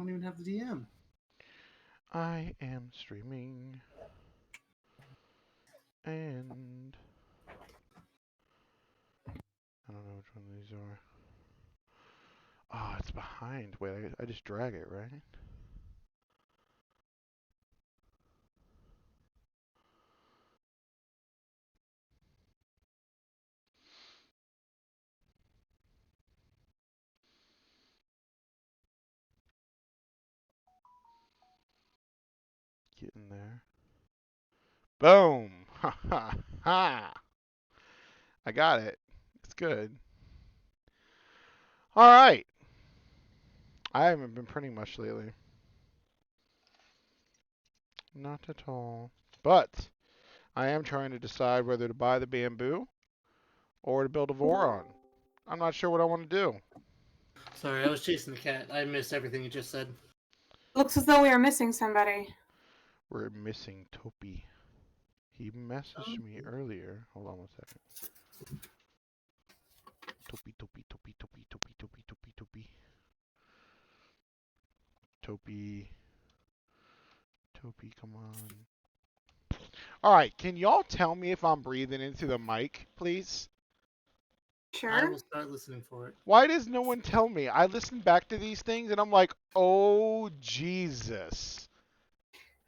don't even have the DM. I am streaming. And I don't know which one of these are. Oh, it's behind. Wait, I just drag it, right? Get in there. Boom! Ha ha ha! I got it. It's good. All right. I haven't been printing much lately. Not at all. But I am trying to decide whether to buy the bamboo or to build a Voron. I'm not sure what I want to do. Sorry, I was chasing the cat. I missed everything you just said. Looks as though we are missing somebody. We're missing Topi. He messaged me earlier. Hold on one second. Topi, Topi, Topi, Topi, Topi, Topi, Topi, Topi. Topi. Topi, come on. Alright, can y'all tell me if I'm breathing into the mic, please? Sure. I will start listening for it. Why does no one tell me? I listen back to these things and I'm like, oh, Jesus.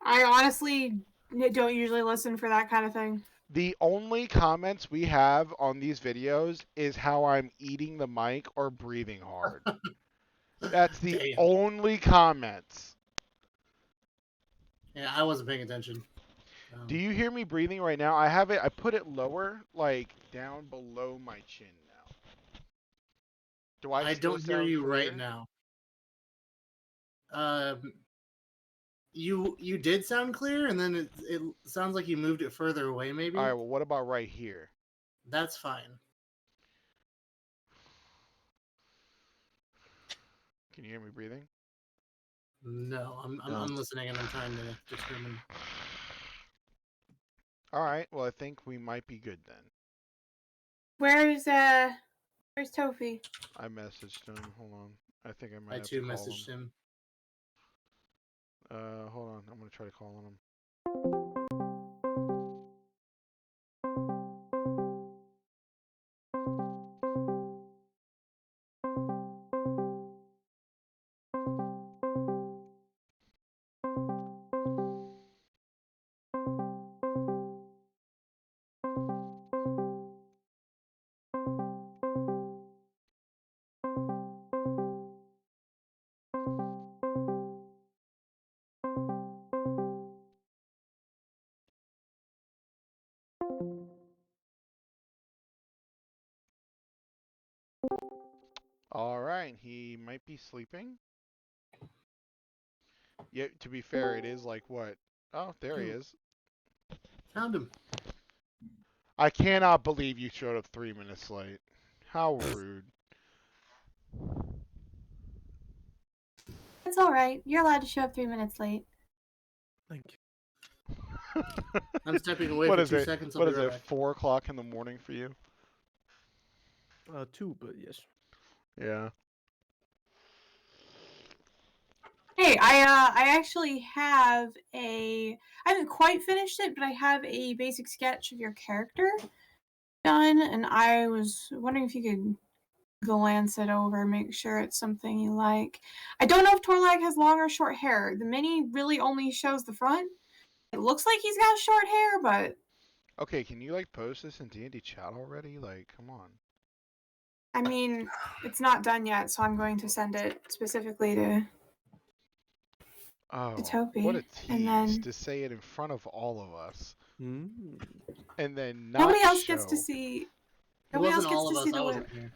I honestly don't usually listen for that kind of thing. The only comments we have on these videos is how I'm eating the mic or breathing hard. That's the Damn. only comments. Yeah, I wasn't paying attention. Do you hear me breathing right now? I have it. I put it lower, like down below my chin now. Do I? I still don't hear sound you clear? right now. You did sound clear, and then it sounds like you moved it further away. Maybe. All right. Well, what about right here? That's fine. Can you hear me breathing? No, I'm listening, and I'm trying to determine. All right. Well, I think we might be good then. Where's Tofi? I messaged him. Hold on. I think I might I have too to call messaged him. Hold on. I'm gonna try to call him. All right. He might be sleeping. Yeah. To be fair, it is like what? Oh, there he is. Found him. I cannot believe you showed up 3 minutes late. How rude. It's all right. You're allowed to show up 3 minutes late. Thank you. I'm stepping away What for is 2 it? seconds. I'll What be is right it? back. 4 o'clock in the morning for you? 2, but yes. Yeah. Hey, I actually have I haven't quite finished it, but I have a basic sketch of your character done, and I was wondering if you could glance it over, make sure it's something you like. I don't know if Torlag has long or short hair. The mini really only shows the front. It looks like he's got short hair, but Okay, can you like post this in D&D chat already? Like, come on. I mean, it's not done yet, so I'm going to send it specifically to Oh, Topi. what a tease And then to say it in front of all of us, Mm. and then not nobody else show. gets to see. It Nobody else wasn't gets all to of see us. the I lip. wasn't here.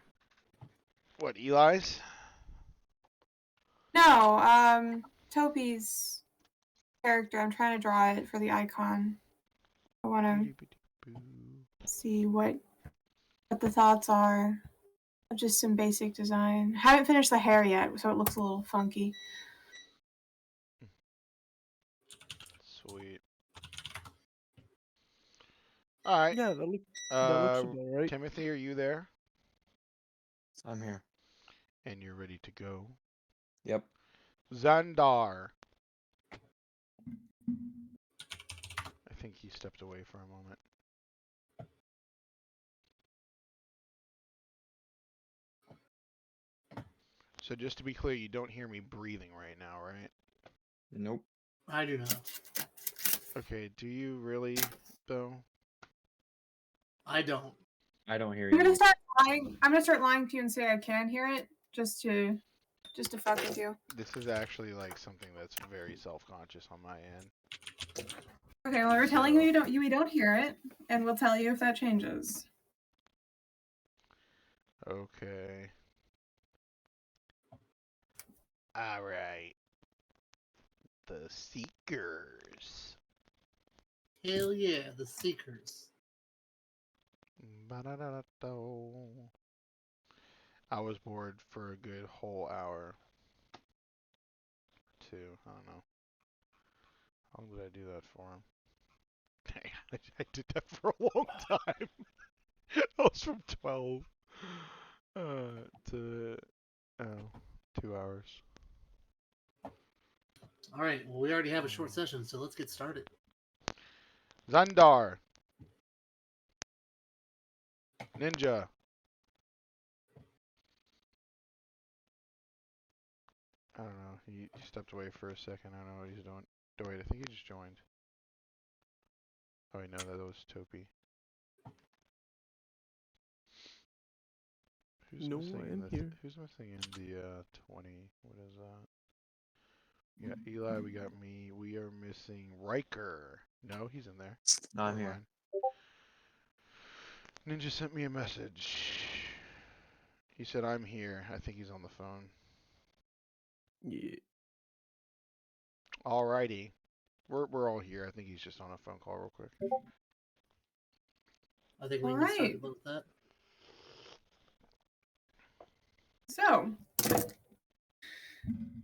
What, Eli's? No, Topi's character. I'm trying to draw it for the icon. I want to see what the thoughts are of just some basic design. Haven't finished the hair yet, so it looks a little funky. Sweet. All right. Yeah, that looks about right. Timothy, are you there? I'm here. And you're ready to go? Yep. Xandar. I think he stepped away for a moment. So just to be clear, you don't hear me breathing right now, right? Nope. I do not. Okay, do you really, though? I don't. I don't hear I'm gonna you. start lying. I'm gonna start lying to you and say I can hear it, just to fuck with you. This is actually like something that's very self-conscious on my end. Okay, well, we're telling you we don't hear it, and we'll tell you if that changes. Okay. Alright. The Seekers. Hell yeah, the Seekers. Ba-da-da-da-do. I was bored for a good whole hour. Two, I don't know. How long did I do that for him? Dang, I did that for a long time. That was from 12 to 2 hours. Alright, well, we already have a short session, so let's get started. Xandar. Ninja. I don't know. He stepped away for a second. I don't know what he's doing. Oh, wait, I think he just joined. Oh, wait, no, that was Topi. Who's No, missing I in am the here. Who's missing in the 20? What is that? We got Eli, we got me. We are missing Riker. No, he's in there. No, I'm Never here. mind. Ninja sent me a message. He said I'm here. I think he's on the phone. Yeah. Alrighty. We're all here. I think he's just on a phone call real quick. I think we All can get started right. with that. So,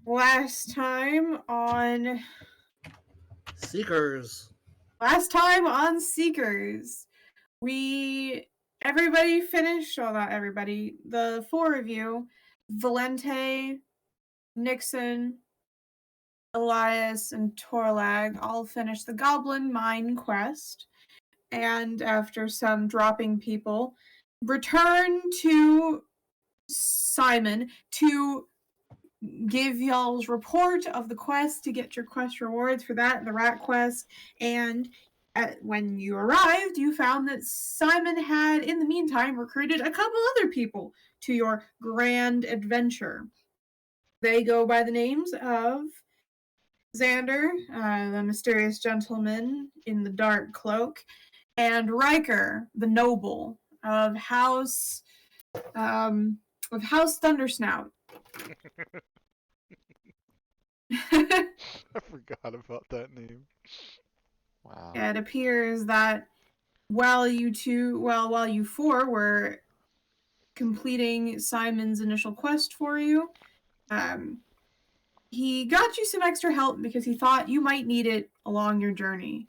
last time on Seekers. Seekers, everybody finished. Well, not everybody. The four of you, Valente, Nixon, Elias, and Torlag, all finished the Goblin Mine quest, and after some dropping people, return to Simon to give y'all's report of the quest to get your quest rewards for that, the rat quest, and when you arrived, you found that Simon had, in the meantime, recruited a couple other people to your grand adventure. They go by the names of Xander, the mysterious gentleman in the dark cloak, and Riker, the noble of House Thundersnout. I forgot about that name. Wow. Yeah, it appears that while you four were completing Simon's initial quest for you, he got you some extra help because he thought you might need it along your journey.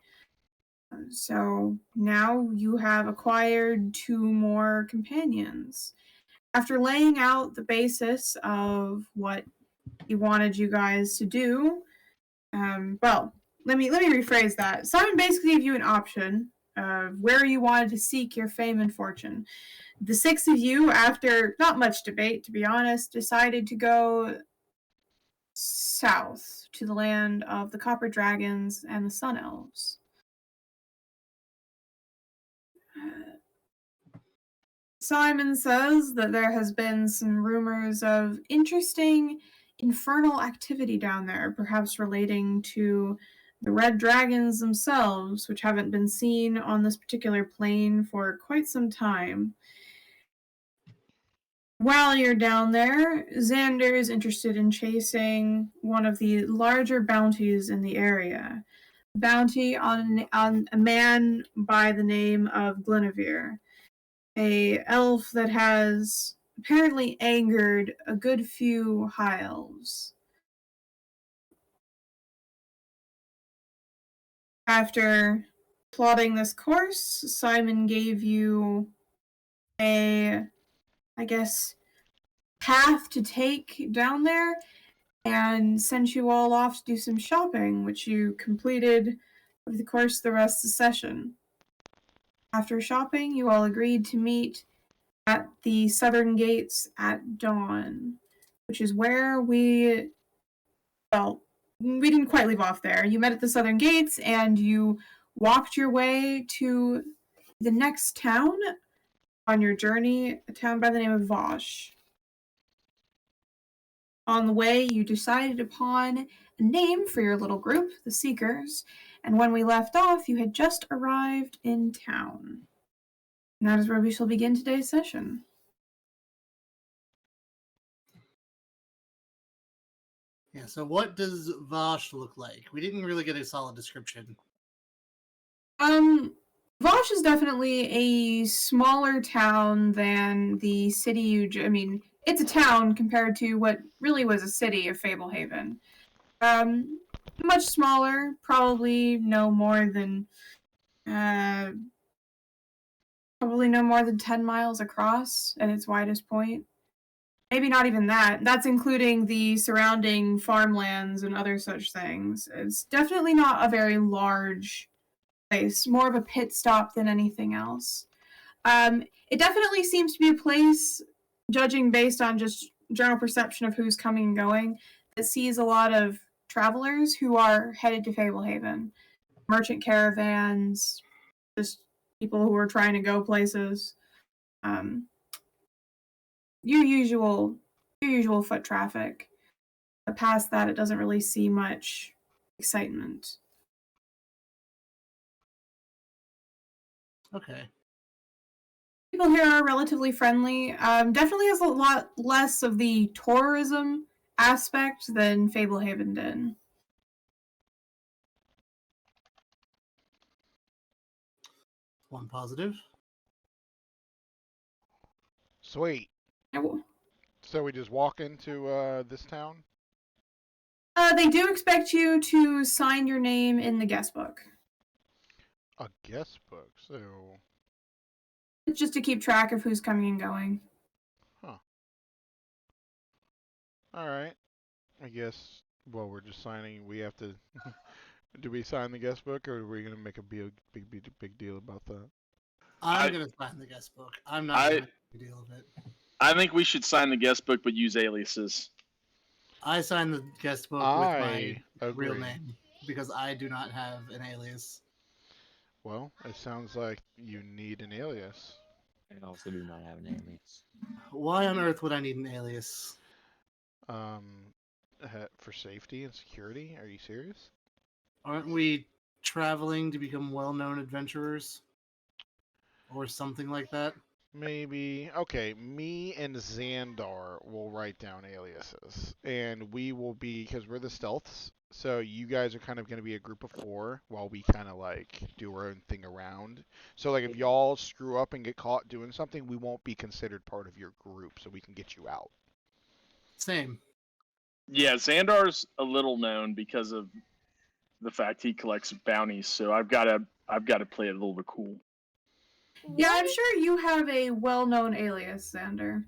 So now you have acquired 2 more companions. After laying out the basis of what he wanted you guys to do, well, let me rephrase that. Simon basically gave you an option of where you wanted to seek your fame and fortune. The 6 of you, after not much debate, to be honest, decided to go south to the land of the Copper Dragons and the Sun Elves. Simon says that there has been some rumors of interesting infernal activity down there, perhaps relating to the red dragons themselves, which haven't been seen on this particular plane for quite some time. While you're down there, Xander is interested in chasing one of the larger bounties in the area. Bounty on a man by the name of Guinevere, a elf that has apparently angered a good few high elves. After plotting this course, Simon gave you a, I guess, path to take down there, and sent you all off to do some shopping, which you completed over the course of the rest of the session. After shopping, you all agreed to meet at the southern gates at dawn, which is where we didn't quite leave off there. You met at the southern gates and you walked your way to the next town on your journey, a town by the name of Vosh. On the way, you decided upon a name for your little group, the Seekers, and when we left off, you had just arrived in town. And that is where we shall begin today's session. Yeah, so what does Vosh look like? We didn't really get a solid description. Vosh is definitely a smaller town than the city it's a town compared to what really was a city of Fablehaven. Much smaller, probably no more than 10 miles across at its widest point. Maybe not even that. That's including the surrounding farmlands and other such things. It's definitely not a very large place, more of a pit stop than anything else. It definitely seems to be a place, judging based on just general perception of who's coming and going, that sees a lot of travelers who are headed to Fablehaven. Merchant caravans, just people who are trying to go places. Your usual foot traffic. But past that, it doesn't really see much excitement. Okay. People here are relatively friendly. Definitely has a lot less of the tourism aspect than Fablehaven did. One positive. Sweet. So we just walk into this town? They do expect you to sign your name in the guest book. A guest book, so... It's just to keep track of who's coming and going. Huh. Alright. I guess, well, we're just signing, we have to... Do we sign the guest book, or are we going to make a big deal about that? I'm going to sign the guest book. I'm not going to make a deal of it. I think we should sign the guest book but use aliases. I signed the guest book with my real name because I do not have an alias. Well, it sounds like you need an alias. I also do not have an alias. Why on earth would I need an alias? For safety and security? Are you serious? Aren't we traveling to become well-known adventurers? Or something like that? Maybe. Okay, me and Xandar will write down aliases. And we will be, because we're the stealths, so you guys are kind of going to be a group of 4 while we kind of like do our own thing around. So like if y'all screw up and get caught doing something, we won't be considered part of your group, so we can get you out. Same. Yeah, Xandar's a little known because of the fact he collects bounties, so I've got to play it a little bit cool. Yeah, I'm sure you have a well-known alias, Xander.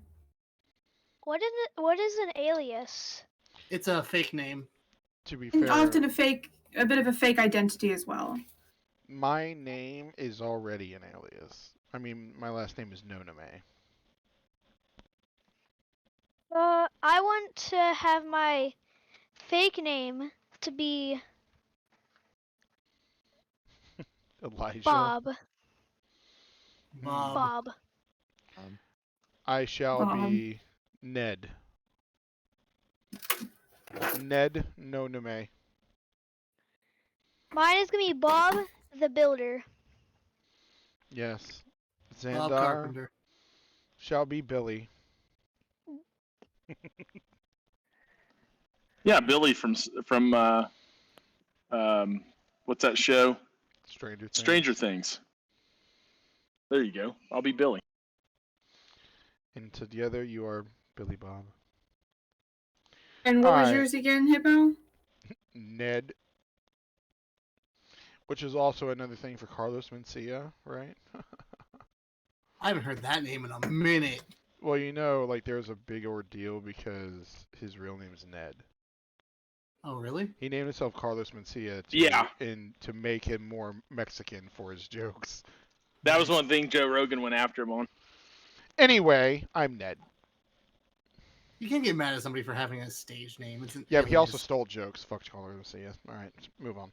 What is an alias? It's a fake name. To be And fair, often a bit of a fake identity as well. my name is already an alias. I mean, my last name is Noname. I want to have my fake name to be Elijah. Bob. Bob. I shall be Ned. Ned Noname. Mine is gonna be Bob the Builder. Yes. Bob Xandar Carpenter. shall be Billy. Yeah, Billy from what's that show? Stranger Things. Stranger Things. There you go. I'll be Billy. And together you are Billy Bob. And what was Alright. yours again, Hippo? Ned. Which is also another thing for Carlos Mencia, right? I haven't heard that name in a minute. Well, you know, like there's a big ordeal because his real name is Ned. Oh, really? He named himself Carlos Mencia to make him more Mexican for his jokes. That was one thing Joe Rogan went after him on. Anyway, I'm Ned. You can't get mad at somebody for having a stage name. It's an Yeah, but he also alias. stole jokes. Fuck Carlos Mencia. All right, let's move on.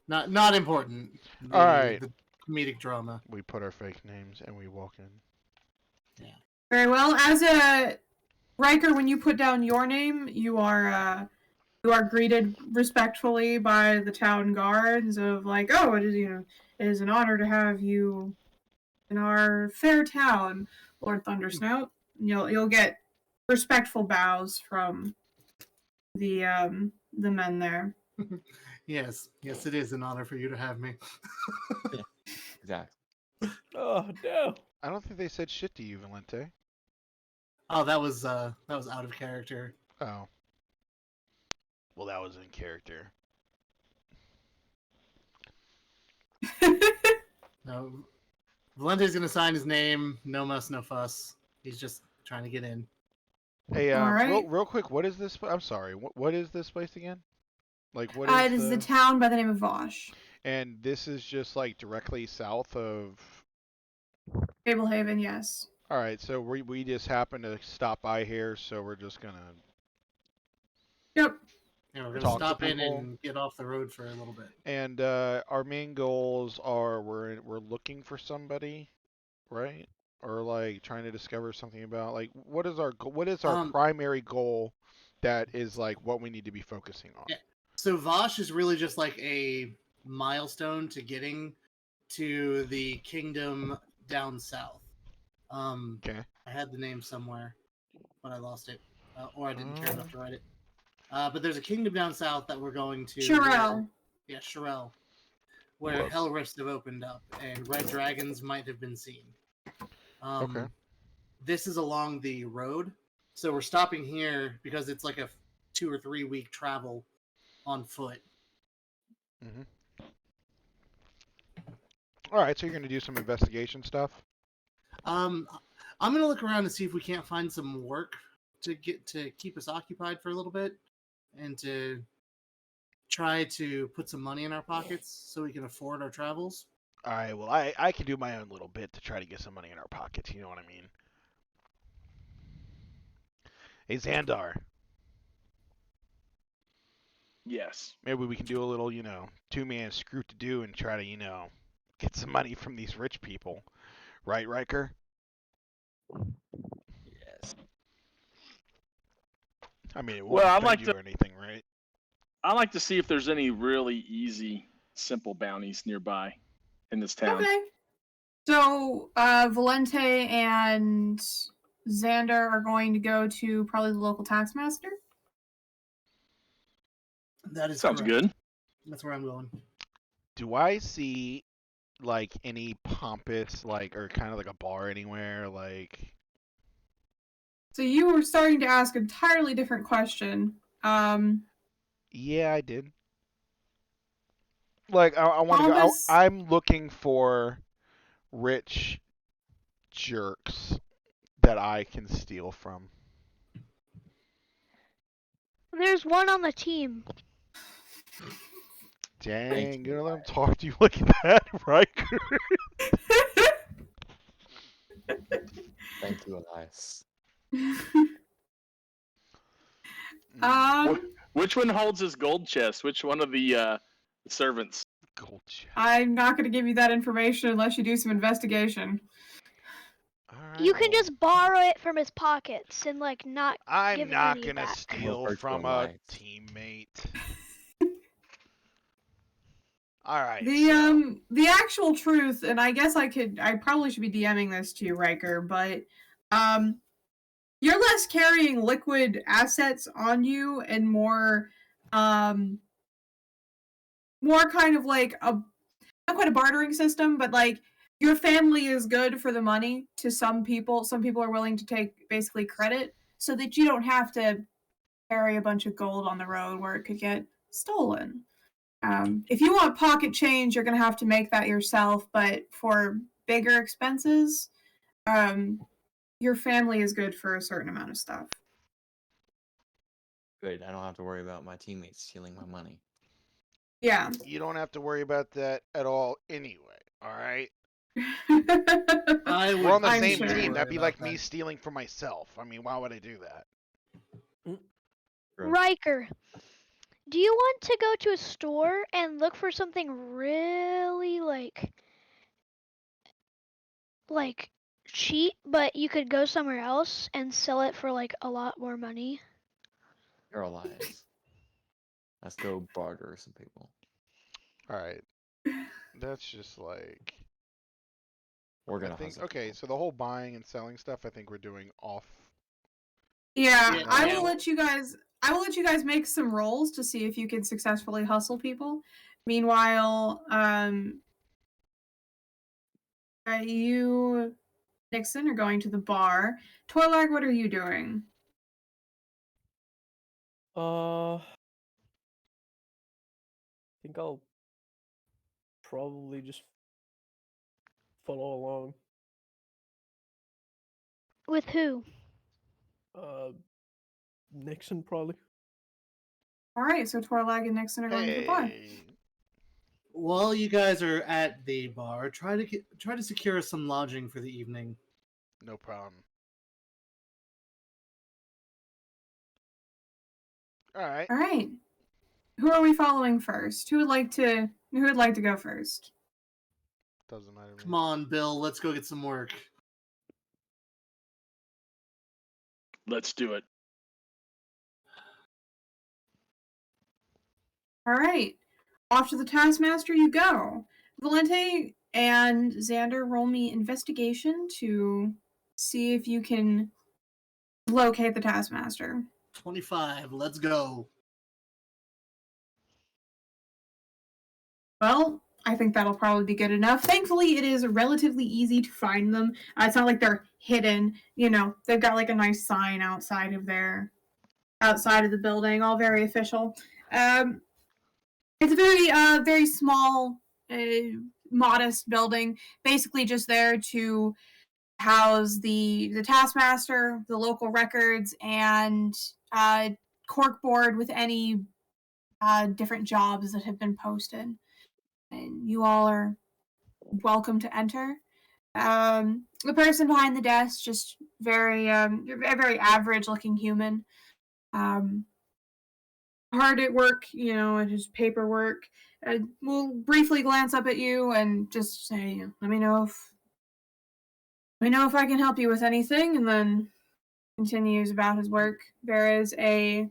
Not important. All right. The comedic drama. We put our fake names and we walk in. Very well. As a Riker, when you put down your name, you are greeted respectfully by the town guards of like, oh, it is an honor to have you in our fair town, Lord Thundersnout. You'll get respectful bows from the men there. Yes, it is an honor for you to have me. Exactly. Oh no. I don't think they said shit to you, Valente. Oh, that was out of character. Oh. Well, that was in character. No, Valente's gonna sign his name. No muss, no fuss. He's just trying to get in. Hey, All right. real quick, what is this? I'm sorry. What is this place again? Like, what It is the town by the name of Vosh. And this is just like directly south of. Fablehaven, yes. All right, so we just happen to stop by here, so we're just gonna. Yep. Yeah, we're Talk gonna to stop in people. and get off the road for a little bit. And our main goals are we're looking for somebody, right? Or like trying to discover something about like what is our primary goal that is like what we need to be focusing on. Yeah. So Vosh is really just like a milestone to getting to the kingdom down south. Okay. I had the name somewhere, but I lost it, or I didn't care enough to write it. But there's a kingdom down south that we're going to. Shirel. Yeah, Shirel, where hell rifts have opened up and red dragons might have been seen. Okay. This is along the road, so we're stopping here because it's like a 2 or 3 week travel on foot. Mm-hmm. All right, so you're gonna do some investigation stuff. I'm gonna look around and see if we can't find some work to keep us occupied for a little bit, and to try to put some money in our pockets so we can afford our travels. All right, well, I can do my own little bit to try to get some money in our pockets. You know what I mean? Hey, Xandar. Yes. Maybe we can do a little, 2-man screw-to-do and try to, get some money from these rich people. Right, Riker? Yes. I mean, it won't Well, I'd offend like you to- or anything, right? I like to see if there's any really easy, simple bounties nearby in this town. Okay. So, Valente and Xander are going to go to probably the local tax master. That is Sounds correct. good. That's where I'm going. Do I see, like, any pompous, like, or kind of like a bar anywhere, like... So you were starting to ask an entirely different question. Yeah, I did. Like, I want to go... Thomas- I'm looking for rich jerks that I can steal from. There's one on the team. Dang, you're gonna let him talk to you like that, Riker? Thank you, Elias. Which one holds his gold chest? Which one of the servants? Gold chest. I'm not going to give you that information unless you do some investigation. Alright, You can well, just borrow it from his pockets and like not. I'm give him not any gonna back. steal Refer to from him a like- teammate. Alright, The actual truth, and I guess I probably should be DMing this to you, Riker, but you're less carrying liquid assets on you and more kind of like not quite a bartering system, but like your family is good for the money to some people. Some people are willing to take basically credit so that you don't have to carry a bunch of gold on the road where it could get stolen. If you want pocket change, you're going to have to make that yourself. But for bigger expenses, your family is good for a certain amount of stuff. Good. I don't have to worry about my teammates stealing my money. Yeah. You don't have to worry about that at all anyway. All right. I would. We're on the I'm same sure. team. worry That'd be about like that. me stealing for myself. I mean, why would I do that? True. Riker, do you want to go to a store and look for something really like cheap, but you could go somewhere else and sell it for like a lot more money? You're allies. Let's go barter some people. All right. That's just like. We're I gonna think. hustle. Okay, people. so the whole buying and selling stuff, I think we're doing off. Yeah, Yeah, I yeah. will let you guys. I will let you guys make some rolls to see if you can successfully hustle people. Meanwhile, you, Nixon, are going to the bar. Torlag, what are you doing? I think I'll probably just follow along. With who? Nixon probably. All right, so Torlag and Nixon are going to the bar. Hey. While you guys are at the bar, try to secure some lodging for the evening. No problem. All right. All right. Who are we following first? Who would like to go first? Doesn't matter to me. Come on, Bill. Let's go get some work. Let's do it. All right. Off to the Taskmaster you go. Valente and Xander, roll me investigation to see if you can locate the Taskmaster. 25. Let's go. Well, I think that'll probably be good enough. Thankfully, it is relatively easy to find them. It's not like they're hidden. You know, they've got like a nice sign outside of the building, all very official. It's a very small, modest building, basically just there to house the Taskmaster, the local records, and corkboard with any different jobs that have been posted. And you all are welcome to enter. The person behind the desk, just a very average looking human. Hard at work, at his paperwork. Will briefly glance up at you and just say, let me know if I can help you with anything, and then continues about his work. There is a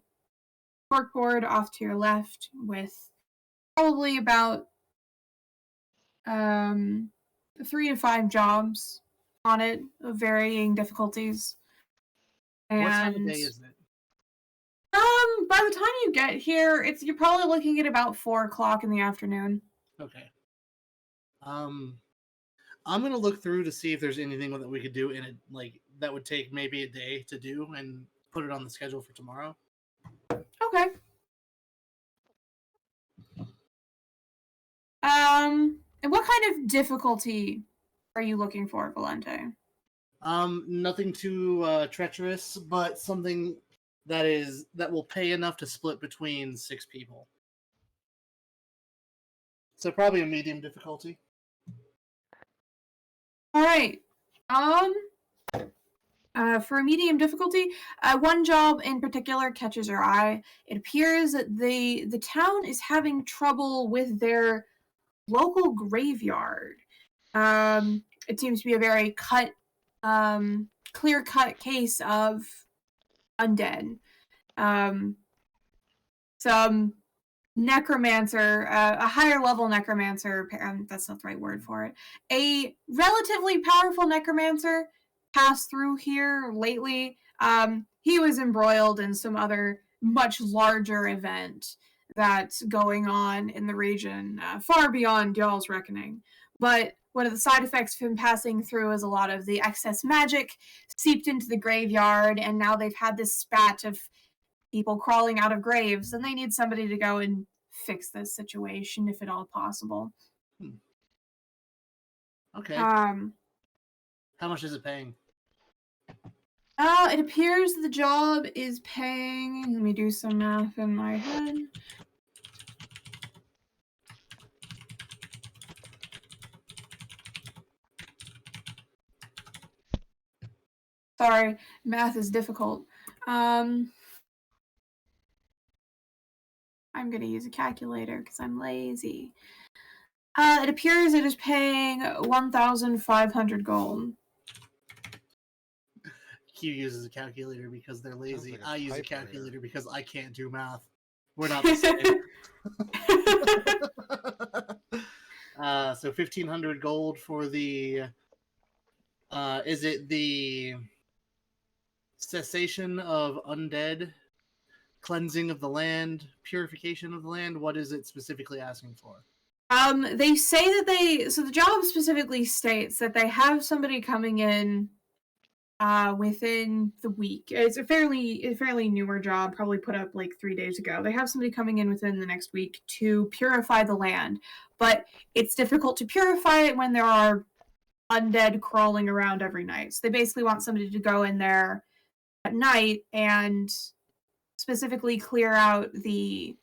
corkboard off to your left with probably about 3 to 5 jobs on it of varying difficulties. And What time of day is it? by the time you get here, you're probably looking at about 4:00 in the afternoon. Okay. I'm gonna look through to see if there's anything that we could do in it, like that would take maybe a day to do, and put it on the schedule for tomorrow. Okay. And what kind of difficulty are you looking for, Valente? Nothing too treacherous, but something that will pay enough to split between 6 people. So probably a medium difficulty. All right. For a medium difficulty, one job in particular catches your eye. It appears that the town is having trouble with their local graveyard. It seems to be a very clear-cut case of undead. Some necromancer, a higher level necromancer, that's not the right word for it, a relatively powerful necromancer passed through here lately. He was embroiled in some other much larger event that's going on in the region, far beyond y'all's reckoning. But one of the side effects of him passing through is a lot of the excess magic seeped into the graveyard, and now they've had this spat of people crawling out of graves, and they need somebody to go and fix this situation if at all possible. Okay. Um, How much is it paying? It appears the job is paying. Let me do some math in my head. Sorry, math is difficult. I'm gonna use a calculator because I'm lazy. It appears it is paying 1,500 gold. Q uses a calculator because they're lazy. like a I use a typewriter. calculator because I can't do math. We're not the same. So 1,500 gold for the. Is it the cessation of undead, cleansing of the land, purification of the land? What is it specifically asking for? They say that so the job specifically states that they have somebody coming in within the week. It's a fairly newer job, probably put up like 3 days ago. They have somebody coming in within the next week to purify the land, but it's difficult to purify it when there are undead crawling around every night. So they basically want somebody to go in there at night and specifically clear out the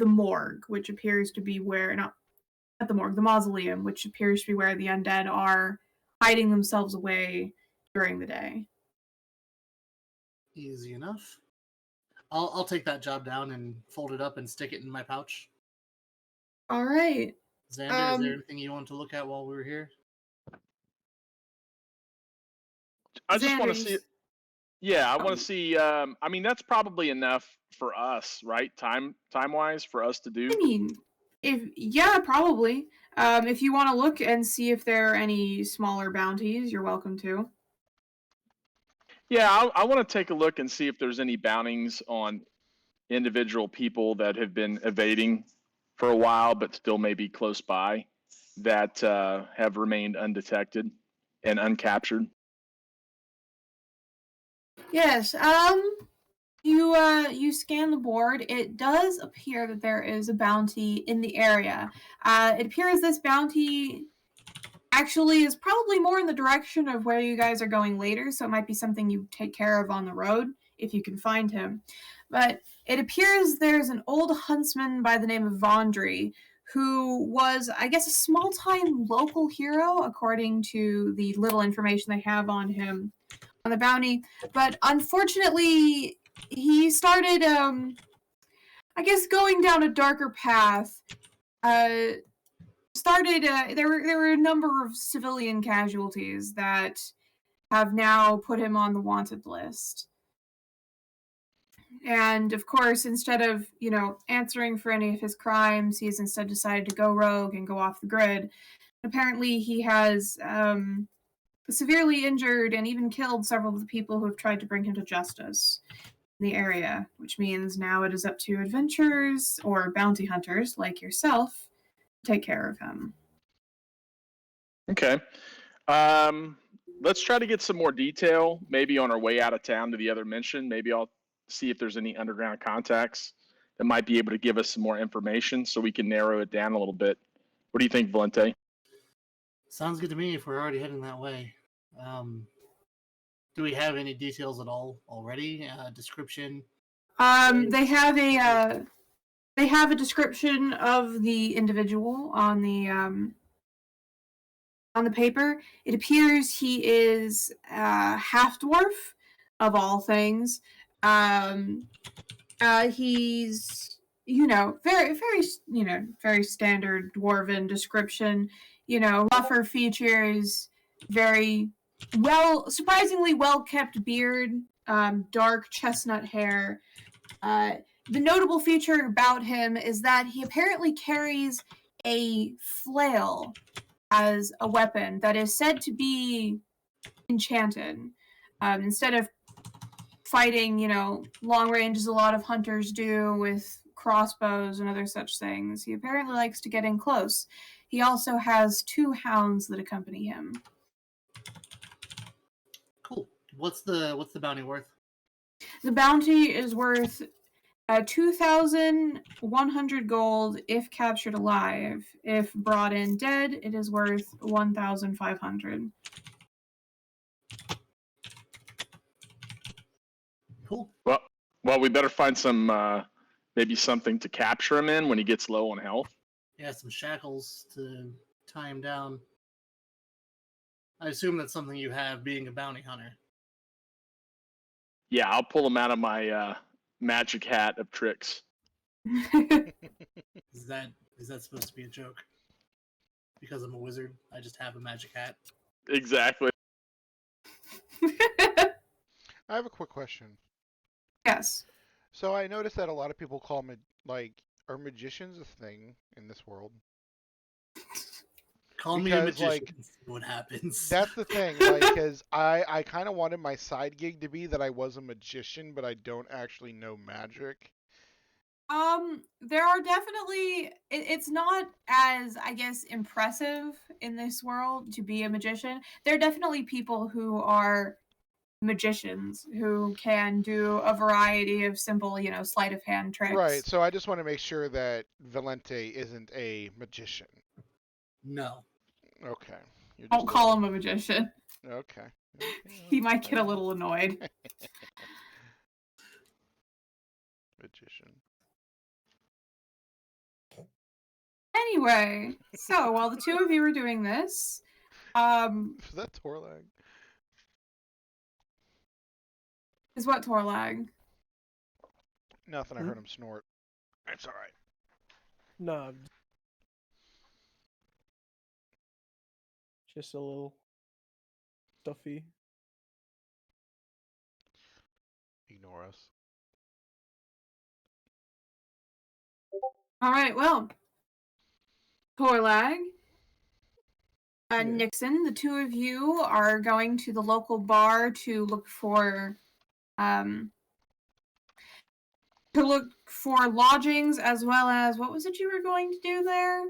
morgue, which appears to be where not the morgue, the mausoleum, which appears to be where the undead are hiding themselves away during the day. Easy enough. I'll take that job down and fold it up and stick it in my pouch. All right. Xander, is there anything you want to look at while we were here? I just want to Xander's- see. Yeah, I want to see. I mean, that's probably enough for us, right? Time wise, for us to do. I mean, probably. If you want to look and see if there are any smaller bounties, you're welcome to. Yeah, I want to take a look and see if there's any bounties on individual people that have been evading for a while, but still may be close by, that have remained undetected and uncaptured. Yes. You scan the board. It does appear that there is a bounty in the area. It appears this bounty actually is probably more in the direction of where you guys are going later, so it might be something you take care of on the road if you can find him. But it appears there's an old huntsman by the name of Vondry who was, I guess, a small-time local hero, according to the little information they have on him on the bounty. But unfortunately, he started, I guess, going down a darker path. There were a number of civilian casualties that have now put him on the wanted list. And of course, instead of, answering for any of his crimes, he has instead decided to go rogue and go off the grid. Apparently, he has severely injured and even killed several of the people who have tried to bring him to justice in the area, which means now it is up to adventurers or bounty hunters like yourself to take care of him. Okay. Let's try to get some more detail, maybe on our way out of town to the other mention. Maybe I'll see if there's any underground contacts that might be able to give us some more information so we can narrow it down a little bit. What do you think, Valente? Sounds good to me if we're already heading that way. Do we have any details at all already? Description? They have a description of the individual on the paper. It appears he is half dwarf, of all things. He's very standard dwarven description. Rougher features, surprisingly well kept beard, dark chestnut hair. The notable feature about him is that he apparently carries a flail as a weapon that is said to be enchanted. Instead of fighting, long range as a lot of hunters do with crossbows and other such things, he apparently likes to get in close. He also has 2 hounds that accompany him. Cool. What's the bounty worth? The bounty is worth 2,100 gold if captured alive. If brought in dead, it is worth 1,500. Cool. Well, we better find some maybe something to capture him in when he gets low on health. Yeah, some shackles to tie him down. I assume that's something you have, being a bounty hunter. Yeah, I'll pull him out of my magic hat of tricks. Is that supposed to be a joke? Because I'm a wizard, I just have a magic hat. Exactly. I have a quick question. Yes. So I noticed that a lot of people call are magicians a thing in this world? Call me a Because, magician. See what happens. That's the thing, because I kind of wanted my side gig to be that I was a magician, but I don't actually know magic. There are definitely, it's not as, I guess, impressive in this world to be a magician. There are definitely people who are magicians who can do a variety of simple, sleight of hand tricks. Right, so I just want to make sure that Valente isn't a magician. No. Okay. Don't call him a magician. Okay. He might get a little annoyed. Magician. Anyway, so while the two of you were doing this, Is that Torlag? is what Torlag? Nothing, I heard him snort. It's alright. No, just a little stuffy. Ignore us. All right, well, Torlag, Yeah. Nixon, the two of you are going to the local bar to look for lodgings, as well as, what was it you were going to do there,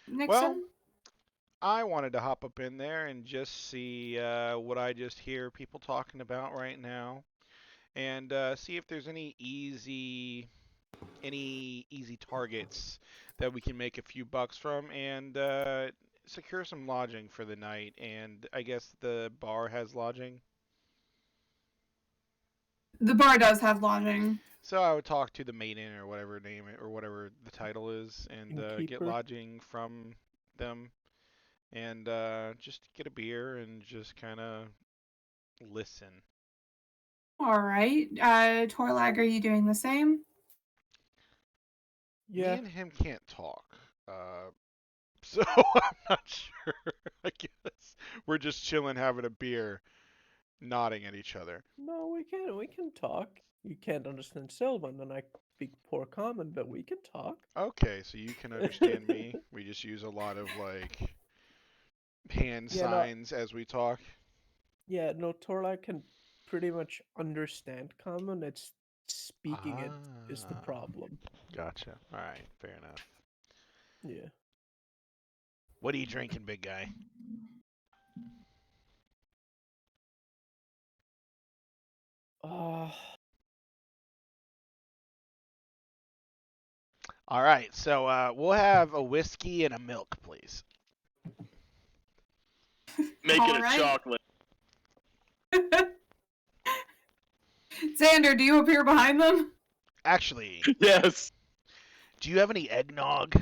Nixon? Well, I wanted to hop up in there and just see what I just hear people talking about right now, and see if there's any easy targets that we can make a few bucks from, and secure some lodging for the night. And I guess the bar has lodging. The bar does have lodging. So I would talk to the maiden or whatever whatever the title is, and get Innkeeper? lodging from them, and just get a beer and just kind of listen. All right, Torlag, are you doing the same? Yeah. Me and him can't talk, so I'm not sure. I guess we're just chilling, having a beer, nodding at each other. No, we can talk. You can't understand Sylvan, and I speak poor common, but we can talk. Okay, so you can understand me. We just use a lot of hand Yeah, no. signs as we talk. Yeah, no, Torlag can pretty much understand common. It's speaking it is the problem. Gotcha. All right, fair enough. Yeah. What are you drinking, big guy? Uh, All right, so we'll have a whiskey and a milk, please. Make All it a right. chocolate. Xander, do you appear behind them? Actually, Yes. do you have any eggnog?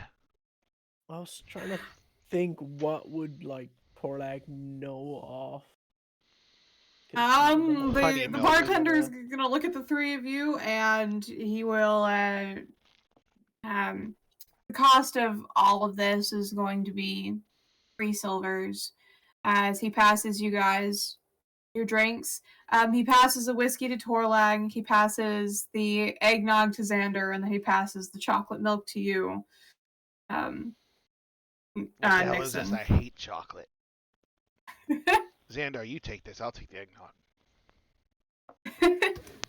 I was trying to think what would Torlag know off. Honey The milk. bartender's gonna look at the three of you, and he will, the cost of all of this is going to be 3 silvers, as he passes you guys your drinks. He passes the whiskey to Torlag, he passes the eggnog to Xander, and then he passes the chocolate milk to you. What the hell is this? Nixon. I hate chocolate. Xandar, you take this. I'll take the eggnog.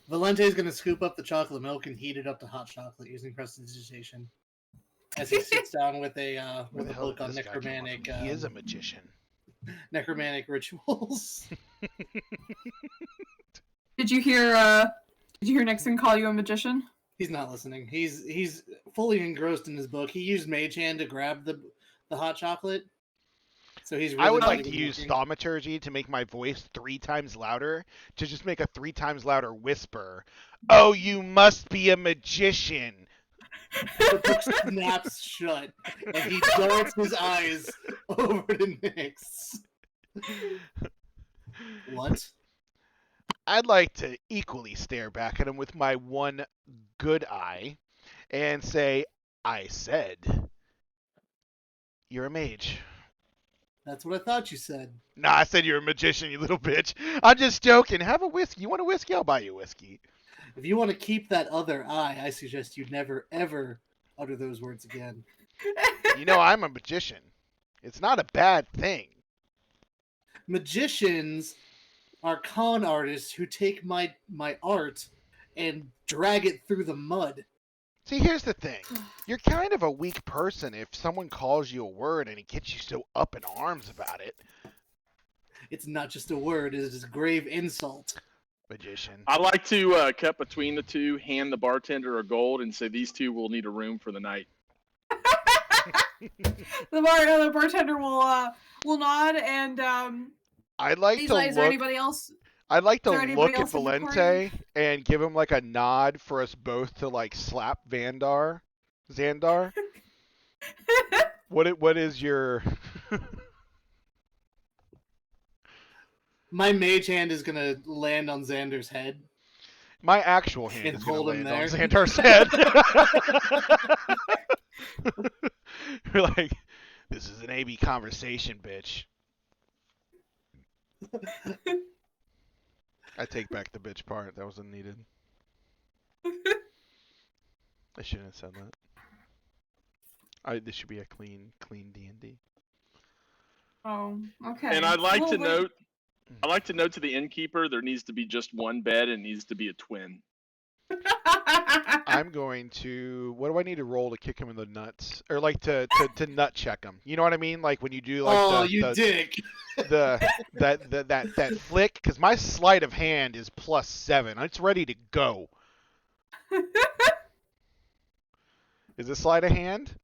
Valente's going to scoop up the chocolate milk and heat it up to hot chocolate using prestidigitation. As he sits down with a Where the hell book did on this guy come from? necromantic. He is a magician. Necromantic rituals. Did you hear Nixon call you a magician? He's not listening. He's fully engrossed in his book. He used Mage Hand to grab the hot chocolate. So he's really I would not like to even use looking. thaumaturgy to make my voice 3 times louder, to just make a 3 times louder whisper. Oh, you must be a magician. The book snaps shut, and he darts his eyes over to Nyx. What? I'd like to equally stare back at him with my one good eye and say, I said, you're a mage. That's what I thought you said. Nah, I said you're a magician, you little bitch. I'm just joking. Have a whiskey. You want a whiskey? I'll buy you a whiskey. If you want to keep that other eye, I suggest you never, ever utter those words again. You know I'm a magician. It's not a bad thing. Magicians are con artists who take my art and drag it through the mud. See, here's the thing. You're kind of a weak person if someone calls you a word and it gets you so up in arms about it. It's not just a word, it is a grave insult. Magician. I like to cut between the two, hand the bartender a gold, and say these two will need a room for the night. The bartender will nod and I'd like he's to like, is there look. anybody else? I'd like to is there anybody look at else in the Valente party? and give him like a nod for us both to like slap Xandar. What is your? My mage hand is gonna land on Xander's head. My actual hand And is going to hold him land on there. Xandar's head. We're like, this is an AB conversation, bitch. I take back the bitch part. That wasn't needed. I shouldn't have said that. This should be a clean D&D. Oh, okay. And I'd like Well, to wait. note, to the innkeeper, there needs to be just one bed. And it needs to be a twin. I'm going to. What do I need to roll to kick him in the nuts, or like to nut check him? You know what I mean? Like when you do like you dick. that flick, because my sleight of hand is +7. It's ready to go. Is it sleight of hand?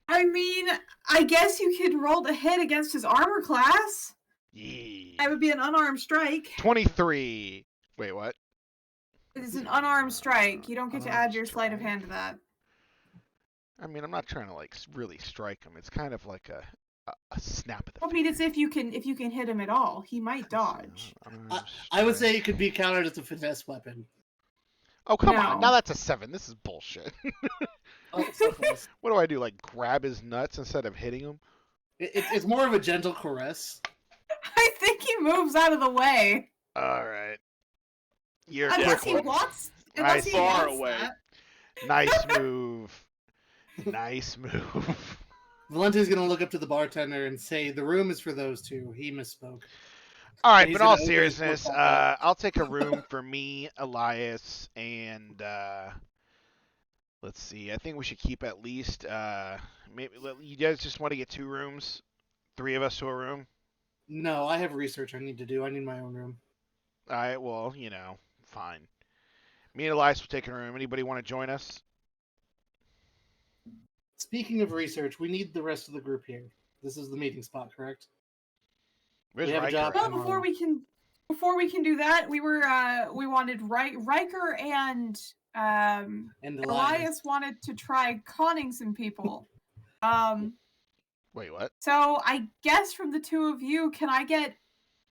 I mean, I guess you could roll to hit against his armor class. Yeah. That would be an unarmed strike. 23. Wait, what? It is an unarmed strike. You don't get to Unarmed add your sleight of strike. hand to that. I mean, I'm not trying to like really strike him. It's kind of like a snap of the. I mean, it's if you can hit him at all, he might dodge. I would say it could be counted as a finesse weapon. Oh come on! No. Now that's a 7. This is bullshit. Oh, so close. What do I do? Like grab his nuts instead of hitting him? It's more of a gentle caress. I think he moves out of the way. All right. You're a Unless quick he one. wants. I Unless he see. wants Far away. that. Nice move. Nice move. Valente's gonna look up to the bartender and say, "The room is for those two." He misspoke. All right, He's but in all gonna open his book seriousness, back up. I'll take a room for me, Elias, and let's see. I think we should keep at least maybe you guys just want to get 2 rooms, 3 of us to a room. No, I have research I need to do. I need my own room. All right, well, fine. Me and Elias will take a room. Anybody want to join us? Speaking of research, we need the rest of the group here. This is the meeting spot, correct? Where's We have a Riker job at? Well, before we can do that, we wanted Riker and And Elias wanted to try conning some people. Wait, what? So I guess from the two of you, can I get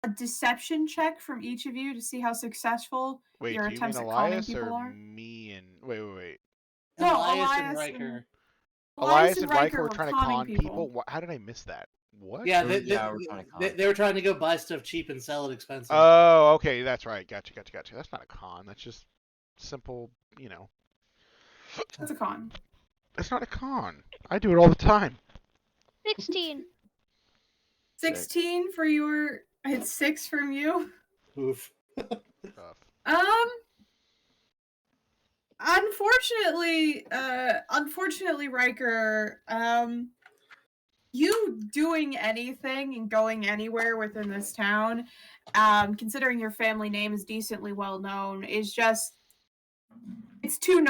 a deception check from each of you to see how successful Wait, your do you mean attempts at conning Elias people or are? me and wait? No, Elias and Elias Riker. Elias and Riker were were trying to conning con people. How did I miss that? What? Yeah, We're trying to con. they were trying to go buy stuff cheap and sell it expensive. Oh, okay, that's right. Gotcha. That's not a con. That's just simple, That's a con. That's not a con. I do it all the time. 16. 16 for your. I had 6 from you. Oof. Unfortunately, Riker, you doing anything and going anywhere within this town, considering your family name is decently well known, is just it's too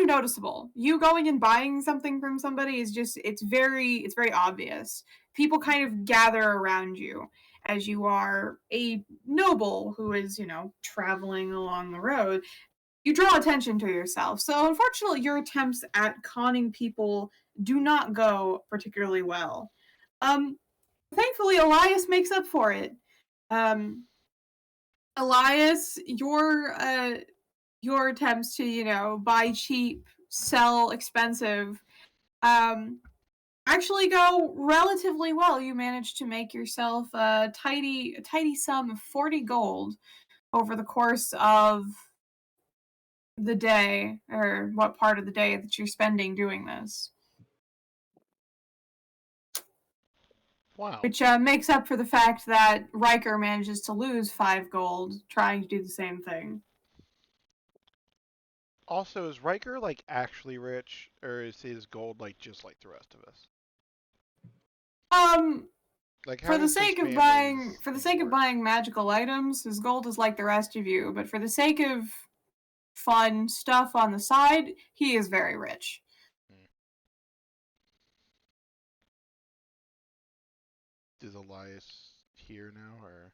noticeable. You going and buying something from somebody is just it's very obvious. people kind of gather around you as you are a noble who is, traveling along the road. You draw attention to yourself. So unfortunately, your attempts at conning people do not go particularly well. Thankfully, Elias makes up for it. Elias, your attempts to, buy cheap, sell expensive, actually go relatively well. You managed to make yourself a tidy sum of 40 gold over the course of the day, or what part of the day that you're spending doing this. Wow. Which makes up for the fact that Riker manages to lose 5 gold trying to do the same thing. Also, is Riker like actually rich, or is his gold like just like the rest of us? Like, how For the does his sake of family's for the thing sake of work? buying magical items, his gold is like the rest of you. But for the sake of fun stuff on the side, he is very rich. Is Elias here now, or?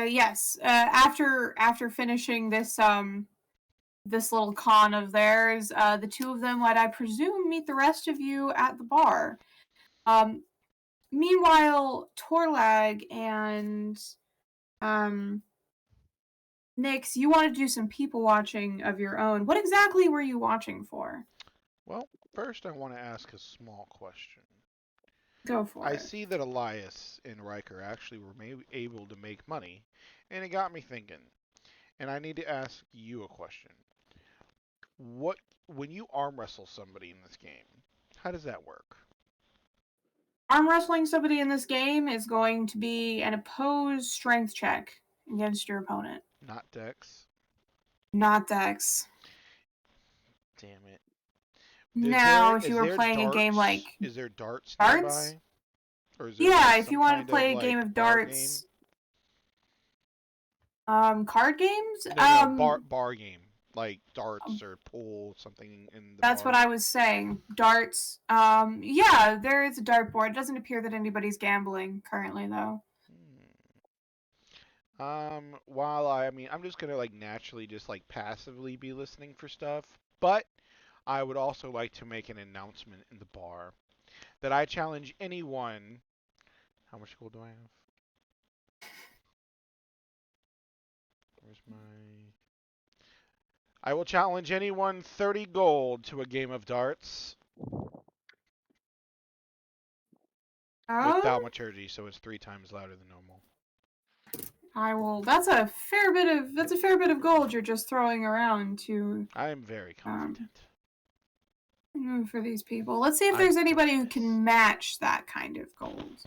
Yes. After finishing this this little con of theirs, the two of them would, I presume, meet the rest of you at the bar. Meanwhile, Torlag and Nix, you want to do some people watching of your own. What exactly were you watching for? Well, first I want to ask a small question. Go for I it. see that Elias and Riker actually were able to make money, and it got me thinking. And I need to ask you a question. When you arm wrestle somebody in this game, how does that work? Arm wrestling somebody in this game is going to be an opposed strength check against your opponent. Not Dex? Not Dex. Damn it. Now, if you were playing a game like Is there darts darts? nearby? Or is there Yeah, like if you some want kind to play a like, game of bar darts. Game? Card games? No, bar game. Like darts or pool, something in the That's bar. what I was saying. Darts. Yeah, there is a dartboard. It doesn't appear that anybody's gambling currently, though. While I'm just gonna like naturally just like passively be listening for stuff, but I would also like to make an announcement in the bar that I challenge anyone. How much gold do I have? Where's my? I will challenge anyone 30 gold to a game of darts with thaumaturgy, so it's 3 times louder than normal. I will. That's a fair bit of gold you're just throwing around to. I am very confident. For these people. Let's see if there's anybody who can match that kind of gold.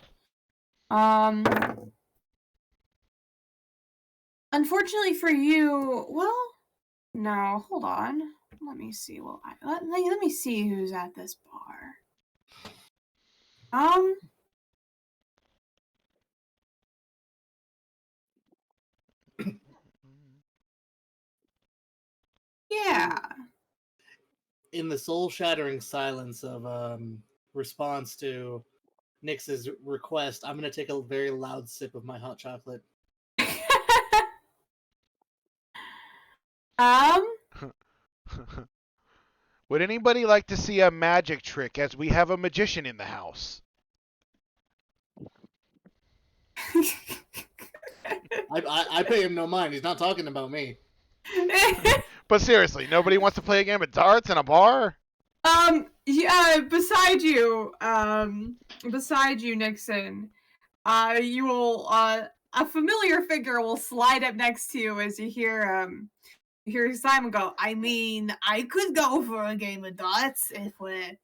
Unfortunately for you, well, no, hold on. Let me see. Let me see who's at this bar. Yeah. In the soul-shattering silence of response to Nix's request, I'm going to take a very loud sip of my hot chocolate. Would anybody like to see a magic trick, as we have a magician in the house? I pay him no mind. He's not talking about me. But seriously, nobody wants to play a game of darts in a bar? Yeah, beside you, Nixon, you will, a familiar figure will slide up next to you as you hear Simon go, I mean, I could go for a game of darts if we're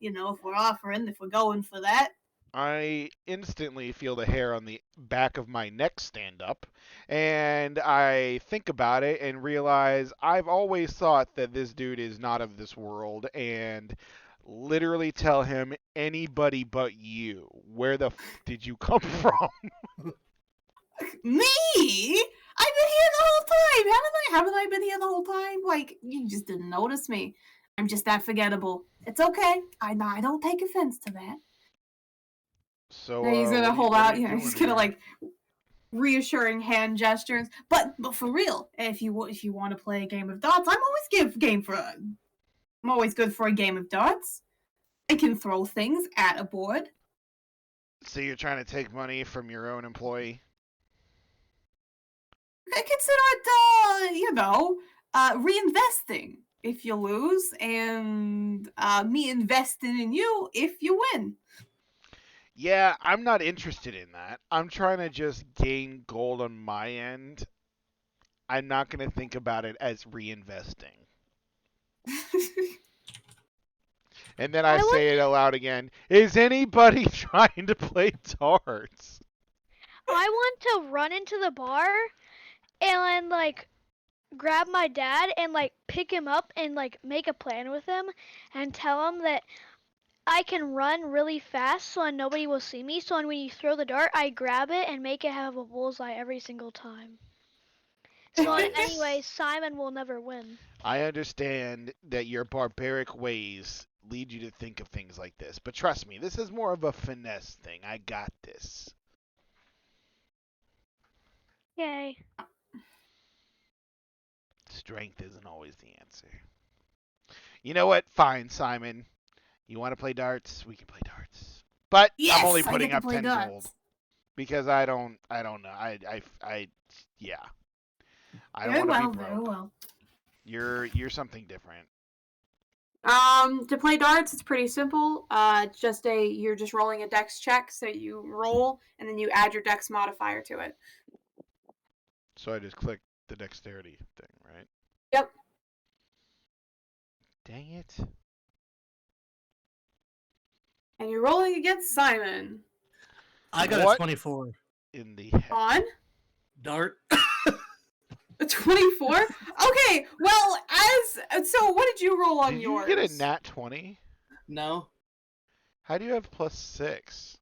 going for that. I instantly feel the hair on the back of my neck stand up, and I think about it and realize I've always thought that this dude is not of this world, and literally tell him, anybody but you. Where the did you come from? Me? I've been here the whole time. Haven't I been here the whole time? Like, you just didn't notice me. I'm just that forgettable. It's okay. I don't take offense to that. So And he's gonna hold what are out. you He's doing gonna here? like reassuring hand gestures. But for real, if you want to play a game of darts, I'm always good for a game of darts. I can throw things at a board. So you're trying to take money from your own employee? I consider it, reinvesting if you lose, and me investing in you if you win. Yeah, I'm not interested in that. I'm trying to just gain gold on my end. I'm not going to think about it as reinvesting. And then I say it aloud again. Is anybody trying to play darts? I want to run into the bar and like grab my dad and like pick him up and like make a plan with him and tell him that I can run really fast so nobody will see me. So when you throw the dart, I grab it and make it have a bullseye every single time. So Nice. anyway, Simon will never win. I understand that your barbaric ways lead you to think of things like this, but trust me, this is more of a finesse thing. I got this. Yay. Strength isn't always the answer. You know what? Fine, Simon. You want to play darts? We can play darts. But Yes, I'm only I get putting to up play 10 darts. gold because I don't know. Yeah. I don't want to be broke. Very well. You're something different. To play darts, it's pretty simple. You're just rolling a dex check, so you roll and then you add your dex modifier to it. So I just click the dexterity thing, right? Yep. Dang it. And you're rolling against Simon. I got What? a 24 In the heck? On dart. a 24. Okay. Well, so what did you roll on Did yours? you get a nat 20? No. How do you have +6?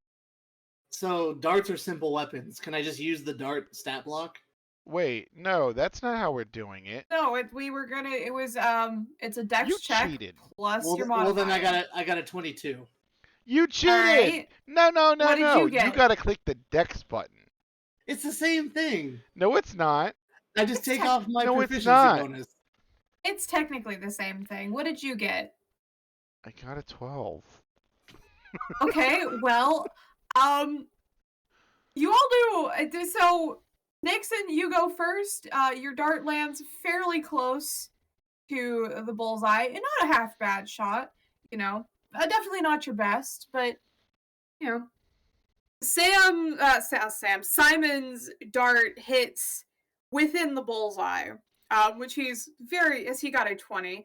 So darts are simple weapons. Can I just use the dart stat block? Wait, no, that's not how we're doing it. No, it's a dex You check cheated. plus Well, your modifier. then I got a 22. You cheated. Alright. No. What did you get? You gotta click the dex button. It's the same thing. No, it's not. I just take off my No, it's proficiency not. bonus. It's technically the same thing. What did you get? I got a 12. Okay, well, you all do. So, Nixon, you go first. Your dart lands fairly close to the bullseye, and not a half bad shot. Definitely not your best, but Simon's dart hits within the bullseye, which he's as he got a 20,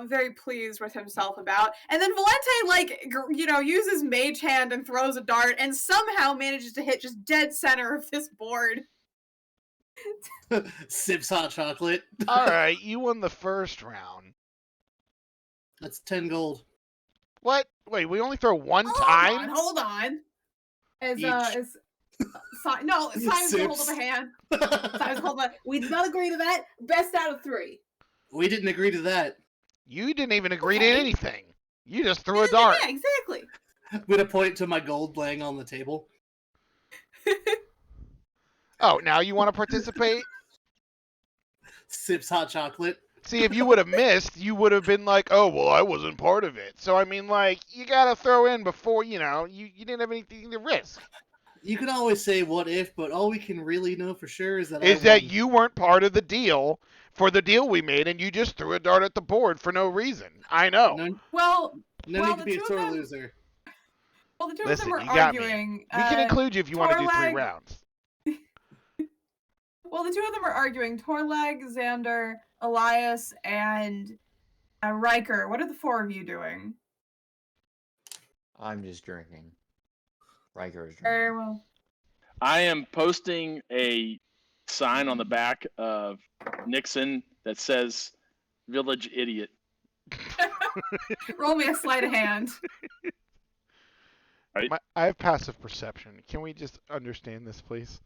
very pleased with himself about. And then Valente, uses Mage Hand and throws a dart and somehow manages to hit just dead center of this board. Sips hot chocolate. All right, you won the first round. That's 10 gold. What? Wait, we only throw one time? Hold on. Simon's Sips. gonna hold up a hand. Simon's hold up. We did not agree to that. Best out of 3. We didn't agree to that. You didn't even agree to Okay. anything. You just threw a dart. Yeah, exactly. I'm gonna point to my gold laying on the table. Oh, now you want to participate? Sips hot chocolate. See, if you would have missed, you would have been like, oh, well, I wasn't part of it. So, I mean, like, you got to throw in before, you didn't have anything to risk. You can always say what if, but all we can really know for sure is that You weren't part of the deal for the deal we made, and you just threw a dart at the board for no reason. I know. Well, No need to be a sore loser. Well, the two Listen, of them you are got me. arguing. We can include you if you want to do 3 Torlag- rounds. Well, the two of them are arguing. Torlag, Xander, Elias, and Riker. What are the 4 of you doing? I'm just drinking. Riker is Very drinking. well. I am posting a sign on the back of Nixon that says "Village Idiot." Roll me a sleight of hand. I have passive perception. Can we just understand this, please?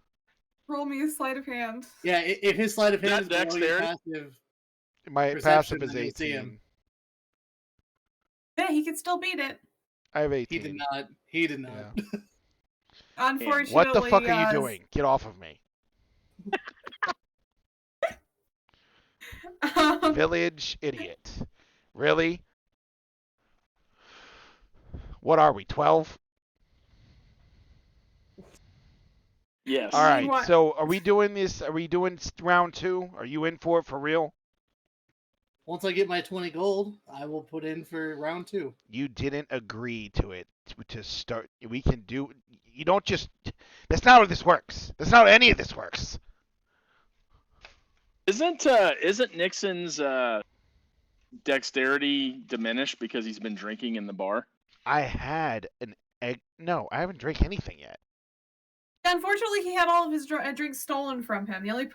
Roll me a sleight of hand. Yeah, if his sleight of hand is That below your dexterity? passive, My Perception, passive is then you'll see 18. him. Yeah, he could still beat it. I have He 18. did not. He did not. Yeah. Unfortunately, What the fuck are you doing? Get off of me. Village idiot. Really? What are we, 12? Yes. All right, What? so are we doing this? Are we doing round 2? Are you in for it for real? Once I get my 20 gold, I will put in for round 2. You didn't agree to it to start. We can do. You don't just. That's not how this works. That's not how any of this works. Isn't Nixon's dexterity diminished because he's been drinking in the bar? I had an egg. No, I haven't drank anything yet. Unfortunately, he had all of his drinks stolen from him. The only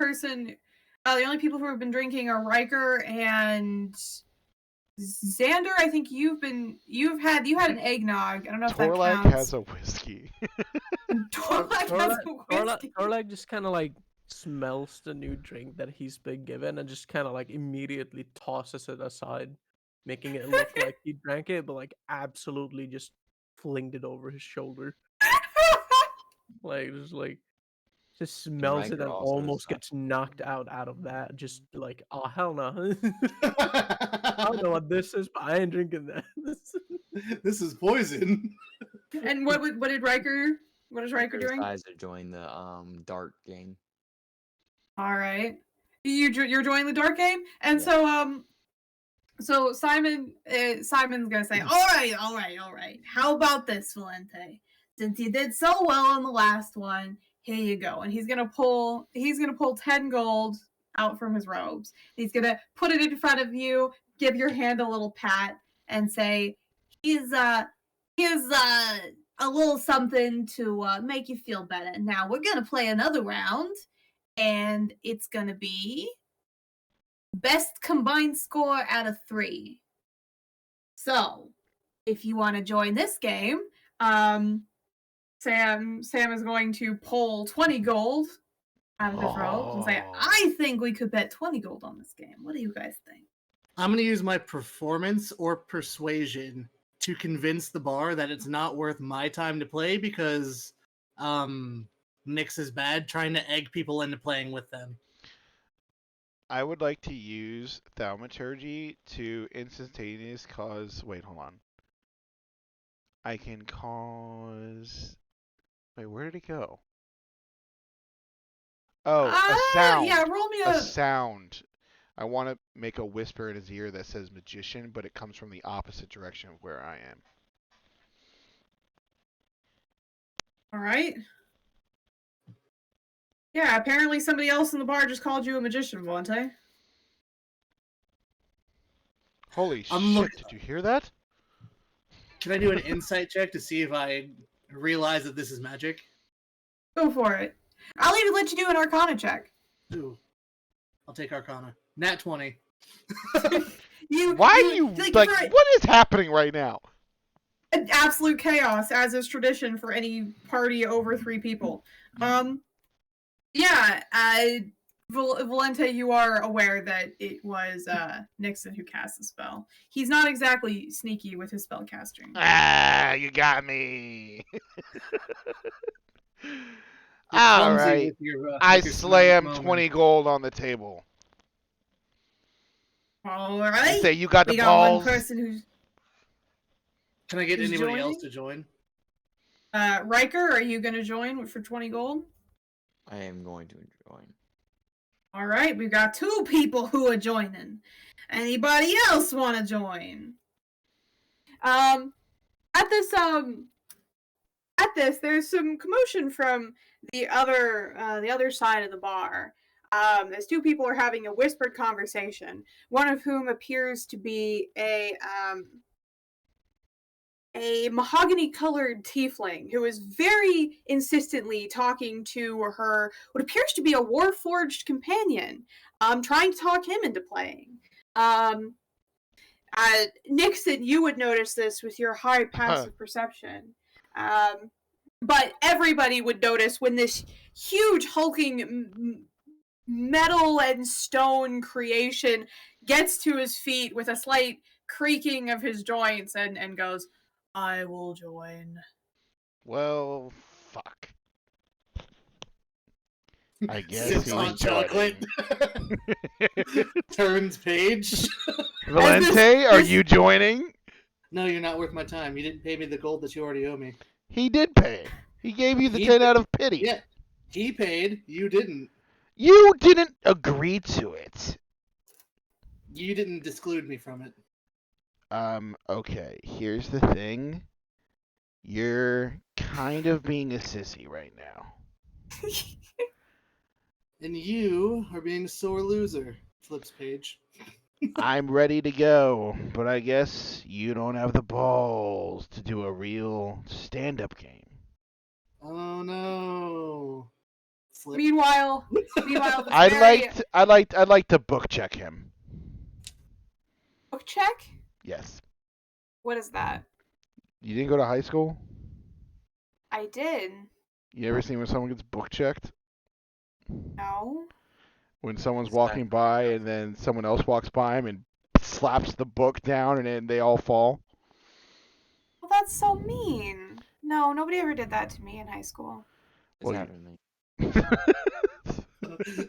people who have been drinking are Riker and Xander. I think you had an eggnog. I don't know if that Torlak counts. has a whiskey. Torlak has a whiskey. Torlak just kind of like smells the new drink that he's been given and just kind of like immediately tosses it aside, making it look like he drank it, but like absolutely just flinged it over his shoulder. Just smells it Riker and also almost sucks. gets knocked out of that. Just like, oh hell no. I don't know what this is, but I ain't drinking that. This is poison. And what did Riker? What is Riker doing? Decides to join the dart game. All right, you're joining the dark game, and Yeah. so Simon's gonna say, all right. How about this, Valente? Since you did so well on the last one, here you go. And he's gonna pull 10 gold out from his robes. He's gonna put it in front of you, give your hand a little pat, and say, here's a little something to make you feel better. Now we're gonna play another round, and it's gonna be best combined score out of 3. So, if you want to join this game, Sam is going to pull 20 gold out of his robes and say, I think we could bet 20 gold on this game. What do you guys think? I'm going to use my performance or persuasion to convince the bar that it's not worth my time to play because Nyx is bad trying to egg people into playing with them. I would like to use thaumaturgy to instantaneous cause. Wait, hold on. I can cause. Wait, where did it go? Oh, a sound. Yeah, roll me a sound. I want to make a whisper in his ear that says magician, but it comes from the opposite direction of where I am. All right. Yeah, apparently somebody else in the bar just called you a magician, Valente. Holy shit, did you hear that? Can I do an insight check to see if I realize that this is magic? Go for it. I'll even let you do an Arcana check. Ooh. I'll take Arcana. Nat 20. Why are you, what is happening right now? Absolute chaos, as is tradition for any party over 3 people. Valente, you are aware that it was Nixon who cast the spell. He's not exactly sneaky with his spell casting. Ah, you got me. All right. I slammed 20 gold on the table. All right. You say you got the we got balls. One person who's. Can I get anybody joining? else to join? Riker, are you going to join for 20 gold? I am going to join. All right, we've got 2 people who are joining. Anybody else want to join? At this, there's some commotion from the other side of the bar. As 2 people are having a whispered conversation, one of whom appears to be a mahogany-colored tiefling who is very insistently talking to her, what appears to be a warforged companion, trying to talk him into playing. Nixon, you would notice this with your high passive perception. But everybody would notice when this huge hulking metal and stone creation gets to his feet with a slight creaking of his joints and goes, "I will join." Well, fuck. I guess Sips he's on chocolate. joining. Turns page. Valente, are you joining? No, you're not worth my time. You didn't pay me the gold that you already owe me. He did pay. He gave you the He 10 did- out of pity. Yeah, he paid. You didn't. You didn't agree to it. You didn't disclude me from it. Okay, here's the thing. You're kind of being a sissy right now. And you are being a sore loser. Flips page. I'm ready to go, but I guess you don't have the balls to do a real stand-up game. Oh no. Flip. Meanwhile, this I'd very like to book check him. book check. Yes. What is that? You didn't go to high school? I did. You ever seen when someone gets book checked? No. When someone's Is walking that- by and then someone else walks by him and slaps the book down and then they all fall? Well, that's so mean. No, nobody ever did that to me in high school. It's Well, happened to me.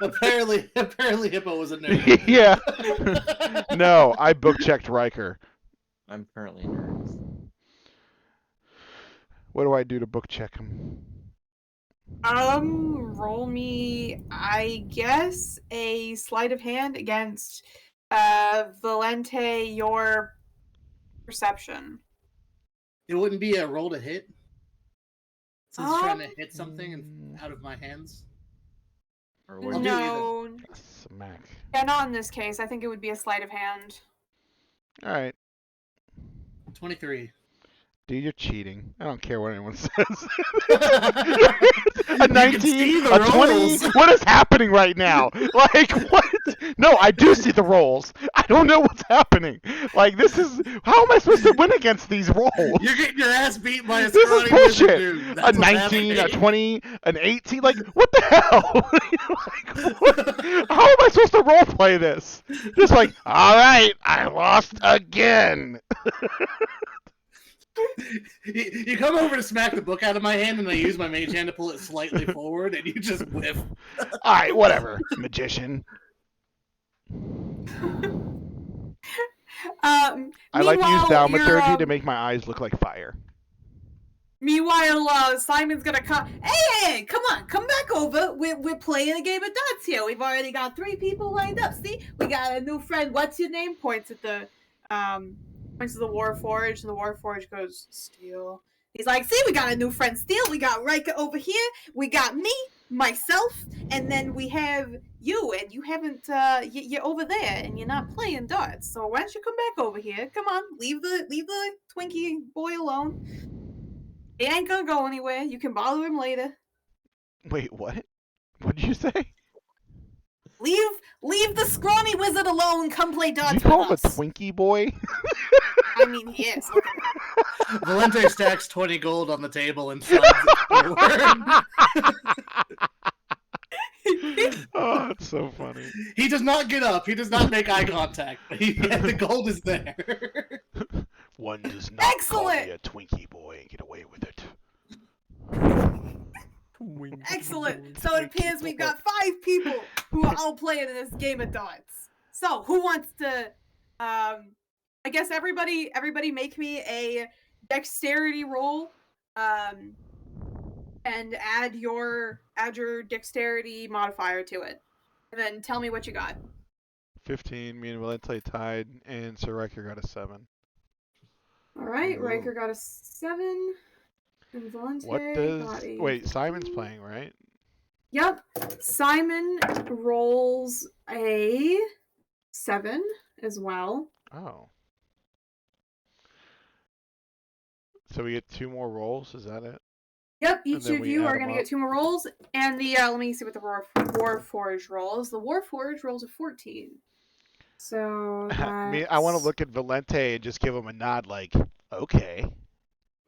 apparently Hippo was a nerd. Yeah. No, I book checked Riker. I'm currently nervous. What do I do to book check him? Roll me, I guess, a sleight of hand against Valente, your perception. It wouldn't be a roll to hit. Since he's trying to Um, hit something and out of my hands. Or I'll what do do you No. Smack. Yeah, not in this case. I think it would be a sleight of hand. All right. 23. Dude, you're cheating. I don't care what anyone says. You A can 19, see the a 20. rolls. What is happening right now? Like, what? No, I do see the rolls. I don't know what's happening. Like, this is. How am I supposed to win against these rolls? You're getting your ass beat by a This is scrawny wizard bullshit. dude. A That's what's 19, a happening. 20, an 18. Like, what the hell? Like, what? How am I supposed to roleplay this? Just like, all right, I lost again. You come over to smack the book out of my hand, and I use my mage hand to pull it slightly forward, and you just whiff. All right, whatever, magician. I like to use Meanwhile, thaumaturgy you're, to make my eyes look like fire. Meanwhile, Simon's gonna come. Hey, come on, come back over. We're playing a game of darts here. We've already got 3 people lined up. See, we got a new friend. What's your name? Points at the Warforged. The Warforged goes, Steel. He's like, see, we got a new friend, Steel. We got Riker over here. We got me, myself, and then we have you. And you haven't. You're over there, and you're not playing darts. So why don't you come back over here? Come on, leave the Twinkie boy alone. He ain't gonna go anywhere. You can bother him later. Wait, what? What did you say? Leave the scrawny wizard alone. Come play Did darts you call him a with us. Twinkie boy? I mean, he is. Look at Valente stacks 20 gold on the table and slides it forward. Oh, it's so funny. He does not get up. He does not make eye contact. The gold is there. One does not call me Excellent. a Twinkie boy and get away with it. Excellent. So it appears we've got 5 people who are all playing in this game of darts. So who wants to? I guess everybody make me a dexterity roll, and add your dexterity modifier to it, and then tell me what you got. 15, me and Valente tied, and Sir Riker got a 7. All right, Ooh. Riker got a 7. And Valente What got does... a Wait, Simon's 15. playing, right? Yep. Simon rolls a 7 as well. Oh. So we get 2 more rolls, is that it? Yep, And each then of we you add are them going to up. get 2 more rolls. And the let me see what the Warforged rolls. The Warforged rolls a 14. So I want to look at Valente and just give him a nod like, okay.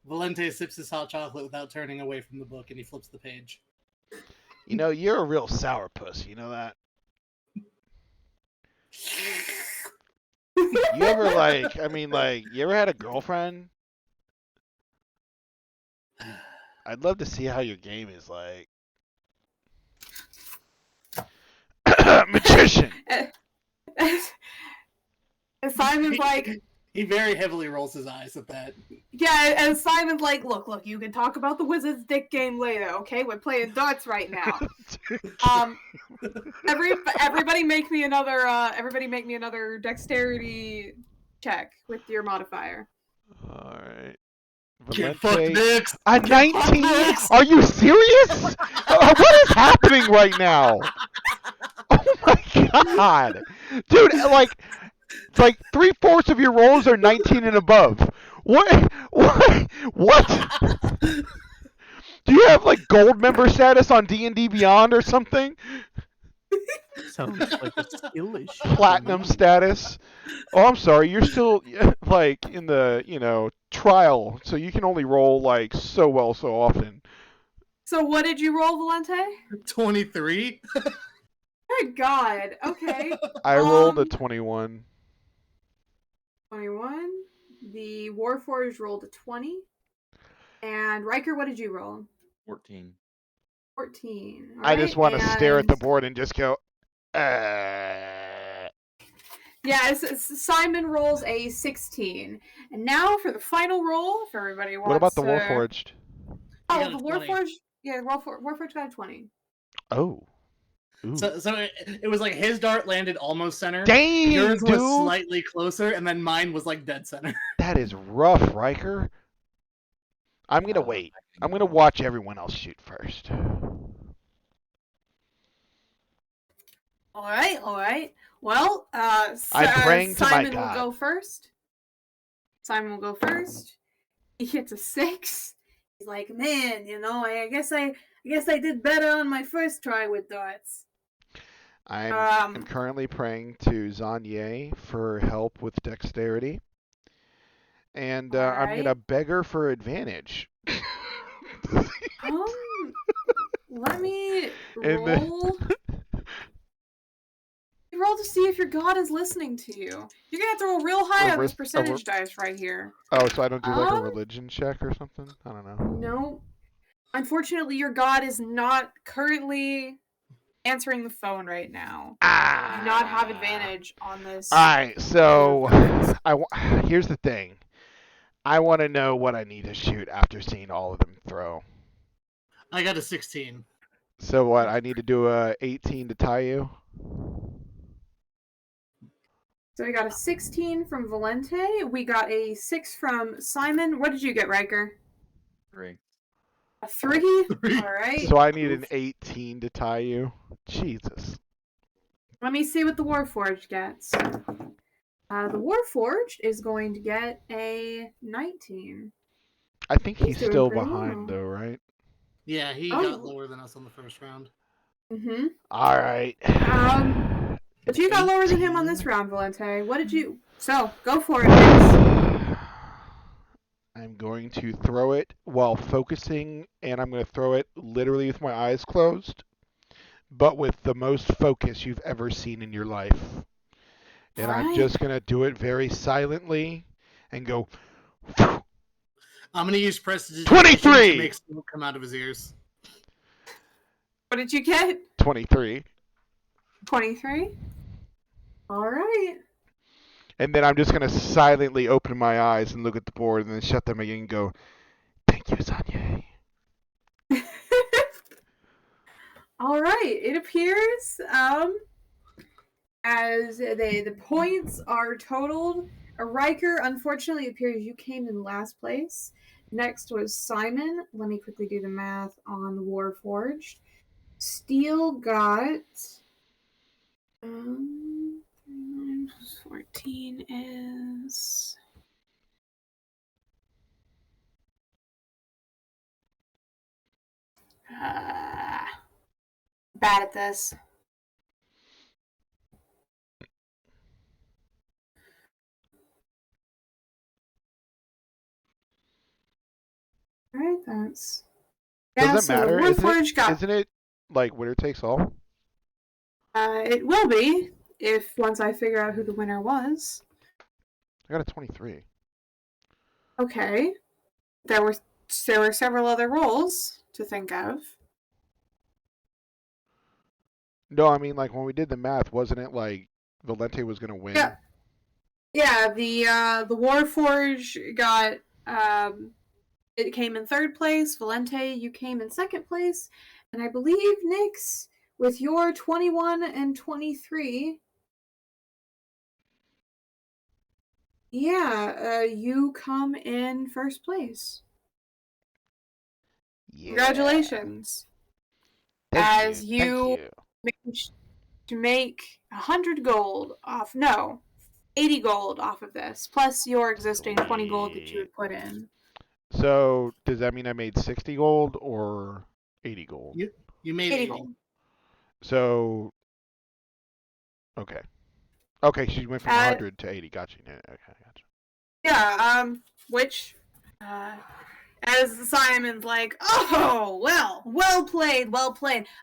Valente sips his hot chocolate without turning away from the book, and he flips the page. You know, you're a real sourpuss, you know that? You ever you ever had a girlfriend? I'd love to see how your game is like. Magician. And Simon's like, he very heavily rolls his eyes at that. yeah, and Simon's like, look, you can talk about the Wizard's dick game later, okay? We're playing darts right now. Everybody make me another dexterity check with your modifier. All right. Can't fuck Valente. dicks. A 19? Are you serious? What is happening right now? Oh my god, dude! Like 3/4 of your rolls are 19 and above. What? Do you have like gold member status on D&D Beyond or something? Sounds like a skill issue. Platinum status. Oh, I'm sorry. You're still like in the trial, so you can only roll like so well so often. So what did you roll, Valente? 23. Good God. Okay. I rolled a 21. 21. The Warforged rolled a 20. And Riker, what did you roll? 14. 14. I just want to stare at the and- board and just go. Yeah, Simon rolls a 16. And now for the final roll, if everybody wants. What about the Warforged? Oh, got the a 20. Warforged. Yeah, Warforged got a 20. Oh. Ooh. So it was like his dart landed almost center. Dang, Yours dude. was slightly closer, and then mine was like dead center. That is rough, Riker. I'm going to wait. I'm going to watch everyone else shoot first. All right. Well, I'm praying to my Simon will God. go first. Simon will go first. He hits a 6. He's like, man, I guess I did better on my first try with darts. I'm currently praying to Zanye for help with dexterity. And I'm going to beg her for advantage. Let me And roll. You roll to see if your god is listening to you. You're gonna have to roll real high on this percentage dice right here. Oh, so I don't do like a religion check or something? I don't know. No. Unfortunately, your god is not currently answering the phone right now. You do not have advantage on this. Alright, so here's the thing. I want to know what I need to shoot after seeing all of them throw. I got a 16. So what? I need to do a 18 to tie you? So we got a 16 from Valente. We got a 6 from Simon. What did you get, Riker? 3. A 3? Alright. So I need an 18 to tie you? Jesus. Let me see what the Warforged gets. The Warforged is going to get a 19. I think he's doing still pretty behind well. though, right? Yeah, he got lower than us on the first round. Mm-hmm. Alright. But you got lower than him on this round, Valente. What did you... So, go for it, Vince. I'm going to throw it while focusing, and I'm going to throw it literally with my eyes closed, but with the most focus you've ever seen in your life. And I'm just going to do it very silently and go... I'm going to use Prestidigitation 23! to make smoke come out of his ears. What did you get? 23. 23? Alright. And then I'm just going to silently open my eyes and look at the board and then shut them again and go, thank you, Zanye. Alright, it appears, as the points are totaled, Riker, unfortunately, it appears you came in last place. Next was Simon. Let me quickly do the math on the Warforged. Steel got... 3 plus 14 is... bad at this. Alright, that's... Doesn't matter, Warforged isn't it like winner takes all? It will be, if once I figure out who the winner was. I got a 23. Okay. There were several other rolls to think of. No, I mean, like, when we did the math, wasn't it like Valente was going to win? Yeah. Yeah, the Warforge got it came in third place. Valente, you came in second place, and I believe Nyx, with your 21 and 23. Yeah, you come in first place. Yeah. Congratulations. Thank you. Managed to make 100 gold off. No, 80 gold off of this, plus your existing 20 gold that you Sweet. had put in. So, does that mean I made 60 gold or 80 gold? You made 80 80. gold. So, okay. Okay, she went from 100 to 80. Gotcha. Yeah, okay, gotcha. Yeah, which, as Simon's like, oh, well played.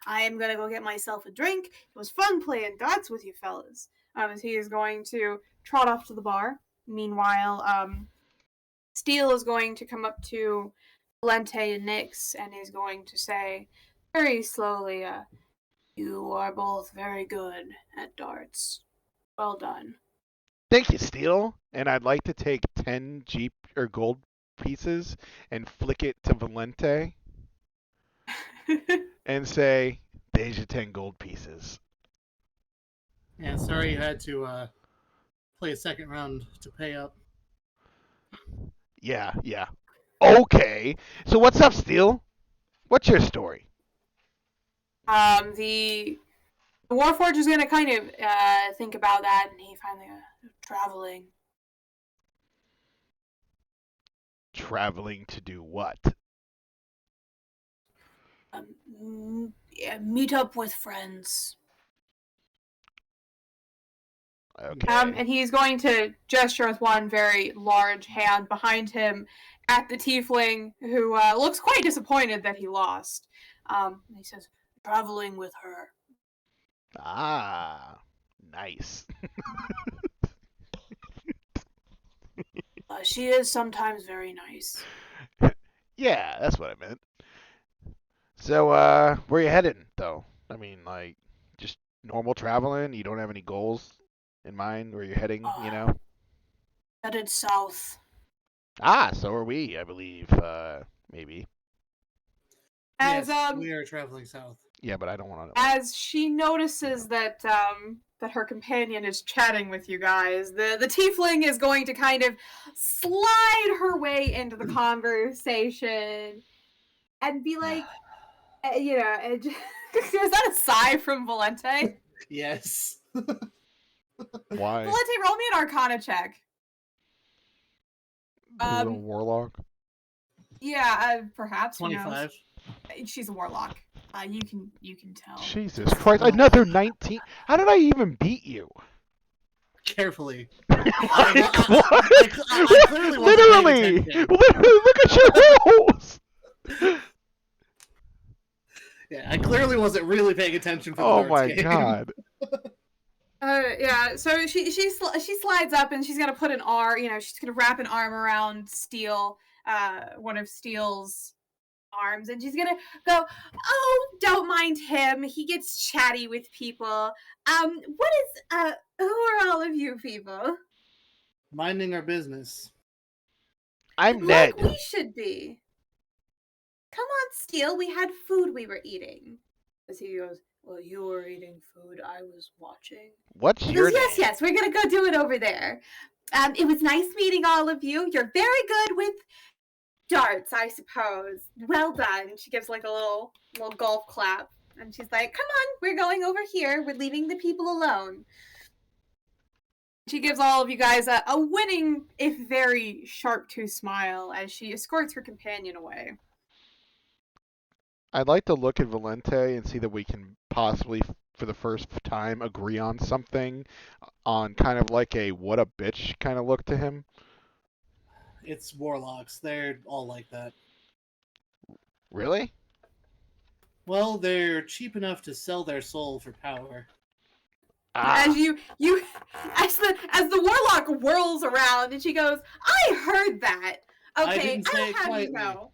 I am gonna go get myself a drink. It was fun playing darts with you fellas. As he is going to trot off to the bar. Meanwhile, Steele is going to come up to Valente and Nyx and is going to say, very slowly, you are both very good at darts. Well done. Thank you, Steele. And I'd like to take 10 Jeep or gold pieces and flick it to Valente and say, "There's your 10 gold pieces." Yeah, sorry you had to play a second round to pay up. Yeah. Okay. So what's up, Steele? What's your story? The Warforged is going to kind of think about that, and he finally traveling. Traveling to do what? Yeah, meet up with friends. Okay. And he's going to gesture with one very large hand behind him at the tiefling, who looks quite disappointed that he lost. And he says, traveling with her. Ah, nice. She is sometimes very nice. Yeah, that's what I meant. So, where you heading, though? I mean, like, just normal traveling? You don't have any goals in mind where you're heading, you know? Headed south. Ah, so are we, I believe, maybe. As Yes, we are traveling south. Yeah, but I don't want to. as she notices that that her companion is chatting with you guys, the tiefling is going to kind of slide her way into the conversation and be like, you know, is that a sigh from Valente? Yes. Why? Valente, roll me an Arcana check. The little warlock? Yeah, perhaps. 25. She's a warlock. You can tell. Jesus Christ, another 19? How did I even beat you? Carefully. Like, what? I clearly wasn't paying attention. Literally, look at your rolls! Yeah, I clearly wasn't really paying attention for the Oh darts my game. god. Yeah, so she slides up and she's gonna put an arm, she's gonna wrap an arm around Steel, one of Steel's arms, and she's gonna go, oh, don't mind him, he gets chatty with people. Who are all of you people? Minding our business. I'm Ned. Like we should be. Come on, Steel, we had food we were eating. As he goes, well, you were eating food, I was watching. What's He your goes, name? yes, we're gonna go do it over there. It was nice meeting all of you. You're very good with darts, I suppose. Well done. She gives like a little golf clap, and she's like, come on, we're going over here. We're leaving the people alone. She gives all of you guys a winning, if very sharp-toothed smile as she escorts her companion away. I'd like to look at Valente and see that we can possibly, for the first time, agree on something on kind of like a what a bitch kind of look to him. It's warlocks. They're all like that. Really? Well, they're cheap enough to sell their soul for power. As the warlock whirls around and she goes, I heard that. I Okay, didn't say I'll it have you quietly. know.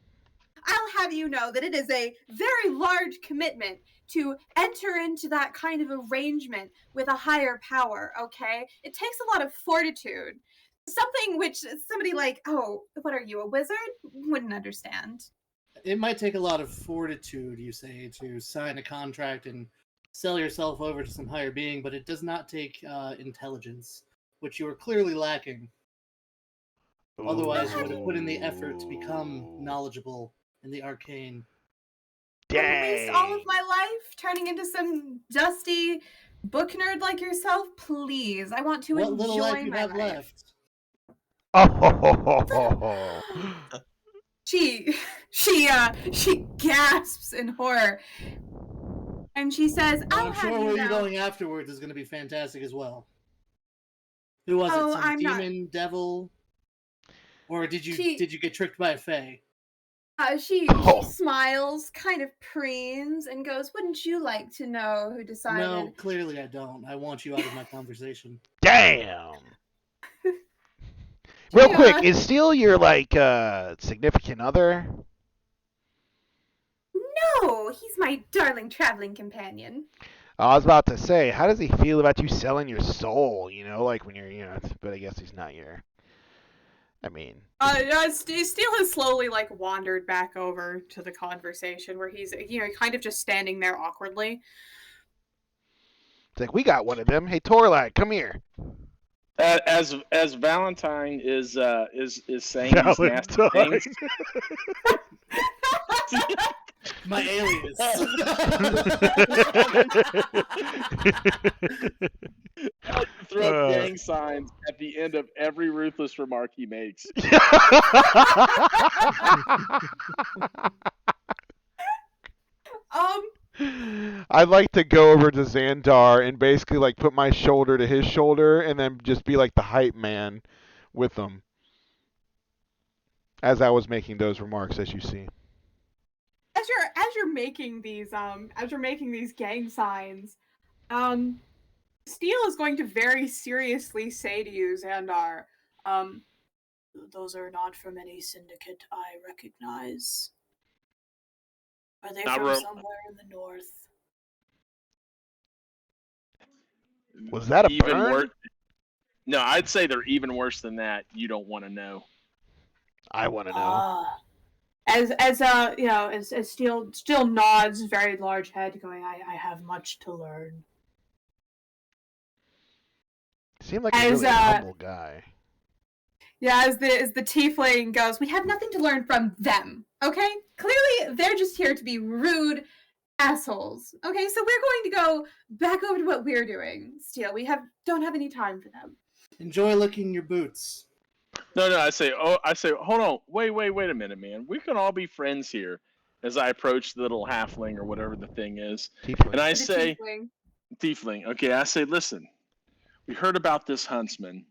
I'll have you know that it is a very large commitment to enter into that kind of arrangement with a higher power, okay? It takes a lot of fortitude. Something which somebody like, oh, what are you, a wizard? Wouldn't understand. It might take a lot of fortitude, you say, to sign a contract and sell yourself over to some higher being, but it does not take intelligence, which you are clearly lacking. Otherwise, you would have put in the effort to become knowledgeable in the arcane. And waste all of Dang. my life turning into some dusty book nerd like yourself? Please, I want to What enjoy little life you my have life. left. Oh. She gasps in horror. And she says, And I'll I'm have sure you where you're know. going afterwards is going to be fantastic as well. Who was Oh, it? Some I'm not- demon, devil? Or did you She- get tricked by a fae? She Oh. smiles, kind of preens, and goes, wouldn't you like to know who decided? No, clearly I don't. I want you out of my conversation. Damn. Real Yeah. quick, is Steel your significant other? No, he's my darling traveling companion. I was about to say, how does he feel about you selling your soul? You know, like when you're, but I guess he's not your. I mean. Steele has slowly wandered back over to the conversation where he's kind of just standing there awkwardly. It's like, we got one of them. Hey, Torlak, come here. As Valentine is saying these nasty Valentine. things, My alias. I like to throw up gang signs at the end of every ruthless remark he makes. I'd like to go over to Xandar and basically put my shoulder to his shoulder and then just be like the hype man with him as I was making those remarks, as you see. As you're making these gang signs, Steele is going to very seriously say to you, Xandar, those are not from any syndicate I recognize. Are they from somewhere in the north? Was that a even burn? worse? No, I'd say they're even worse than that. You don't want to know. I want to know. As Steele nods, very large head, going, I have much to learn. Seemed like a really humble guy. Yeah, as the tiefling goes, we have nothing to learn from them, okay? Clearly, they're just here to be rude assholes, okay? So we're going to go back over to what we're doing, Steele. We don't have any time for them. Enjoy licking your boots. No, I say, hold on, wait a minute, man. We can all be friends here. As I approach the little halfling or whatever the thing is, Tiefling. and I The say, tiefling. Okay, I say, listen, we heard about this huntsman.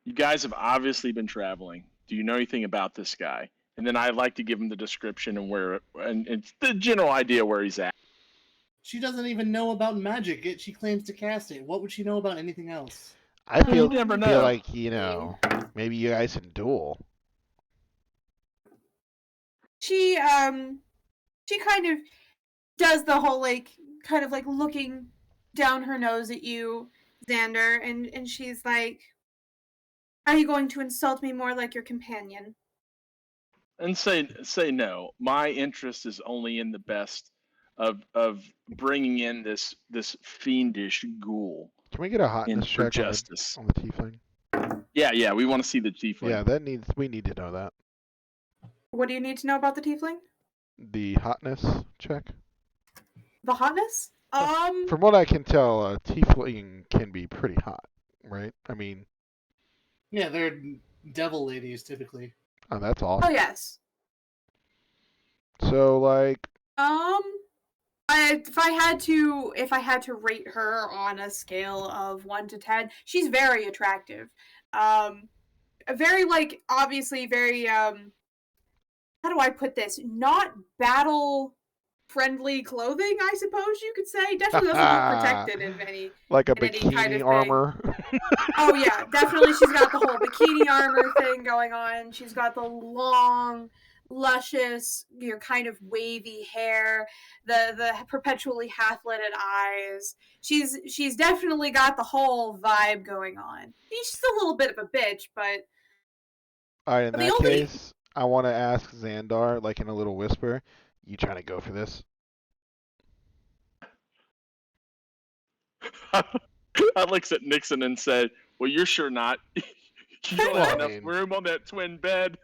You guys have obviously been traveling. Do you know anything about this guy? And then I'd like to give him the description and it's the general idea where he's at. She doesn't even know about magic, yet she claims to cast it. What would she know about anything else? I feel never know. like, maybe you guys can duel. She kind of does the whole looking down her nose at you, Xander, and she's like, are you going to insult me more like your companion? And say no. My interest is only in the best of bringing in this fiendish ghoul. Can we get a hotness for check justice. on the tiefling? Yeah, we want to see the tiefling. Yeah, we need to know that. What do you need to know about the tiefling? The hotness check? The hotness? From what I can tell, a tiefling can be pretty hot, right? I mean... Yeah, they're devil ladies, typically. Oh, that's awesome. Oh, yes. So, if I had to rate her on a scale of 1 to 10, she's very attractive. Very obviously very how do I put this? Not battle friendly clothing, I suppose you could say. Definitely doesn't look protected in any like a in any kind bikini of armor. Oh yeah, definitely she's got the whole bikini armor thing going on. She's got the long, luscious, kind of wavy hair, the perpetually half-lidded eyes. She's definitely got the whole vibe going on. She's a little bit of a bitch, but All right, in the that only case, I want to ask Xandar, like in a little whisper, you trying to go for this? I looks at Nixon and said, "Well, you're sure not. You don't Well, have I enough mean- room on that twin bed."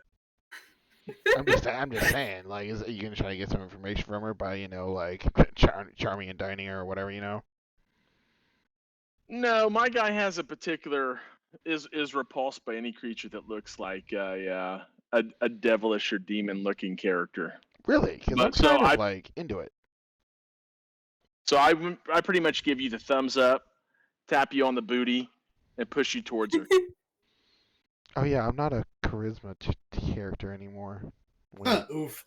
I'm just saying, like, are you gonna try to get some information from her by, like, charming and dining her or whatever, No, my guy has a particular is repulsed by any creature that looks like a devilish or demon looking character. Really? Because I'm But so kind of I like into it. so I pretty much give you the thumbs up, tap you on the booty, and push you towards her. Oh yeah, I'm not a charisma character anymore. Wait. Oof.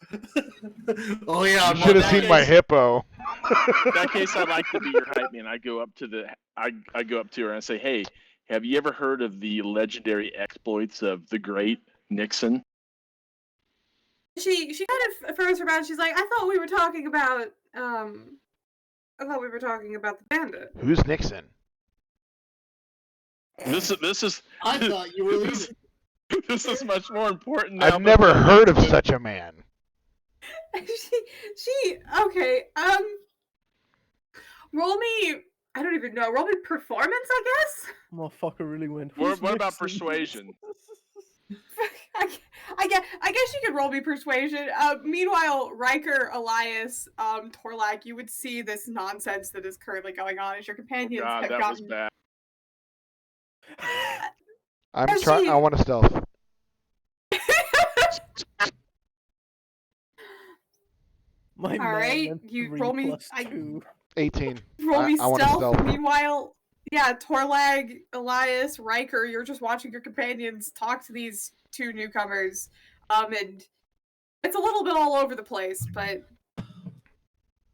Oh yeah, You should have seen my hippo. In that case, I'd like to be your hype man. I go up to her and I say, "Hey, have you ever heard of the legendary exploits of the great Nixon?" she kind of throws her back. She's like, I thought we were talking about the bandit. Who's Nixon? This is I thought you were leaving. this is much more important now. I've never heard of such a man. Okay, roll me, I don't even know, roll me performance, I guess? Motherfucker really went. What "Who's about Nixon?" persuasion? I guess you could roll me persuasion. Meanwhile, Riker, Elias, Torlak, you would see this nonsense that is currently going on as your companions God, have that was gotten... bad. I'm trying. I want to stealth. My All man right, went you 3 roll me. plus 2. 18. Roll me I wanna stealth. stealth. Meanwhile, yeah, Torlag, Elias, Riker, you're just watching your companions talk to these two newcomers. And it's a little bit all over the place, but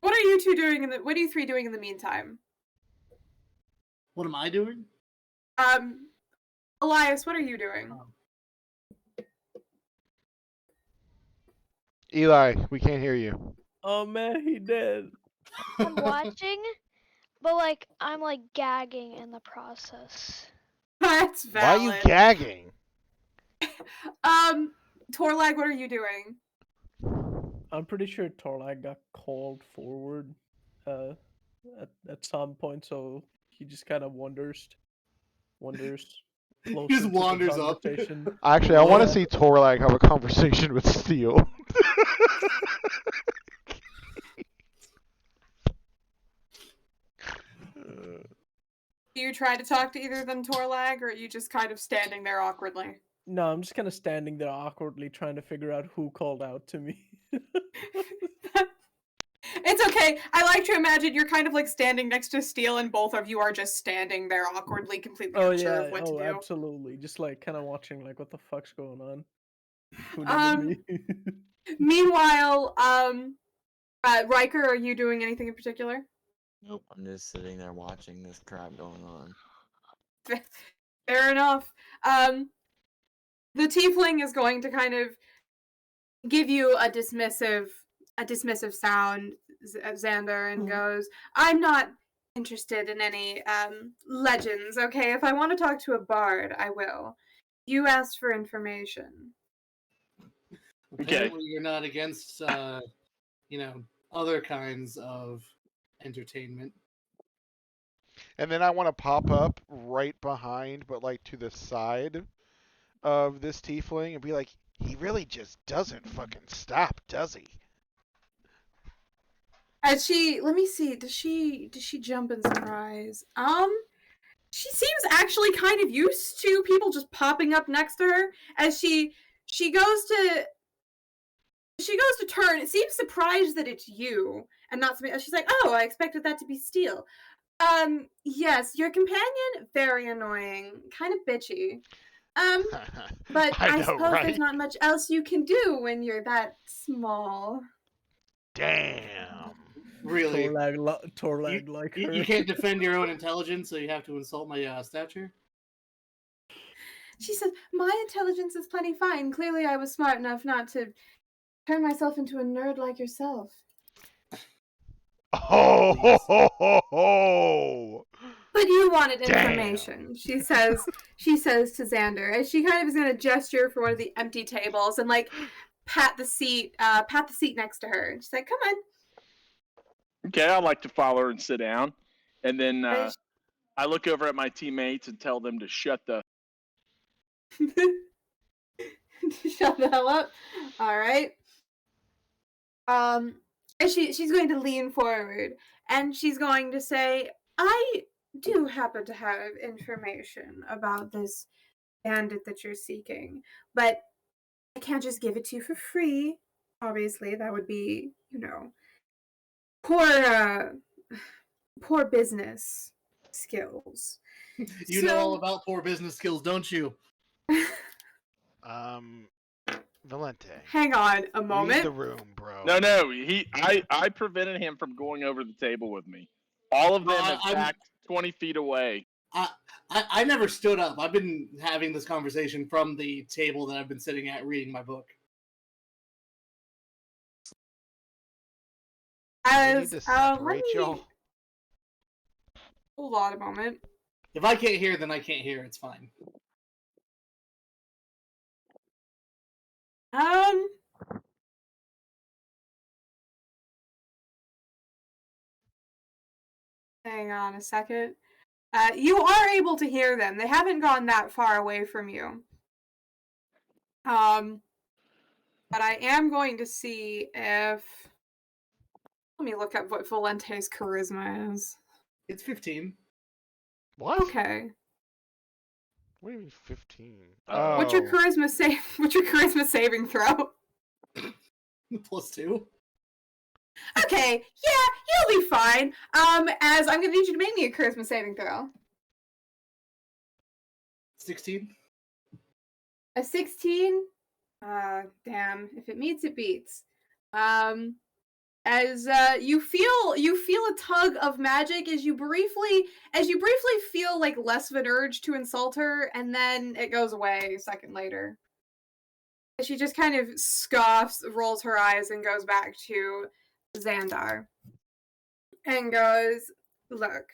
what are you two doing what are you three doing in the meantime? What am I doing? Elias, what are you doing? Eli, we can't hear you. Oh man, he dead. I'm watching, but like I'm like gagging in the process. That's Why are valid. you gagging? Torlag, what are you doing? I'm pretty sure Torlag got called forward at some point, so he just kind of wanders closer Just to the wanders up. conversation. Actually, I want to What? see Torlag have a conversation with Steel. Do you try to talk to either of them, Torlag, or are you just kind of standing there awkwardly? No, I'm just kind of standing there awkwardly trying to figure out who called out to me. It's okay. I like to imagine you're kind of like standing next to Steel and both of you are just standing there awkwardly, completely unsure of what to do. Absolutely. Just like kind of watching like what the fuck's going on. Who needed me? Meanwhile, Riker, are you doing anything in particular? Nope. I'm just sitting there watching this crap going on. Fair enough. The tiefling is going to kind of give you a dismissive sound, Xander, and goes, I'm not interested in any legends, okay? If I want to talk to a bard, I will. You asked for information. Okay. Apparently you're not against, other kinds of entertainment. And then I want to pop up right behind, but like to the side of this tiefling and be like, he really just doesn't fucking stop, does he? As she, let me see, does she jump in surprise? She seems actually kind of used to people just popping up next to her as she goes to turn. It seems surprised that it's you and not something. She's like, "Oh, I expected that to be Steel." Yes, your companion, very annoying, kind of bitchy. But I suppose there's not much else you can do when you're that small. Damn. Really? Torlag like her. You can't defend your own intelligence, so you have to insult my stature? She says, my intelligence is plenty fine. Clearly I was smart enough not to turn myself into a nerd like yourself. Oh, ho, ho, ho, ho. But you wanted Damn. information, she says to Xander, as she kind of is gonna gesture for one of the empty tables and like pat the seat next to her. She's like, come on. Okay, I like to follow her and sit down. And then And I look over at my teammates and tell them to shut the shut the hell up. All right. And she's going to lean forward and she's going to say, I do happen to have information about this bandit that you're seeking, but I can't just give it to you for free. Obviously, that would be, poor business skills. You know all about poor business skills, don't you? Valente. Hang on a Read moment. the room, bro. No, I prevented him from going over the table with me. All of them have backed 20 feet away. I never stood up. I've been having this conversation from the table that I've been sitting at reading my book. We need to separate y'all. Hold on a moment. If I can't hear, then I can't hear. It's fine. Hang on a second. You are able to hear them. They haven't gone that far away from you. But I am going to see if... Let me look up what Valente's charisma is. It's 15. What? Okay. What do you mean 15? What's your charisma saving throw? +2. Okay, yeah, you'll be fine. As I'm gonna need you to make me a charisma saving throw. 16. A 16? Damn. If it meets, it beats. As you feel a tug of magic as you briefly feel like less of an urge to insult her, and then it goes away a second later. She just kind of scoffs, rolls her eyes, and goes back to Xandar. And goes, look,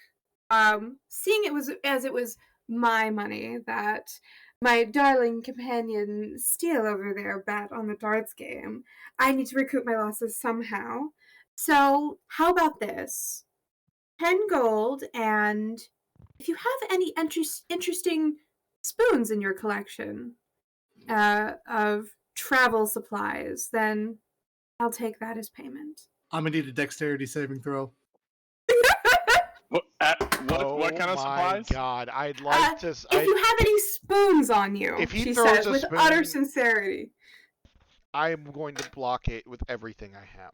seeing it was my money that my darling companion Steele over there bet on the darts game, I need to recoup my losses somehow. So, how about this? 10 gold, and if you have any interesting spoons in your collection of travel supplies, then I'll take that as payment. I'm gonna need a dexterity saving throw. What kind of supplies? Oh my god, I'd like to... If you have any spoons on you, if he she throws says a with spoon, utter sincerity. I'm going to block it with everything I have.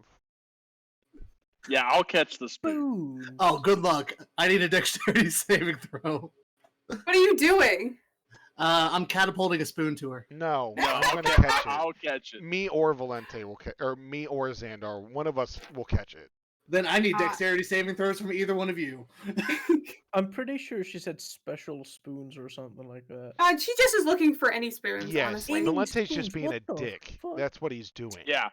Yeah, I'll catch the spoon. Boom. Oh, good luck. I need a dexterity saving throw. What are you doing? I'm catapulting a spoon to her. No, No, I'm going to catch it. I'll catch it. Me or Valente will catch, or me or Xandar. One of us will catch it. Then I need dexterity saving throws from either one of you. I'm pretty sure she said special spoons or something like that. She just is looking for any spoons, Yes, honestly. Valente's spoons, just being what a the dick. fuck? That's what he's doing. Yeah.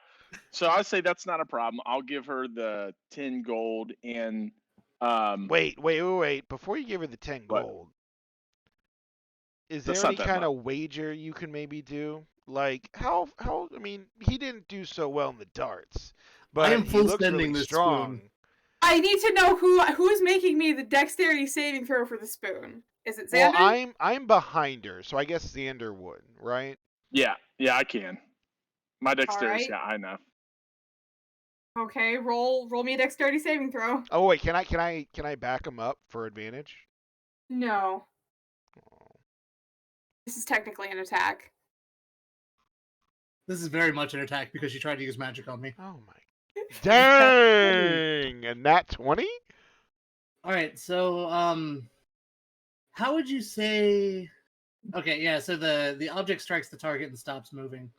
So I say that's not a problem. I'll give her the 10 gold and Wait. Before you give her the 10 What? gold, is That's there not any that kind of wager you can maybe do? Like, how, I mean, he didn't do so well in the darts, but I am he full looks spending really this strong. spoon. I need to know who's making me the dexterity saving throw for the spoon. Is it Xander? Well, I'm behind her, so I guess Xander would, right? yeah, I can. My dexterity's Alright. high enough. Okay, roll me a dexterity saving throw. Oh wait, can I back him up for advantage? No. Oh. This is technically an attack. This is very much an attack because she tried to use magic on me. Oh my. Dang! And that 20? Alright, so, how would you say... Okay, yeah, so the object strikes the target and stops moving.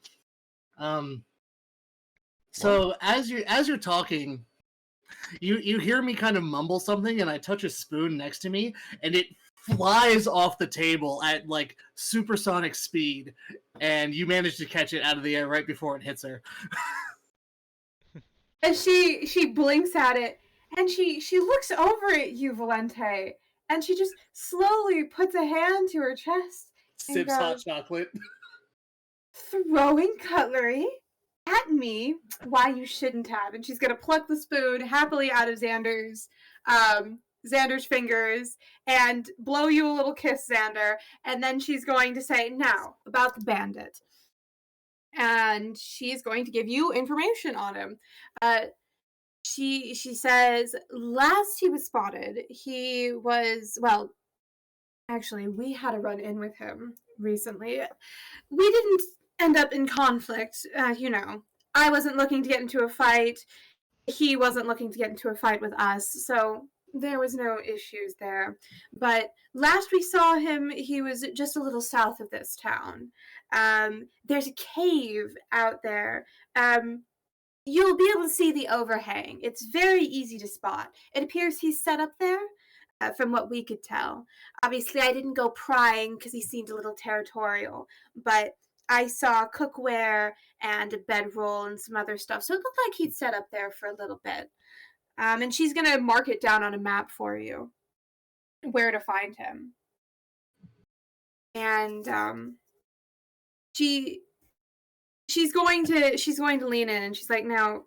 So as you're talking, you hear me kind of mumble something, and I touch a spoon next to me, and it flies off the table at like supersonic speed, and you manage to catch it out of the air right before it hits her. And she blinks at it, and she looks over at you, Valente, and she just slowly puts a hand to her chest and Sips hot goes, chocolate. throwing cutlery at me. Why you shouldn't have. And she's gonna pluck the spoon happily out of Xander's fingers and blow you a little kiss, Xander. And then she's going to say, now, about the bandit. And she's going to give you information on him. She says, last he was spotted, he was, well, actually, we had a run-in with him recently. We didn't end up in conflict, you know. I wasn't looking to get into a fight. He wasn't looking to get into a fight with us, so there was no issues there. But last we saw him, he was just a little south of this town. There's a cave out there. You'll be able to see the overhang. It's very easy to spot. It appears he's set up there, from what we could tell. Obviously, I didn't go prying because he seemed a little territorial, but I saw cookware and a bedroll and some other stuff, so it looked like he'd set up there for a little bit. And she's going to mark it down on a map for you, where to find him. And she's going to lean in, and she's like, now,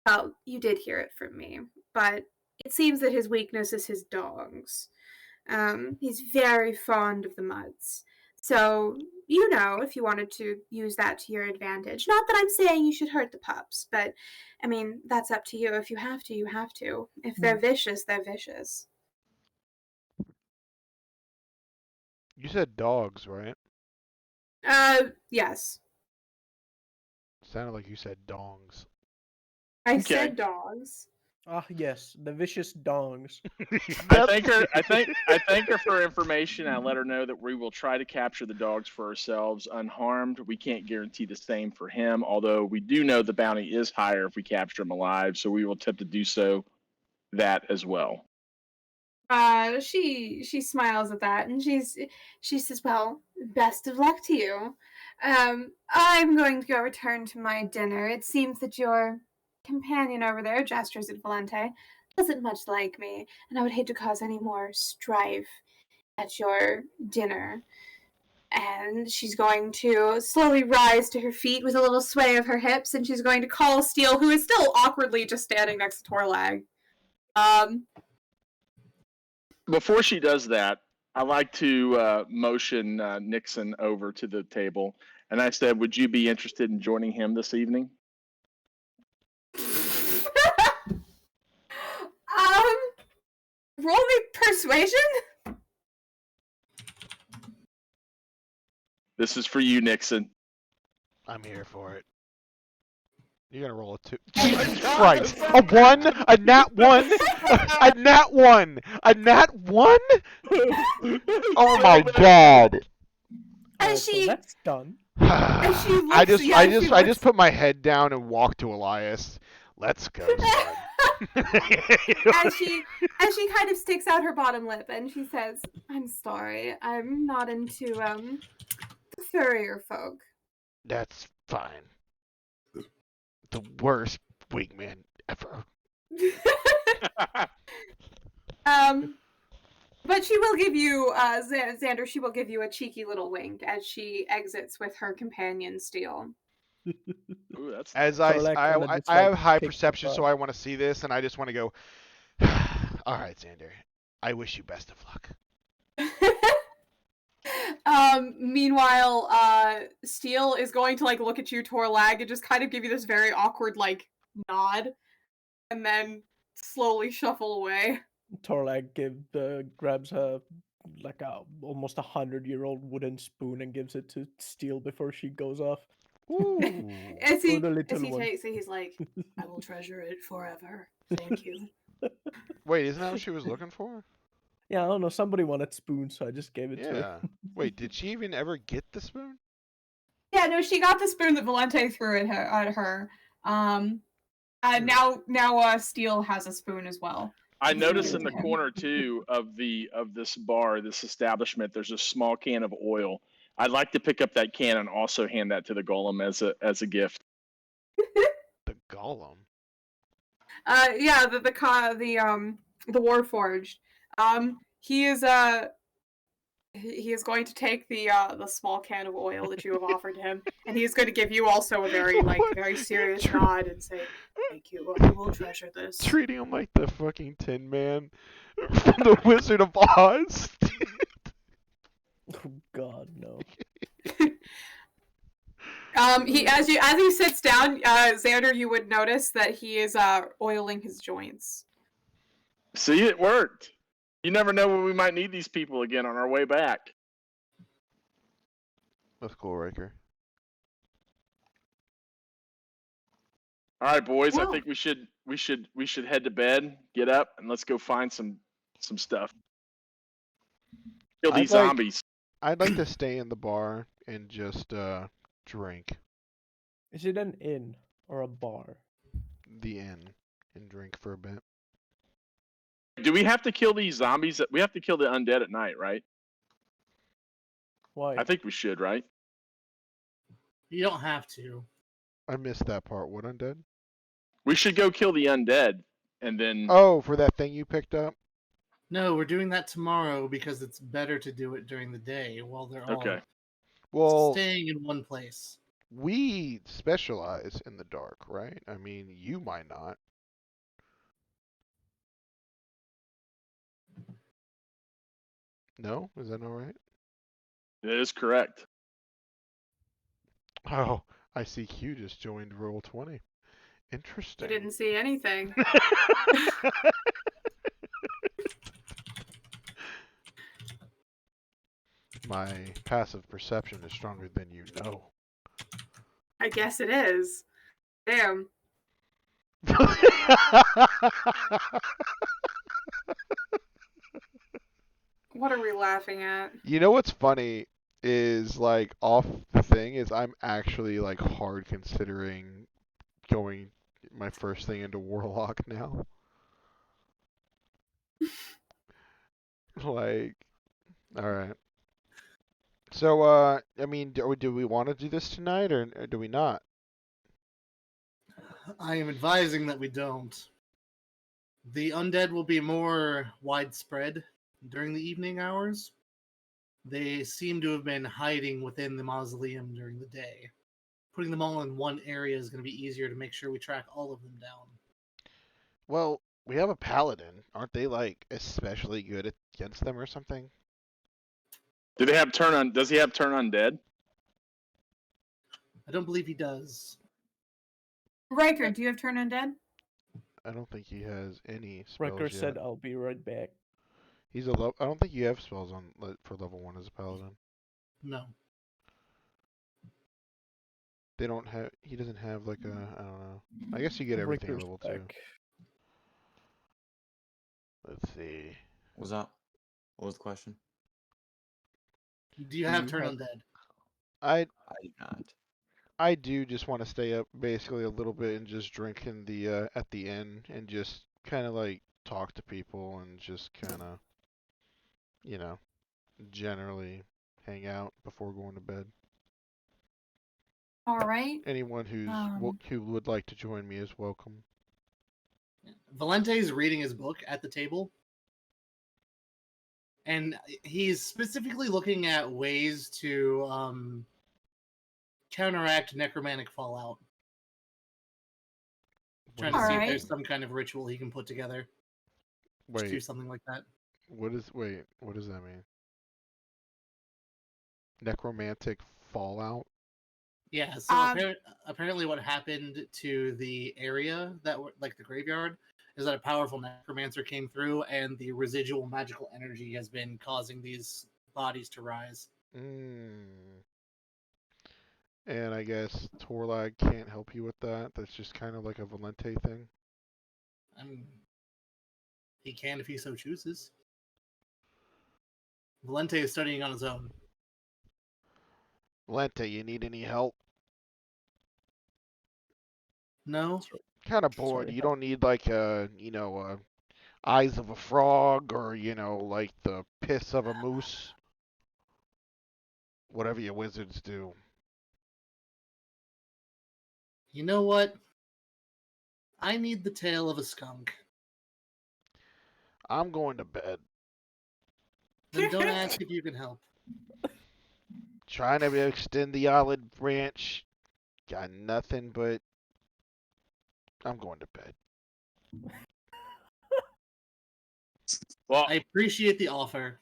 well, you did hear it from me, but it seems that his weakness is his dogs. He's very fond of the muds. So, you know, if you wanted to use that to your advantage. Not that I'm saying you should hurt the pups, but, I mean, that's up to you. If you have to, you have to. If they're vicious, they're vicious. You said dogs, right? Yes. Sounded like you said dongs. I Okay. said dogs. Ah, yes, the vicious dongs. I thank her for information. I let her know that we will try to capture the dogs for ourselves unharmed. We can't guarantee the same for him, although we do know the bounty is higher if we capture him alive, so we will attempt to do that as well. She smiles at that, and she says, well, best of luck to you. I'm going to go return to my dinner. It seems that your companion over there, gestures at Valente, doesn't much like me, and I would hate to cause any more strife at your dinner. And she's going to slowly rise to her feet with a little sway of her hips, and she's going to call Steele, who is still awkwardly just standing next to Torlag. Before she does that, I like to motion Nixon over to the table, and I said, would you be interested in joining him this evening? Roll me persuasion? This is for you, Nixon. I'm here for it. You're gonna roll a 2. Jesus Christ! A 1? A nat 1? A nat 1? A nat 1? Oh my god! And So she that's done. and she looks, I just put my head down and walk to Elias. Let's go, son. and she kind of sticks out her bottom lip and she says, I'm sorry, I'm not into the furrier folk. That's fine. The worst wingman ever. But she will give you, Xander, she will give you a cheeky little wink as she exits with her companion, Steele. Ooh, that's As So, like, kinda I just, have like, high kick perception, the so I want to see this, and I just want to go. All right, Xander. I wish you best of luck. Meanwhile, Steele is going to, like, look at you, Torlag, and just kind of give you this very awkward, like, nod, and then slowly shuffle away. Torlag grabs a almost 100-year-old wooden spoon and gives it to Steel before she goes off. Ooh. As he For the little one. takes it, he's like, I will treasure it forever. Thank you. Wait, isn't that what she was looking for? Yeah, I don't know. Somebody wanted spoon, so I just gave it to her. Yeah. Wait, did she even ever get the spoon? Yeah, no, she got the spoon that Valente threw at her. Now Steel has a spoon as well. I You can noticed give in it the to him. corner too of this bar, this establishment, there's a small can of oil. I'd like to pick up that can and also hand that to the golem as a gift. The golem. Yeah, the Warforged. He is he is going to take the small can of oil that you have offered him, and he is going to give you also a very serious nod and say, "Thank you. I will treasure this." Treating him like the fucking Tin Man from the Wizard of Oz. Oh God, no. As he sits down, Xander, you would notice that he is oiling his joints. See, it worked. You never know when we might need these people again on our way back. That's cool, Riker. All right, boys. I Well- think we should head to bed, get up, and let's go find some stuff. Kill these zombies. I'd like to stay in the bar and just drink Is it an inn or a bar? the inn and drink for a bit. Do we have to kill these zombies? We have to kill the undead at night, right? Why? I think we should, right? You don't have to. I missed that part. What undead? We should go kill the undead, and then. Oh, for that thing you picked up? No, we're doing that tomorrow because it's better to do it during the day while they're all Okay. Well, staying in one place. we specialize in the dark, right? I mean, you might not. No? Is that not right? That is correct. Oh, I see Q just joined Roll20. You Interesting. didn't see anything. My passive perception is stronger than you know. I guess it is. Damn. What are we laughing at? You know what's funny is like off the thing is I'm actually like hard considering going my first thing into Warlock now. Like, all right. So, I mean, do we want to do this tonight or do we not? I am advising that we don't. The undead will be more widespread during the evening hours. They seem to have been hiding within the mausoleum during the day. Putting them all in one area is going to be easier to make sure we track all of them down. Well, we have a paladin. Aren't they like especially good against them or something? Do they have turn on? Does he have turn undead? I don't believe he does. Riker, do you have turn undead? I don't think he has any spells Riker yet. said, "I'll be right back." He's a I don't think you have spells on for level 1 as a paladin. No. They don't have. He doesn't have like a. I don't know. I guess you get everything at Riker's level 2. back. Let's see. What was that? What was the question? Do you have you turn have- undead? I I do not. I do just want to stay up basically a little bit and just drink in the at the inn and just kind of like talk to people and just kind of, you know, generally hang out before going to bed. All right. Anyone who would like to join me is welcome. Valente is reading his book at the table. And he's specifically looking at ways to counteract necromantic fallout. Trying to see if Alright. there's some kind of ritual he can put together to do Wait, something like that. what does that mean? Necromantic fallout? Yeah, so Um, apparently what happened to the area like the graveyard, is that a powerful necromancer came through and the residual magical energy has been causing these bodies to rise. And I guess Torlag can't help you with that. That's just kind of like a Valente thing. I mean, he can if he so chooses. Valente is studying on his own. Valente, you need any help? No. Kind of Sorry, bored. You don't need like eyes of a frog or like the piss of a moose. Whatever your wizards do. You know what? I need the tail of a skunk. I'm going to bed. Then don't ask if you can help. Trying to extend the olive branch. Got nothing but. I'm going to bed. Well, I appreciate the offer,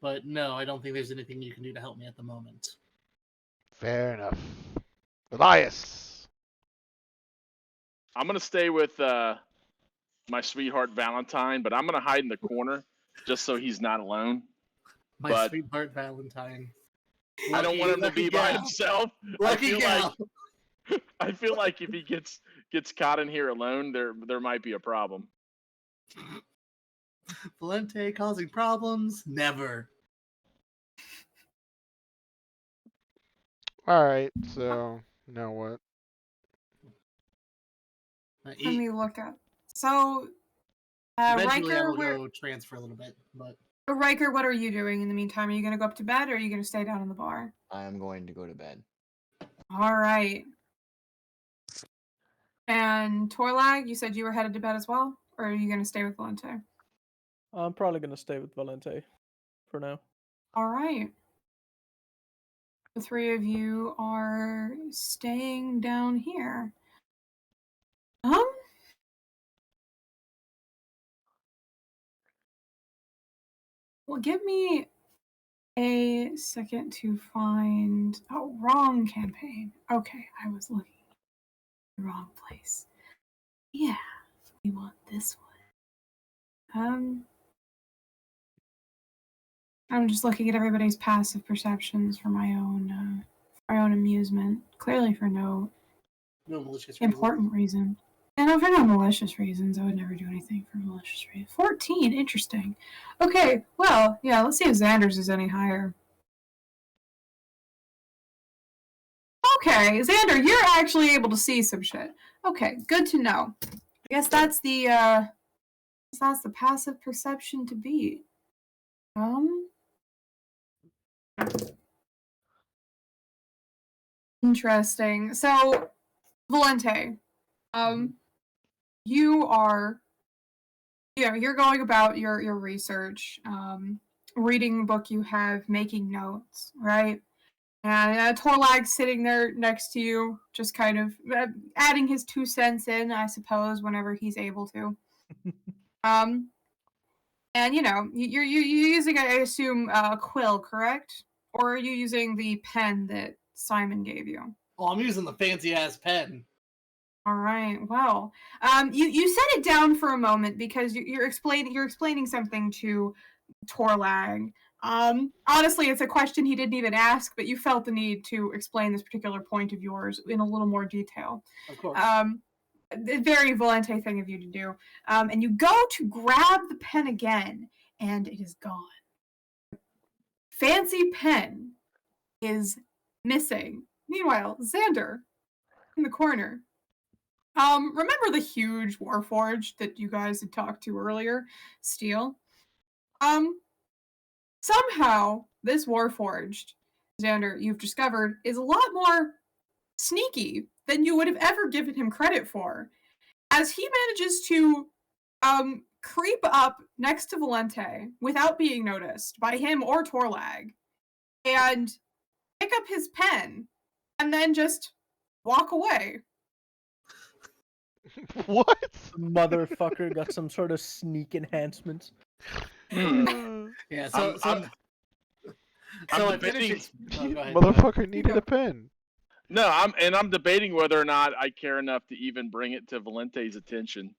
but no, I don't think there's anything you can do to help me at the moment. Fair enough. Elias. I'm gonna stay with my sweetheart Valentine, but I'm gonna hide in the corner just so he's not alone. My But- sweetheart Valentine. I don't want him to Lucky be by gal. himself. Lucky I feel gal. I feel like if he gets caught in here alone, there might be a problem. Valente causing problems? Never. Alright, so now what? Let me look up. So, Eventually, I Riker, will go transfer a little bit, but Riker, what are you doing in the meantime? Are you going to go up to bed, or are you going to stay down in the bar? I am going to go to bed. All right. And Torlag, you said you were headed to bed as well, or are you going to stay with Valente? I'm probably gonna stay with Valente for now. All right. The three of you are staying down here. Well, give me a second to find. Oh, wrong campaign. Okay, I was looking in the wrong place. Yeah, we want this one. I'm just looking at everybody's passive perceptions for my own amusement. Clearly, for no no malicious important reason. And for no malicious reasons, I would never do anything for malicious reasons. 14, interesting. Okay, well, yeah, let's see if Xander's is any higher. Okay, Xander, you're actually able to see some shit. Okay, good to know. I guess that's the passive perception to beat. Interesting. So, Valente, you are, you're going about your research, reading the book you have, making notes, right? And Torlag's sitting there next to you, just kind of adding his 2 cents in, I suppose, whenever he's able to. And you're using, I assume, a quill, correct? Or are you using the pen that Simon gave you? Oh, I'm using the fancy ass pen. All right. Well, you set it down for a moment because you're explaining something to Torlag. Honestly, it's a question he didn't even ask, but you felt the need to explain this particular point of yours in a little more detail. Of course. A very Valente thing of you to do. And you go to grab the pen again, and it is gone. Fancy pen is missing. Meanwhile, Xander, in the corner. Remember the huge warforge that you guys had talked to earlier? Steel? Somehow, this warforged, Xander, you've discovered, is a lot more sneaky than you would have ever given him credit for. As he manages to creep up next to Valente without being noticed by him or Torlag and pick up his pen and then just walk away. What? Motherfucker got some sort of sneak enhancement. Yeah, so I'm I debating- finished. Oh, go ahead. Motherfucker needed a pen. No, I'm debating whether or not I care enough to even bring it to Valente's attention.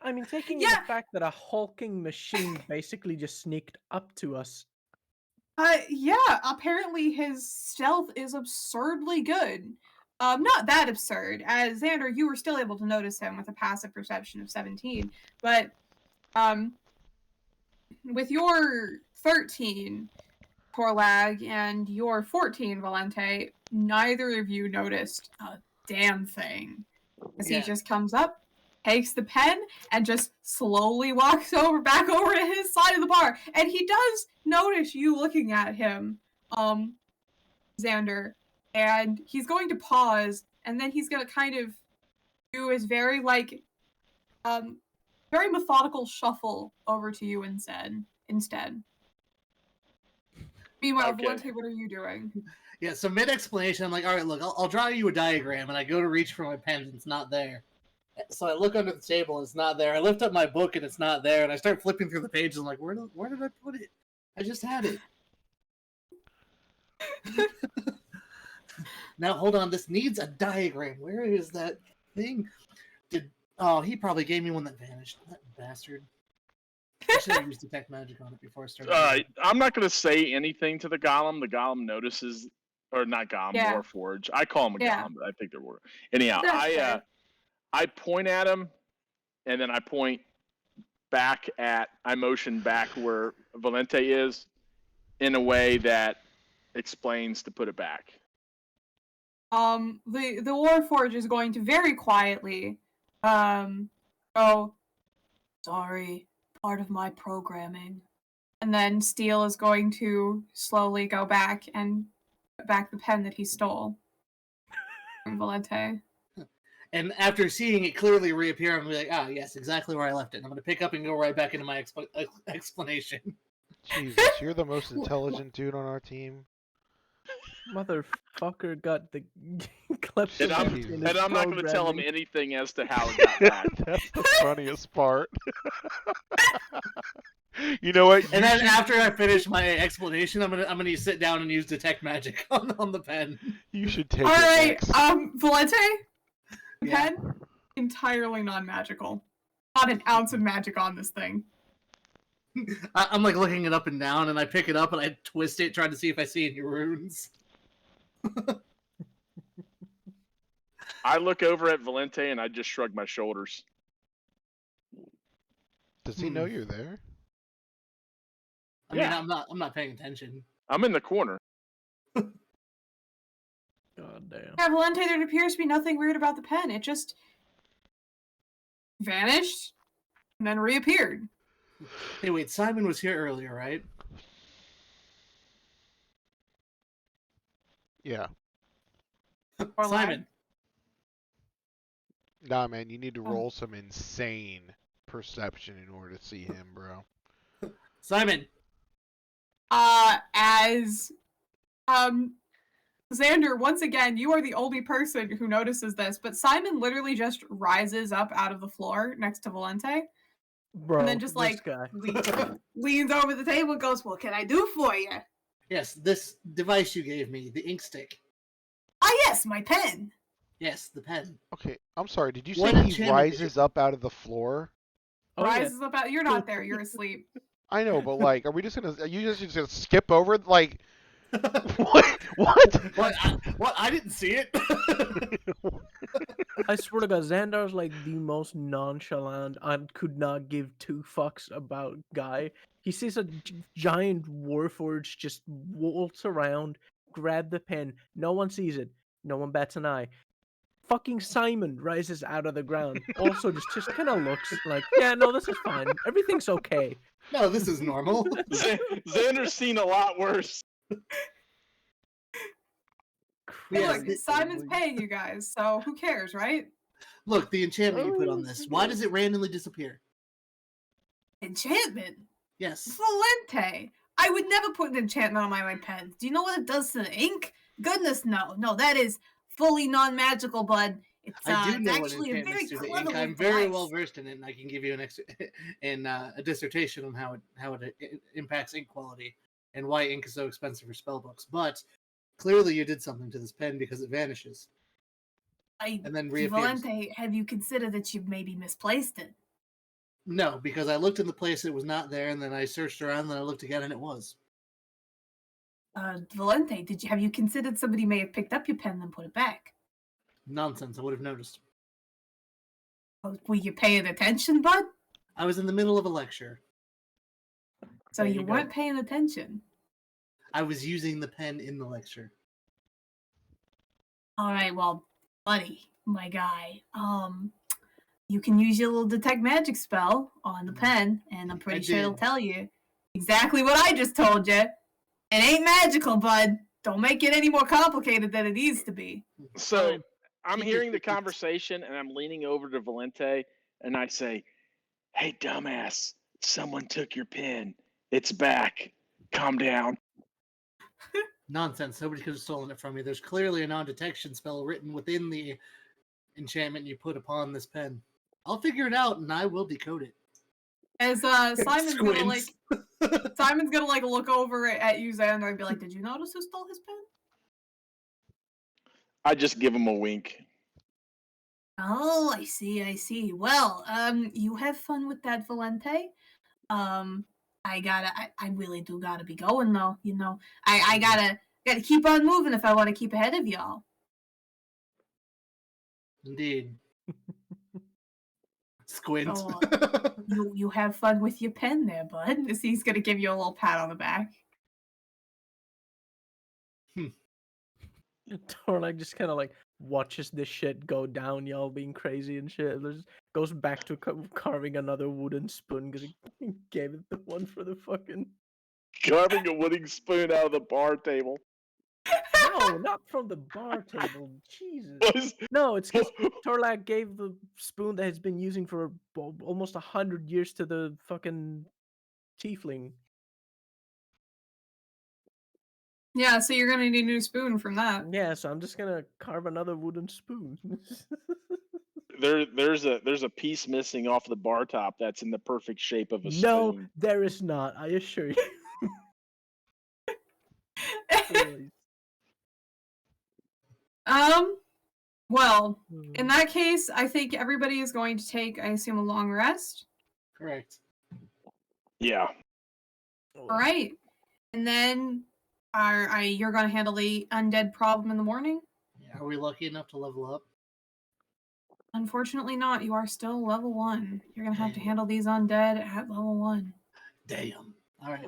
I mean, taking Yeah. the fact that a hulking machine basically just sneaked up to us. Yeah, apparently his stealth is absurdly good. Not that absurd, as Xander, you were still able to notice him with a passive perception of 17, but with your 13, Torlag, and your 14, Valente, neither of you noticed a damn thing. As Yeah. he just comes up, takes the pen, and just slowly walks back over to his side of the bar. And he does notice you looking at him, Xander. And he's going to pause, and then he's going to kind of do his very, very methodical shuffle over to you instead. Meanwhile, Okay. Valente, what are you doing? Yeah, so mid-explanation, I'm like, all right, look, I'll draw you a diagram, and I go to reach for my pen, and it's not there. So I look under the table, and it's not there. I lift up my book, and it's not there, and I start flipping through the pages. I'm like, where did I put it? I just had it. Now, hold on, this needs a diagram. Where is that thing? Oh, he probably gave me one that vanished. That bastard. I should have used Detect Magic on it before I started. I'm not going to say anything to the golem. The golem notices, or not golem, Yeah. Warforge. I call him a Yeah. golem, but I think they're war. Anyhow, That's fair. I point at him, and then I point back I motion back where Valente is in a way that explains to put it back. The Warforge is going to very quietly, go, sorry, part of my programming. And then Steel is going to slowly go back and put back the pen that he stole from Valente. And after seeing it clearly reappear, I'm going to be like, yes, exactly where I left it. And I'm going to pick up and go right back into my explanation. Jesus, you're the most intelligent dude on our team. Motherfucker got the clips. And I'm Jesus. not going to tell him anything as to how it got back. That's the funniest part. You know what? And then after I finish my explanation, I'm gonna sit down and use Detect Magic on the pen. You should take All it right, next. Valente, Yeah. pen, entirely non-magical. Not an ounce of magic on this thing. I'm like looking it up and down, and I pick it up and I twist it, trying to see if I see any runes. I look over at Valente and I just shrug my shoulders. Does he know you're there? I mean, I'm not paying attention. I'm in the corner. God damn. Yeah, Valente, there appears to be nothing weird about the pen. It just vanished and then reappeared. Hey, wait, Simon was here earlier, right? Yeah. Or Simon. Nah, man, you need to roll some insane perception in order to see him, bro. Simon. As Xander, once again, you are the only person who notices this, but Simon literally just rises up out of the floor next to Valente, Bro, and then just this guy. leans over the table and goes, "What can I do for you?" Yes, this device you gave me, the ink stick. Ah, yes, my pen. Yes, the pen. Okay, I'm sorry. Did you What say he enchantment rises up out of the floor? Oh, yeah. Rises up out. You're not there. You're asleep. I know, but like, are you just gonna skip over it? Like, what? What? I didn't see it. I swear to God, Xandar's like the most nonchalant and could not give two fucks about guy. He sees a giant Warforge just waltz around, grab the pen. No one sees it. No one bats an eye. Fucking Simon rises out of the ground. Also, just kind of looks like, yeah, no, this is fine. Everything's okay. No, this is normal. Xander's seen a lot worse. Hey, Yeah, look, Simon's paying you guys, so who cares, right? Look, the enchantment you put on this. Why does it randomly disappear? Enchantment? Yes. Valente! I would never put an enchantment on my pen. Do you know what it does to the ink? Goodness, no. No, that is fully non-magical, bud. It's, I do it's know what actually a very enchantments do to clever ink. I'm device. very well versed in it, and I can give you a dissertation on how it impacts ink quality and why ink is so expensive for spell books. But clearly, you did something to this pen because it vanishes and then reappears. Valente, have you considered that you maybe misplaced it? No, because I looked in the place it was not there, and then I searched around, and then I looked again, and it was. Valente, have you considered somebody may have picked up your pen and then put it back? Nonsense. I would have noticed. Were you paying attention, bud? I was in the middle of a lecture. So There you you go. weren't paying attention. I was using the pen in the lecture. All right, well, buddy, my guy, you can use your little detect magic spell on the pen, and I'm pretty sure it'll tell you exactly what I just told you. It ain't magical, bud. Don't make it any more complicated than it needs to be. So I'm hearing the conversation, and I'm leaning over to Valente, and I say, "Hey, dumbass, someone took your pen. It's back. Calm down." Nonsense. Nobody could have stolen it from you. There's clearly a non-detection spell written within the enchantment you put upon this pen. I'll figure it out, and I will decode it. As Simon's gonna like, Squints. Simon's gonna like look over at you, Xander, and be like, "Did you notice who stole his pen?" I just give him a wink. Oh, I see. Well, you have fun with that, Valente. I really do gotta be going though. You know, I gotta keep on moving if I want to keep ahead of y'all. Indeed. Squint. Oh, you have fun with your pen there, bud. He's gonna give you a little pat on the back. Torlag just kind of like watches this shit go down, y'all being crazy and shit. Just goes back to carving another wooden spoon because he gave it the one for the fucking. Carving a wooden spoon out of the bar table. No, not from the bar table. Jesus. Was- No, it's because Torlag gave the spoon that he's been using for almost 100 years to the fucking tiefling. Yeah, so you're gonna need a new spoon from that. Yeah, so I'm just gonna carve another wooden spoon. There's a piece missing off the bar top that's in the perfect shape of a No, spoon. there is not. I assure you. Please. Well, in that case, I think everybody is going to take, I assume, a long rest. Correct. Yeah. All right, and then you're going to handle the undead problem in the morning? Yeah, are we lucky enough to level up? Unfortunately not. You are still level 1. You're going to have to Dang. handle these undead at level 1. Damn. All right.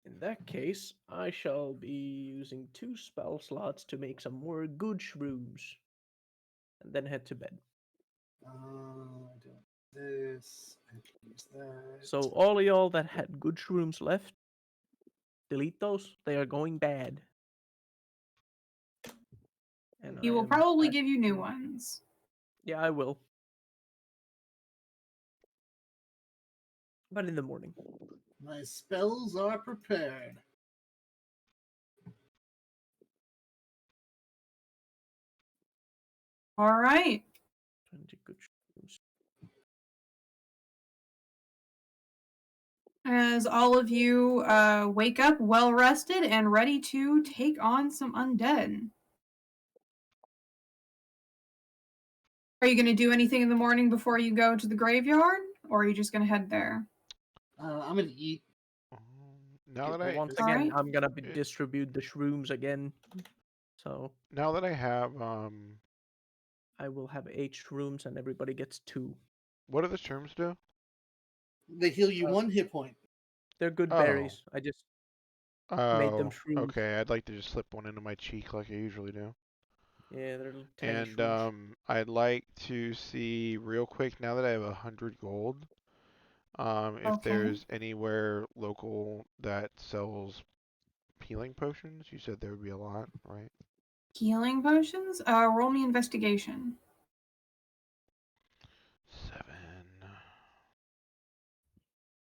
In that case, I shall be using 2 spell slots to make some more good shrooms. And then head to bed. Do this. I can use that. So all of y'all that had good shrooms left, delete those. They are going bad. And He I will am probably back give you new to- ones. Yeah, I will. But in the morning. My spells are prepared. All right. 20 good shrooms. As all of you wake up well rested and ready to take on some undead. Are you going to do anything in the morning before you go to the graveyard? Or are you just going to head there? I'm gonna eat. Now that But I once All again, right. I'm gonna distribute the shrooms again. So now that I have I will have 8 shrooms and everybody gets 2. what do the shrooms do? They heal you 1 hit point. They're good Oh. berries. I just made them Oh, shrooms. okay. I'd like to just slip one into my cheek like I usually do. Yeah, they're little tiny And shrooms. I'd like to see real quick now that I have 100 gold, if Okay. there's anywhere local that sells healing potions. You said there would be a lot, right? Healing potions? Roll me investigation. 7.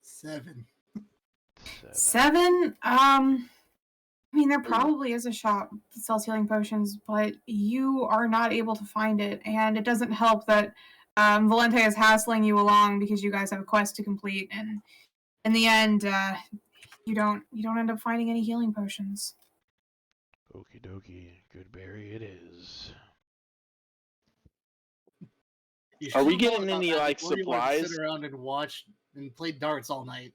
7. 7? I mean, there probably is a shop that sells healing potions, but you are not able to find it, and it doesn't help that Valente is hassling you along because you guys have a quest to complete, and in the end, you don't end up finding any healing potions. Okie dokie. Good berry it is. You Are we should've known getting about any, that like, before you wanted to supplies? sit around and watch and play darts all night.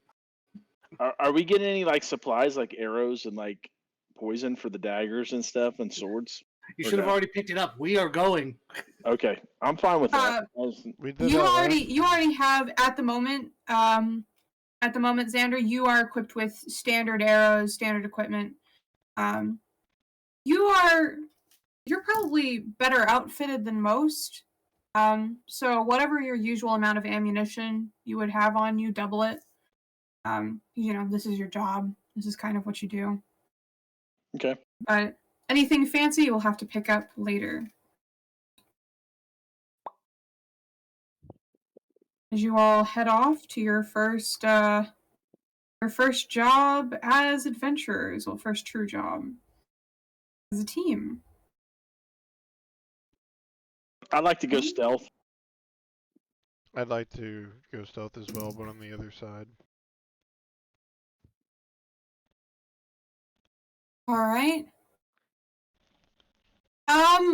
Are we getting any like supplies like arrows and like poison for the daggers and stuff and swords? You Or should have no? already picked it up. We are going. Okay, I'm fine with that. We did You that already have at the moment, Xander, you are equipped with standard arrows, standard equipment. You are you're probably better outfitted than most. So whatever your usual amount of ammunition you would have on you, double it. This is your job. This is kind of what you do. Okay. But anything fancy you'll have to pick up later. As you all head off to your first job as adventurers, well, first true job as a team. I'd like to go stealth. I'd like to go stealth as well, but on the other side. All right.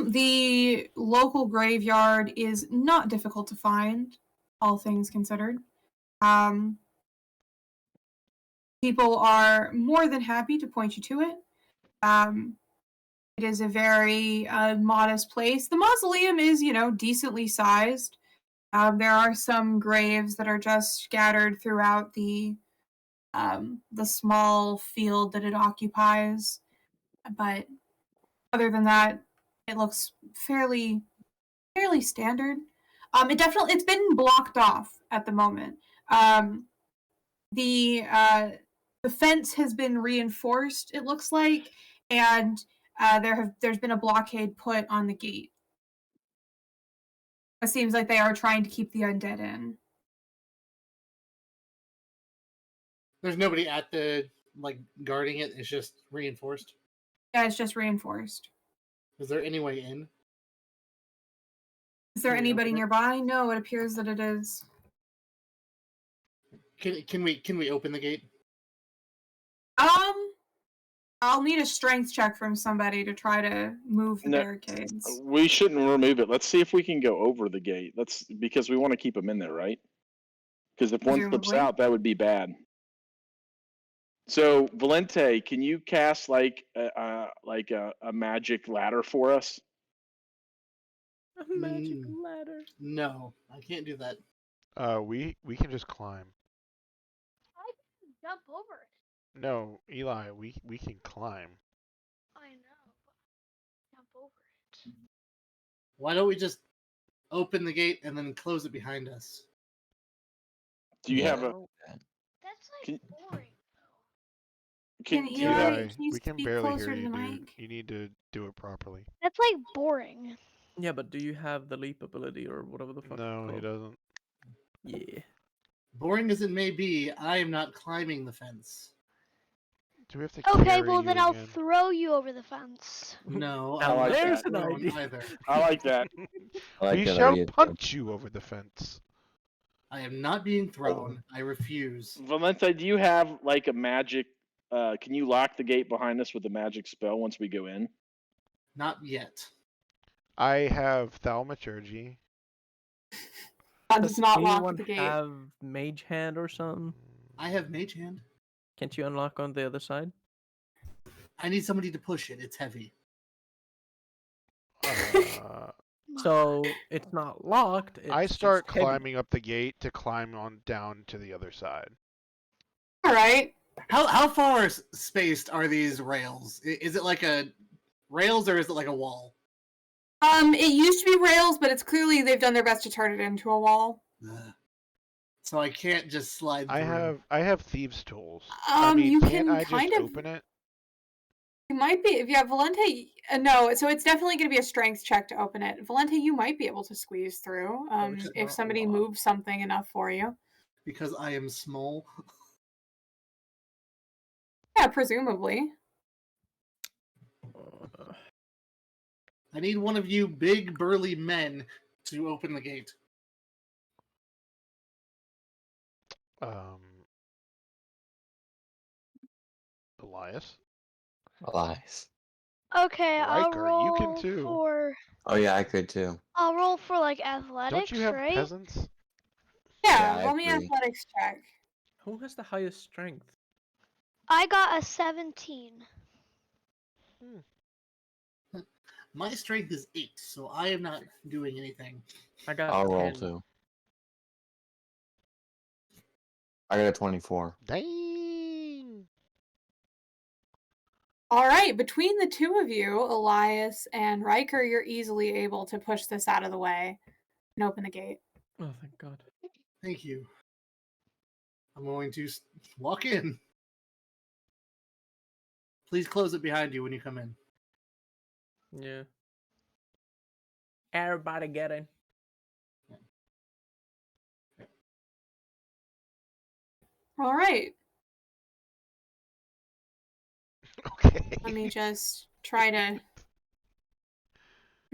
The local graveyard is not difficult to find, all things considered. People are more than happy to point you to it. It is a very modest place. The mausoleum is, decently sized. There are some graves that are just scattered throughout the small field that it occupies. But other than that, it looks fairly standard. It's been blocked off at the moment. The fence has been reinforced, it looks like, and there's been a blockade put on the gate. It seems like they are trying to keep the undead in. There's nobody at the guarding it. It's just reinforced. Yeah, it's just reinforced. Is there any way in? Is there Can we anybody open it? nearby? No, it appears that it is. Can we open the gate? I'll need a strength check from somebody to try to move the No. barricades. We shouldn't remove it. Let's see if we can go over the gate. Because we want to keep them in there, right? Because if one slips Presumably. out, that would be bad. So, Valente, can you cast a magic ladder for us? A magic ladder. No, I can't do that. We can just climb. I can jump over it. No, Eli, we can climb. I know, but jump over it. Why don't we just open the gate and then close it behind us? Do you have a? That's Can- boring. Can do you Eli- have? Can you we can speak barely closer hear to you, the dude. mic? You need to do it properly. That's boring. Yeah, but do you have the leap ability or whatever the fuck? No, it's he called? doesn't. Yeah. Boring as it may be, I am not climbing the fence. Do we have to Okay, carry well you then I'll again? throw you over the fence. No, Now I'm not there's an thrown idea. either. I like that. I like We that shall idea. punch you over the fence. I am not being thrown. I refuse. Valente, do you have a magic? Can you lock the gate behind us with a magic spell once we go in? Not yet. I have thaumaturgy. That does not lock anyone the gate. have mage hand or something? I have mage hand. Can't you unlock on the other side? I need somebody to push it. It's heavy. So it's not locked. I it's start just heavy. climbing up the gate to climb on down to the other side. All right. How far spaced are these rails? Is it like a rails or is it like a wall? It used to be rails, but it's clearly they've done their best to turn it into a wall. Ugh. So I can't just slide through. I have thieves' tools. I mean, You can't can I just kind of. open it? You might be if you have Valente. No, so it's definitely going to be a strength check to open it. Valente, you might be able to squeeze through it's if not somebody locked. moves something enough for you. Because I am small. Yeah, presumably. I need one of you big burly men to open the gate. Elias? Elias. Okay, I'll Riker, roll you can too. for. Oh yeah, I could too. I'll roll for athletics, Don't you have right? peasants? Yeah, I roll me agree. athletics check. Who has the highest strength? I got a 17. My strength is 8, so I am not doing anything. I got I'll 10. roll too. I got a 24. Dang! All right, between the two of you, Elias and Riker, you're easily able to push this out of the way and open the gate. Oh, thank God. Thank you. I'm going to walk in. Please close it behind you when you come in. Yeah. Everybody get in. All right, Okay. let me just try to. I'm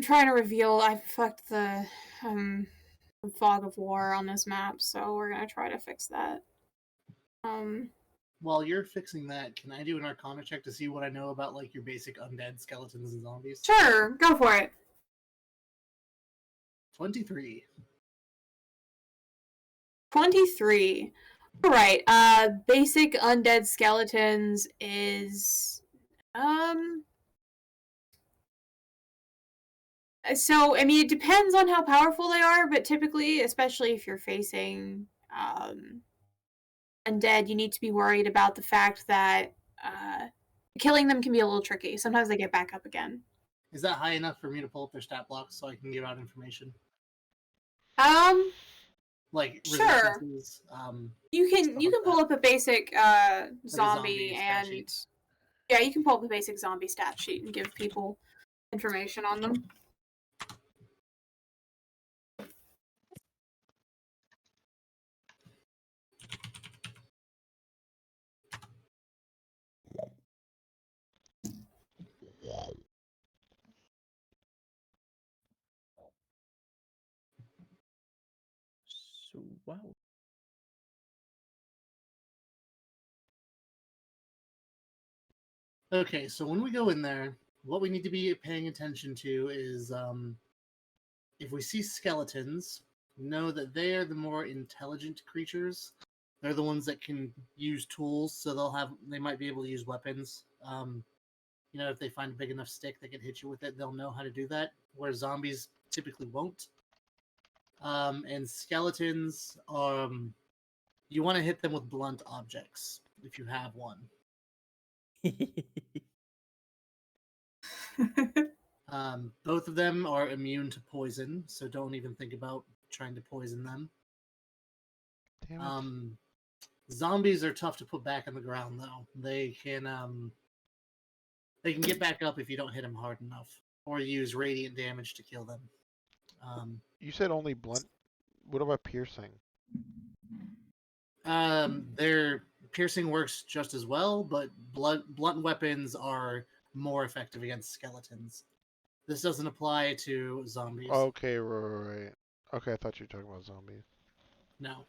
trying to reveal. I fucked the fog of war on this map, so we're gonna try to fix that. While you're fixing that, can I do an Arcana check to see what I know about like your basic undead skeletons and zombies? Sure, go for it. 23. 23. All right. Basic undead skeletons is So I mean, it depends on how powerful they are, but typically, especially if you're facing undead, you need to be worried about the fact that killing them can be a little tricky. Sometimes they get back up again. Is that high enough for me to pull up their stat blocks so I can give out information? Sure. Like resistances, You stuff can like pull that. up a basic zombie zombie stat and sheet. yeah, you can pull up a basic zombie stat sheet and give people information on them. So, wow. Okay, so when we go in there, what we need to be paying attention to is if we see skeletons, know that they are the more intelligent creatures. They're the ones that can use tools, so they might be able to use weapons. If they find a big enough stick that can hit you with it, they'll know how to do that. Where zombies typically won't. And skeletons, you want to hit them with blunt objects if you have one. Both of them are immune to poison, so don't even think about trying to poison them. Damn it. Zombies are tough to put back on the ground, though. They can get back up if you don't hit them hard enough, or use radiant damage to kill them. You said only blunt. What about piercing? Their piercing works just as well, but blunt weapons are more effective against skeletons. This doesn't apply to zombies. Okay, right. Okay, I thought you were talking about zombies. No.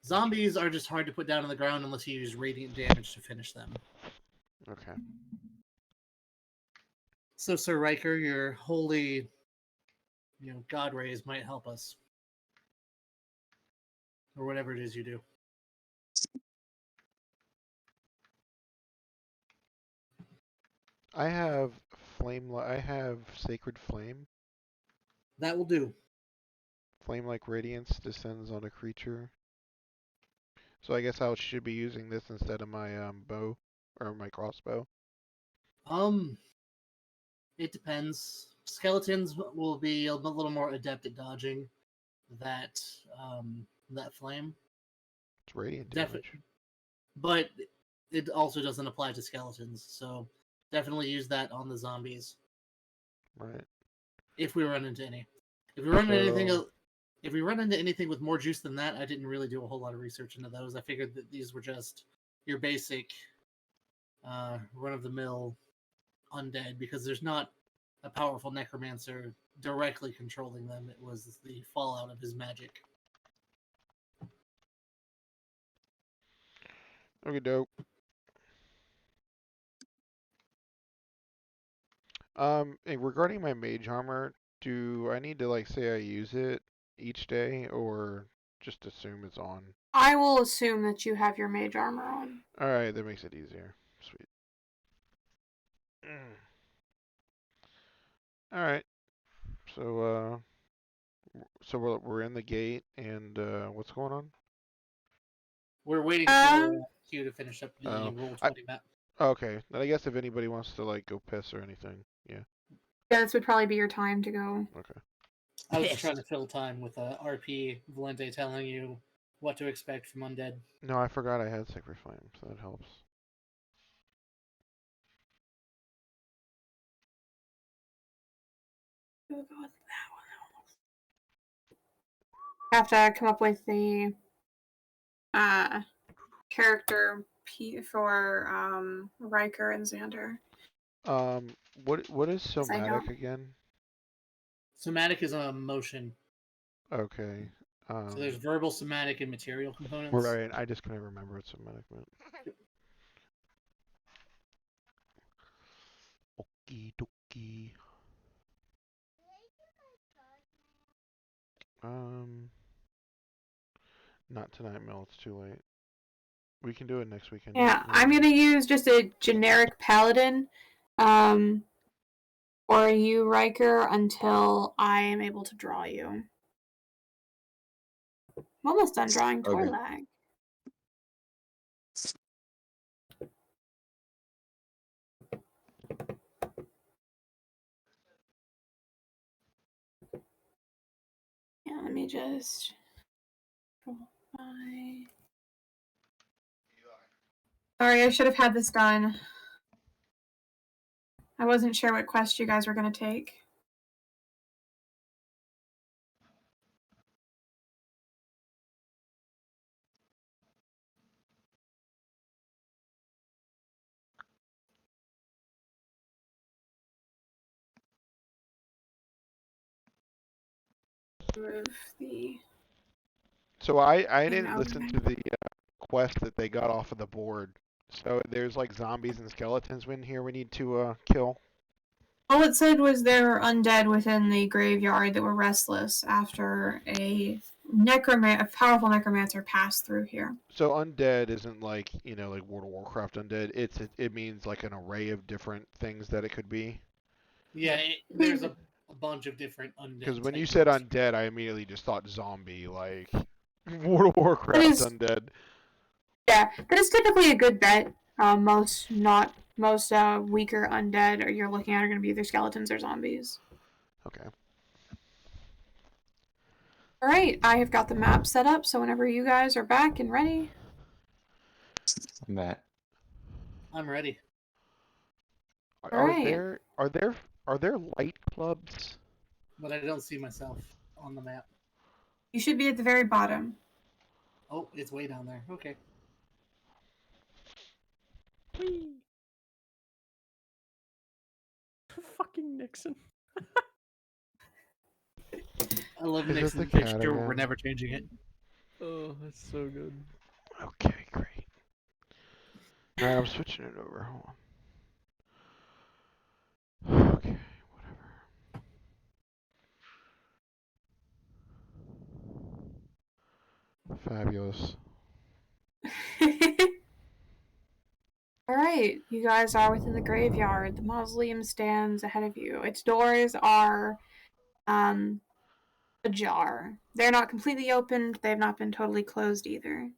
Zombies are just hard to put down on the ground unless you use radiant damage to finish them. Okay. So, Sir Riker, your holy, god rays might help us. Or whatever it is you do. I have I have sacred flame. That will do. Flame-like radiance descends on a creature. So I guess I should be using this instead of my bow or my crossbow. It depends. Skeletons will be a little more adept at dodging that that flame. It's radiant damage. But it also doesn't apply to skeletons, so definitely use that on the zombies. Right. If we run into any. If we run into anything with more juice than that, I didn't really do a whole lot of research into those. I figured that these were just your basic run-of-the-mill undead, because there's not a powerful necromancer directly controlling them. It was the fallout of his magic. Okay, dope. Regarding my mage armor, do I need to say I use it each day or just assume it's on? I will assume that you have your mage armor on. Alright, that makes it easier. Sweet. Alright. So we're in the gate, and what's going on? We're waiting for Q to finish up the Oh, Roll20 map. Okay. Then I guess if anybody wants to like go piss or anything, yeah. Yeah, this would probably be your time to go. Okay. I was just trying to fill time with RP Valente telling you what to expect from undead. No, I forgot I had Sacred Flame, so that helps. We'll go with that one. Have to come up with the character for Riker and Xander. What is Yes, I know. somatic again? Somatic is a motion. Okay. So there's verbal, somatic, and material components. Right. I just couldn't remember what somatic meant. Okie dokie. Not tonight, Mel. It's too late. We can do it next weekend. Yeah, I'm gonna use just a generic paladin, or you, Riker, until I am able to draw you. I'm almost done drawing Okay. Torlag. Yeah, let me just roll my. Sorry, I should have had this done. I wasn't sure what quest you guys were gonna take. Remove the. So I thing didn't listen to the quest that they got off of the board. So there's like zombies and skeletons in here we need to kill. All it said was there were undead within the graveyard that were restless after a powerful necromancer passed through here. So undead isn't like, like World of Warcraft undead. It means like an array of different things that it could be. Yeah, there's a bunch of different undead. Because when you types. said undead, I immediately just thought zombie, like World of Warcraft undead. Yeah, that is typically a good bet. Most weaker undead you're looking at are going to be either skeletons or zombies. Okay. All right, I have got the map set up, so whenever you guys are back and ready. I'm back. I'm ready. Are there light clubs? But I don't see myself on the map. You should be at the very bottom. Oh, it's way down there. Okay. Whee! Fucking Nixon. I love Is it Nixon the picture. cat We're again? never changing it. Oh, that's so good. Okay, great. Alright, I'm switching it over. Hold on. Okay, whatever. Fabulous. All right, you guys are within the graveyard. The mausoleum stands ahead of you. Its doors are ajar. They're not completely opened. They have not been totally closed either.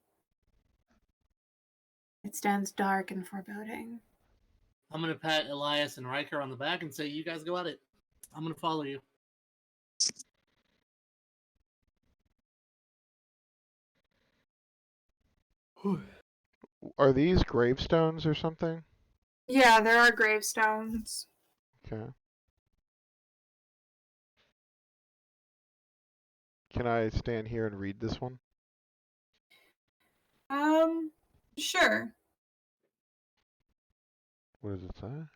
It stands dark and foreboding. I'm gonna pat Elias and Riker on the back and say, "You guys go at it. I'm gonna follow you." Are these gravestones or something? Yeah, there are gravestones. Okay. Can I stand here and read this one? Sure. What does it say?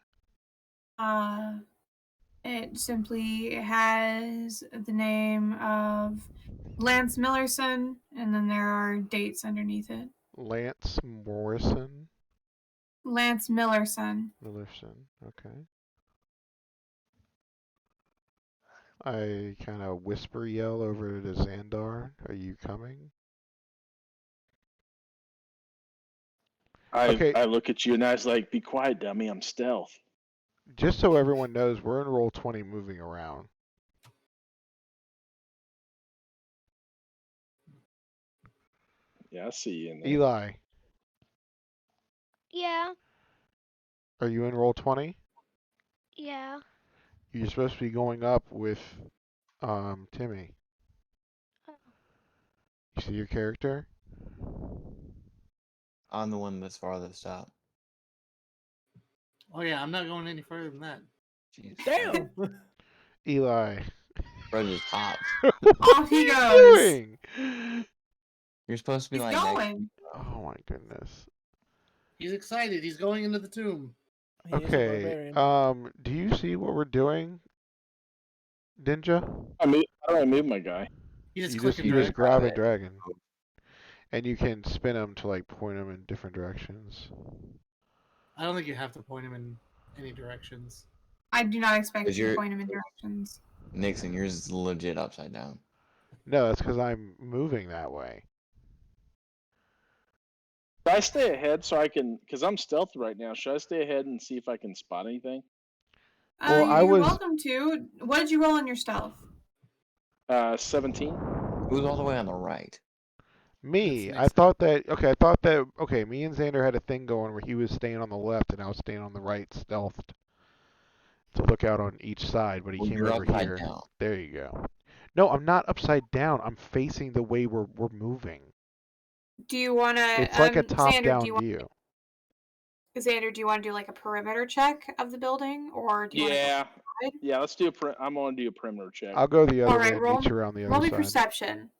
It simply has the name of Lance Millerson, and then there are dates underneath it. Lance Morrison? Lance Millerson. Millerson, okay. I kind of whisper yell over to Xandar, "Are you coming?" Okay. I look at you and I was like, "Be quiet, dummy. I'm stealth." Just so everyone knows, we're in roll 20 moving around. Yeah, I see you in there. Eli, Yeah. Are you in roll 20? Yeah. You're supposed to be going up with Timmy. You see your character? I'm the one that's farthest out. Oh yeah, I'm not going any further than that. Jeez. Damn. Eli. Bro just hopped. Off he What are goes. you doing? You're supposed to be He's like next. going. Oh my goodness. He's excited. He's going into the tomb. He is a Okay. barbarian. Do you see what we're doing, Ninja? How do I move my guy? You just You click just and you drag. just grab a it. dragon, and you can spin him to like point him in different directions. I don't think you have to point him in any directions. I do not expect Because you to you're point him in directions. Nixon, yours is legit upside down. No, that's because I'm moving that way. Should I stay ahead so I can? Because I'm stealth right now. Should I stay ahead and see if I can spot anything? Well, I You're was- welcome to. What did you roll on your stealth? 17. Who's all the way on the right? Me, That's I next. thought that okay, me and Xander had a thing going where he was staying on the left and I was staying on the right, stealthed to look out on each side, but he Well, came you're over upside here. down. There you go. No, I'm not upside down. I'm facing the way we're moving. Do you want to? It's like a Xander, top-down view. Xander, do you want to do like a perimeter check of the building, or do you want to Yeah. go inside? Yeah, let's do a. I'm gonna do a perimeter check. I'll go the other All way right, and roll meet you around the roll other me side. perception.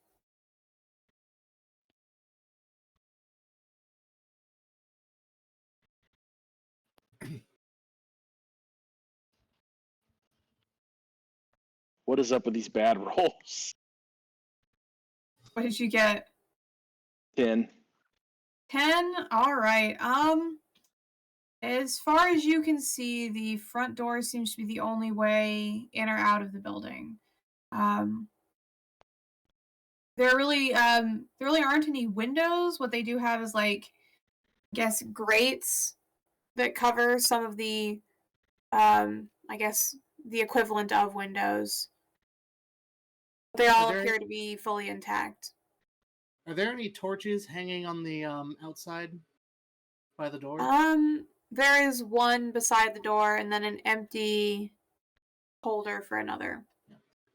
What is up with these bad rolls? What did you get? 10. 10. All right. As far as you can see, the front door seems to be the only way in or out of the building. There really aren't any windows. What they do have is like, I guess, grates that cover some of the, I guess, the equivalent of windows. They all there- appear to be fully intact. Are there any torches hanging on the outside by the door? There is one beside the door, and then an empty holder for another.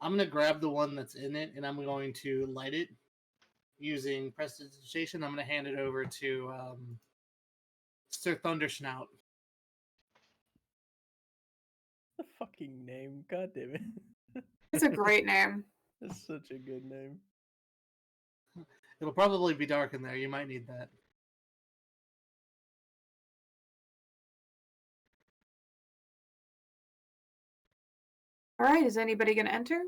I'm gonna grab the one that's in it, and I'm going to light it using prestidigitation. I'm gonna hand it over to Sir Thundersnout. The fucking name. God damn it. It's a great name. That's such a good name. It'll probably be dark in there. You might need that. All right, is anybody going to enter?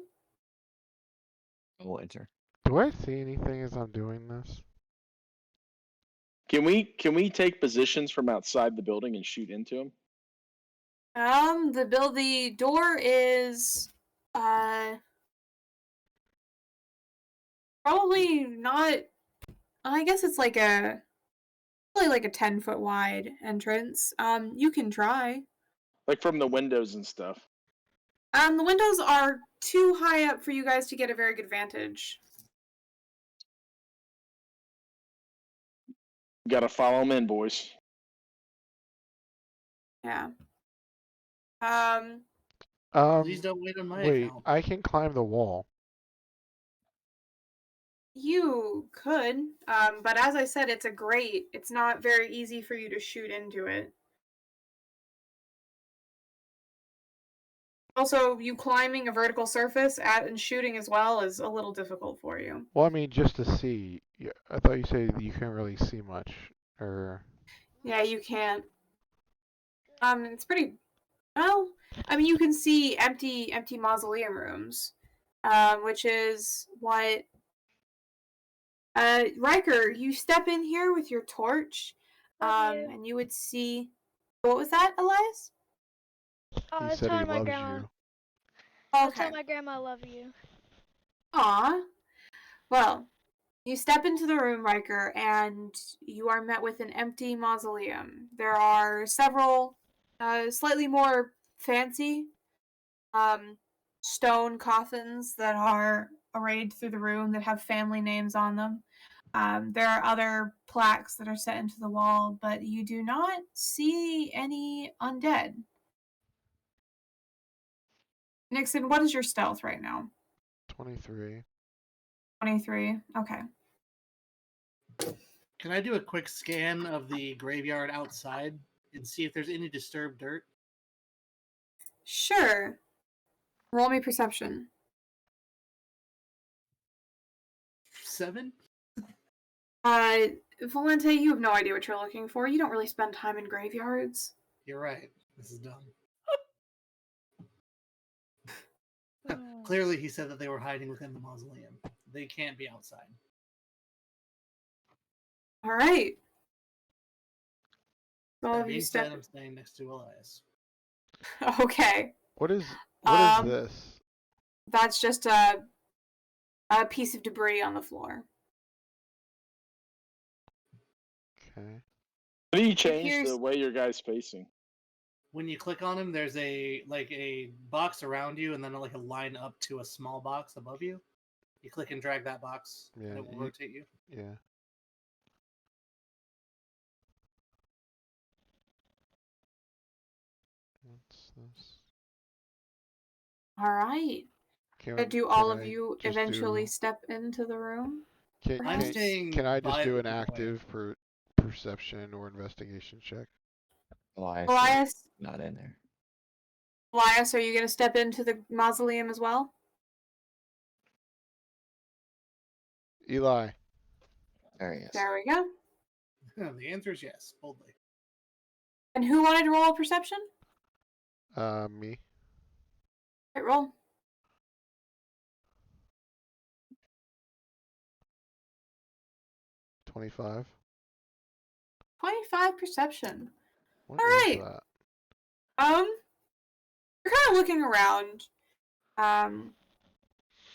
I will enter. Do I see anything as I'm doing this? Can we take positions from outside the building and shoot into them? The door is probably not. I guess it's like probably like a 10-foot wide entrance. You can try. Like from the windows and stuff. The windows are too high up for you guys to get a very good vantage. Gotta follow them in, boys. Yeah. Please don't wait on my Wait, account. I can climb the wall. You could, but as I said, it's a grate. It's not very easy for you to shoot into it. Also, you climbing a vertical surface and shooting as well is a little difficult for you. Well, I mean, just to see. Yeah, I thought you said you can't really see much, or Yeah, you can't. It's pretty. Well, I mean, you can see empty mausoleum rooms, which is what. Riker, you step in here with your torch, Love you. and you would see. What was that, Elias? Oh, he said he loves you. I'll Okay. tell my grandma I love you. Aw. Well, you step into the room, Riker, and you are met with an empty mausoleum. There are several slightly more fancy stone coffins that are arrayed through the room that have family names on them. There are other plaques that are set into the wall, but you do not see any undead. Nixon, what is your stealth right now? 23. 23. Okay. Can I do a quick scan of the graveyard outside and see if there's any disturbed dirt? Sure. Roll me perception. 7? Valente, you have no idea what you're looking for. You don't really spend time in graveyards. You're right. This is dumb. Clearly, he said that they were hiding within the mausoleum. They can't be outside. All right. So That if you being step. said, I'm staying next to Elias. Okay. What is Um, this? That's just a piece of debris on the floor. Okay. How do you change here's- the way your guy's facing? When you click on him, there's a box around you, and then like a line up to a small box above you. You click and drag that box, Yeah, and it will rotate you. Yeah. What's this? All right. Do all of you eventually step into the room? I'm staying Can I just by do the an doorway. active perception or investigation check? Elias, not in there. Elias, are you going to step into the mausoleum as well? Eli. There he is. There we go. The answer is yes, boldly. And who wanted to roll a perception? Me. Right, roll. 25. 25 perception. What All is right. that? You're kind of looking around,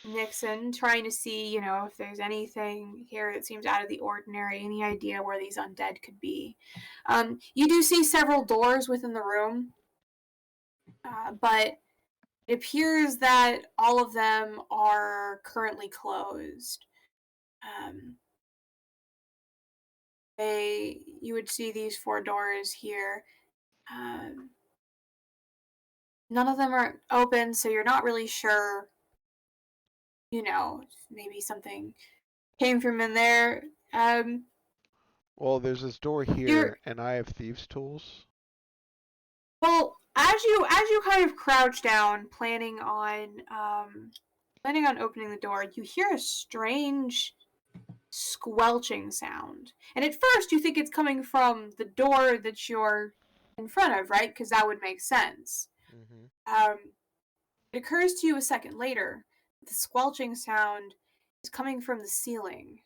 Nixon, trying to see, if there's anything here that seems out of the ordinary, any idea where these undead could be. You do see several doors within the room, but it appears that all of them are currently closed. You would see these 4 doors here. None of them are open, so you're not really sure, maybe something came from in there. Well, there's this door here, and I have thieves' tools. Well, as you kind of crouch down, planning on opening the door, you hear a strange squelching sound. And at first, you think it's coming from the door that you're in front of, right? Because that would make sense. Mm-hmm. It occurs to you a second later that the squelching sound is coming from the ceiling.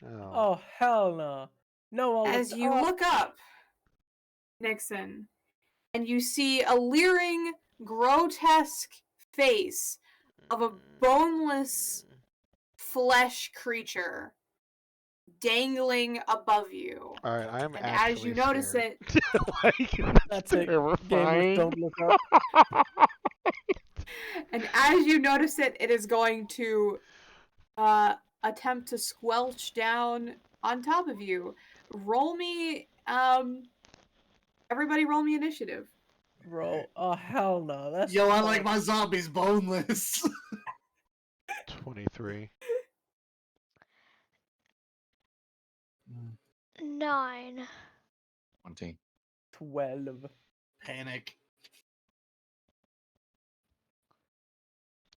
Oh, hell no. No, As you look up, Nixon, and you see a leering, grotesque face of a boneless flesh creature dangling above you. All right, I'm and actually as you notice scared. it, That's it. Terrifying. Gamers don't look up. and as you notice it, it is going to attempt to squelch down on top of you. Roll me, everybody roll me initiative. Bro, oh hell no. That's Yo, I like my zombies boneless. 23. 9. 20. 12. Panic.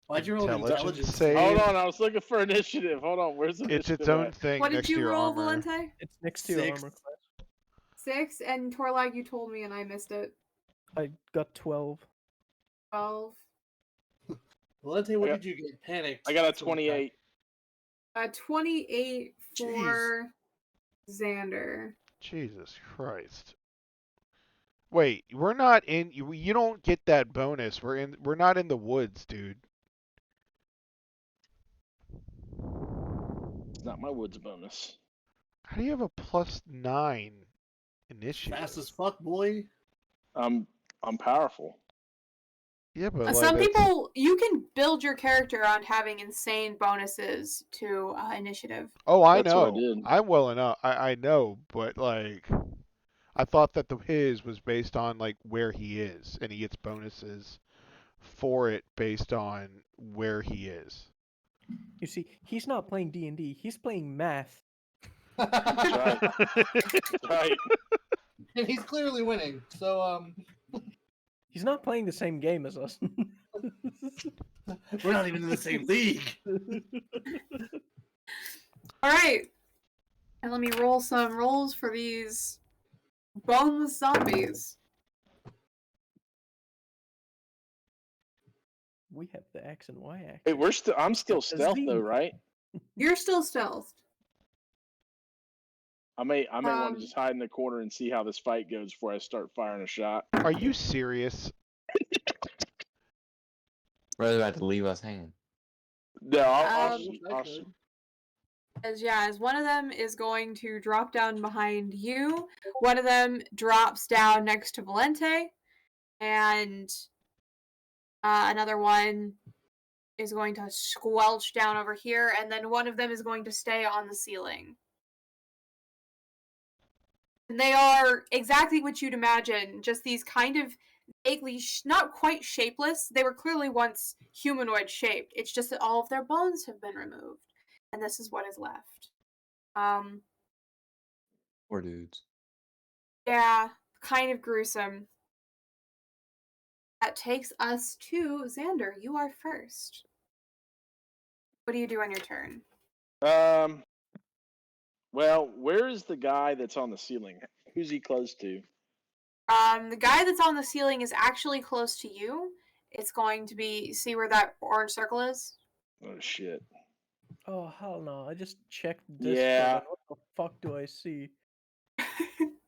Why'd you roll intelligence? save. Hold on, I was looking for initiative. Hold on, where's the It's its initiative own at? thing What next did to you your roll, armor. Valente? It's next to your 6. armor class. 6, and Torlag, you told me and I missed it. I got 12. 12. Valente, what did you get? Panicked. I got a 28. 28 for Xander. Jesus Christ. Wait, we're not in. You don't get that bonus. We're not in the woods, dude. It's not my woods bonus. How do you have a +9 initiative? Fast as fuck, boy. I'm powerful. Yeah, but like Some that's... people, you can build your character on having insane bonuses to initiative. Oh, I That's what I know. did. I'm well enough. I know, but like, I thought that his was based on like where he is, and he gets bonuses for it based on where he is. You see, he's not playing D&D. He's playing math. That's right. That's right. And he's clearly winning. So He's not playing the same game as us. we're not even in the same league. All right, and let me roll some rolls for these boneless zombies. We have the X and Y axis. Wait, I'm still got the stealth Z. though, right? You're still stealthed. I may want to just hide in the corner and see how this fight goes before I start firing a shot. Are you serious? Brother about to leave us hanging. No, I'll As one of them is going to drop down behind you, one of them drops down next to Valente, and another one is going to squelch down over here, and then one of them is going to stay on the ceiling. And they are exactly what you'd imagine, just these kind of vaguely, not quite shapeless. They were clearly once humanoid shaped. It's just that all of their bones have been removed, and this is what is left. Poor dudes. Yeah, kind of gruesome. That takes us to Xander. You are first. What do you do on your turn? Well, where is the guy that's on the ceiling? Who's he close to? The guy that's on the ceiling is actually close to you. It's going to be, see where that orange circle is? Oh shit. Oh, hell no. I just checked this. Yeah. What the fuck do I see?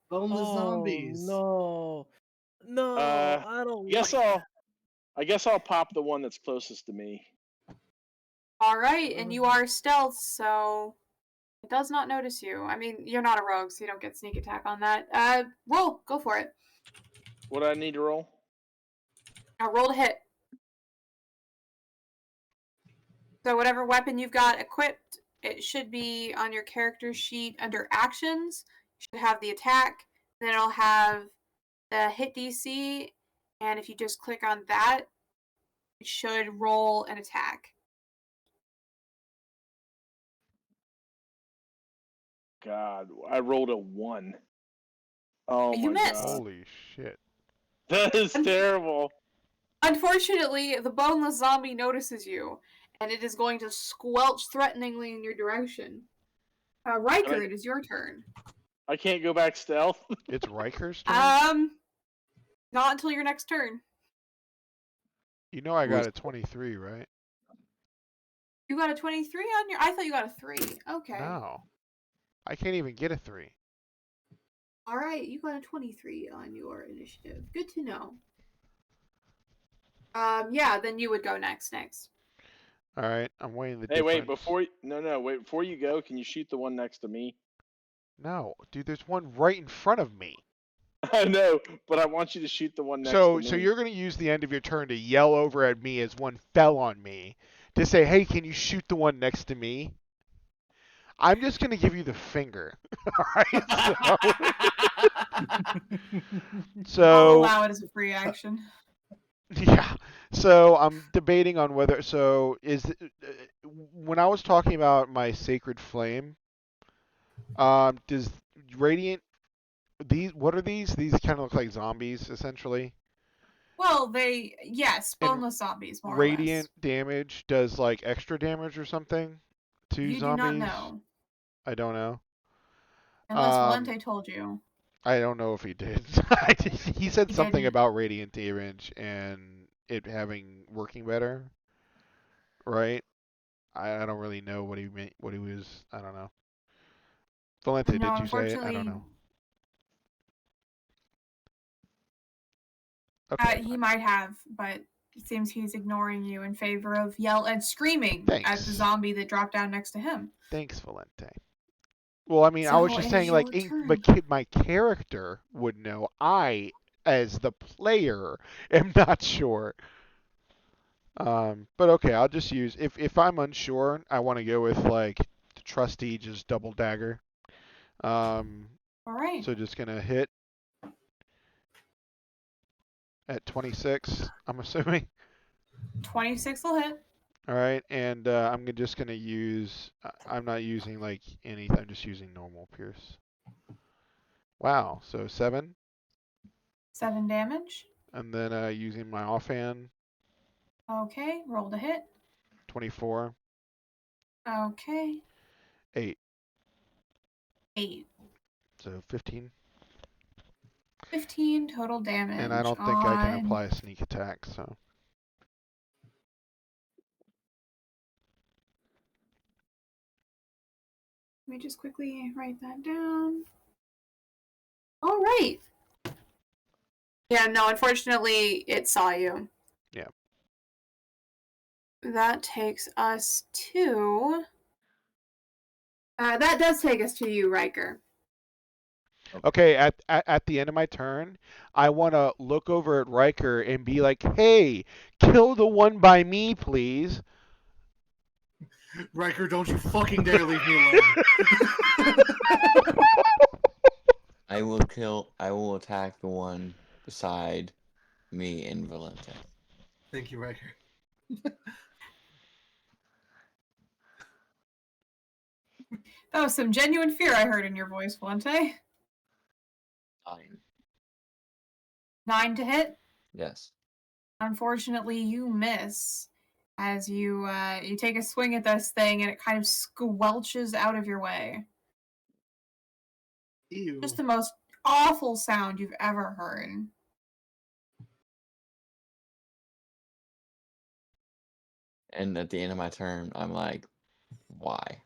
Boneless zombies. No. No, I don't I guess I'll pop the one that's closest to me. Alright, and you are stealth, so it does not notice you. I mean, you're not a rogue, so you don't get sneak attack on that. Roll. Go for it. What do I need to roll? Now roll to hit. So whatever weapon you've got equipped, it should be on your character sheet under actions. You should have the attack, then it'll have the hit DC, and if you just click on that, it should roll an attack. God, I rolled a 1. Oh You my missed. god. Holy shit. That is terrible. Unfortunately, the boneless zombie notices you, and it is going to squelch threateningly in your direction. Riker, it is your turn. I can't go back stealth. It's Riker's turn? Not until your next turn. You know I got a 23, right? You got a 23 on your... I thought you got a 3. Okay. No. I can't even get a 3. Alright, you got a 23 on your initiative. Good to know. Yeah, then you would go next. Alright, I'm weighing the Hey, difference. wait, before you go, can you shoot the one next to me? No, dude, there's one right in front of me. I know, but I want you to shoot the one next to me. So you're going to use the end of your turn to yell over at me as one fell on me to say, hey, can you shoot the one next to me? I'm just going to give you the finger. Alright, I'll allow it as a free action. Yeah. So I'm debating on whether. When I was talking about my sacred flame, does radiant? What are these? These kind of look like zombies, essentially. Well, boneless zombies, more Radiant or less. damage does like extra damage or something to You zombies. do not know. I don't know. Unless Valente told you. I don't know if he did. He said something about radiant damage and it working better, right? I don't really know what he meant. What he was. I don't know. Valente, No, did you say it? I don't know. Okay. He might have, but it seems he's ignoring you in favor of yell and screaming at the zombie that dropped down next to him. Thanks, Valente. Well, I mean, I was just saying, like, my character would know. I, as the player, am not sure. But okay, I'll just use if I'm unsure, I want to go with like the trusty just double dagger. All right. So just gonna hit at 26. I'm assuming. 26 will hit. All right, and just gonna use. I'm not using like anything. I'm just using normal pierce. Wow. So 7. 7 damage. And then using my offhand. Okay, roll to hit. 24. Okay. 8. 8. So 15. 15 total damage. And I don't think I can apply a sneak attack, so. Let me just quickly write that down. All right. Yeah, no, unfortunately, it saw you. Yeah. That takes us to... that does take us to you, Riker. Okay, at the end of my turn, I want to look over at Riker and be like, hey, kill the one by me, please. Riker, don't you fucking dare leave me alone. I will attack the one beside me and Valente. Thank you, Riker. That was some genuine fear I heard in your voice, Valente. 9. 9 to hit. Yes. Unfortunately, you miss as you take a swing at this thing and it kind of squelches out of your way. Ew. Just the most awful sound you've ever heard. And at the end of my turn, I'm like, why?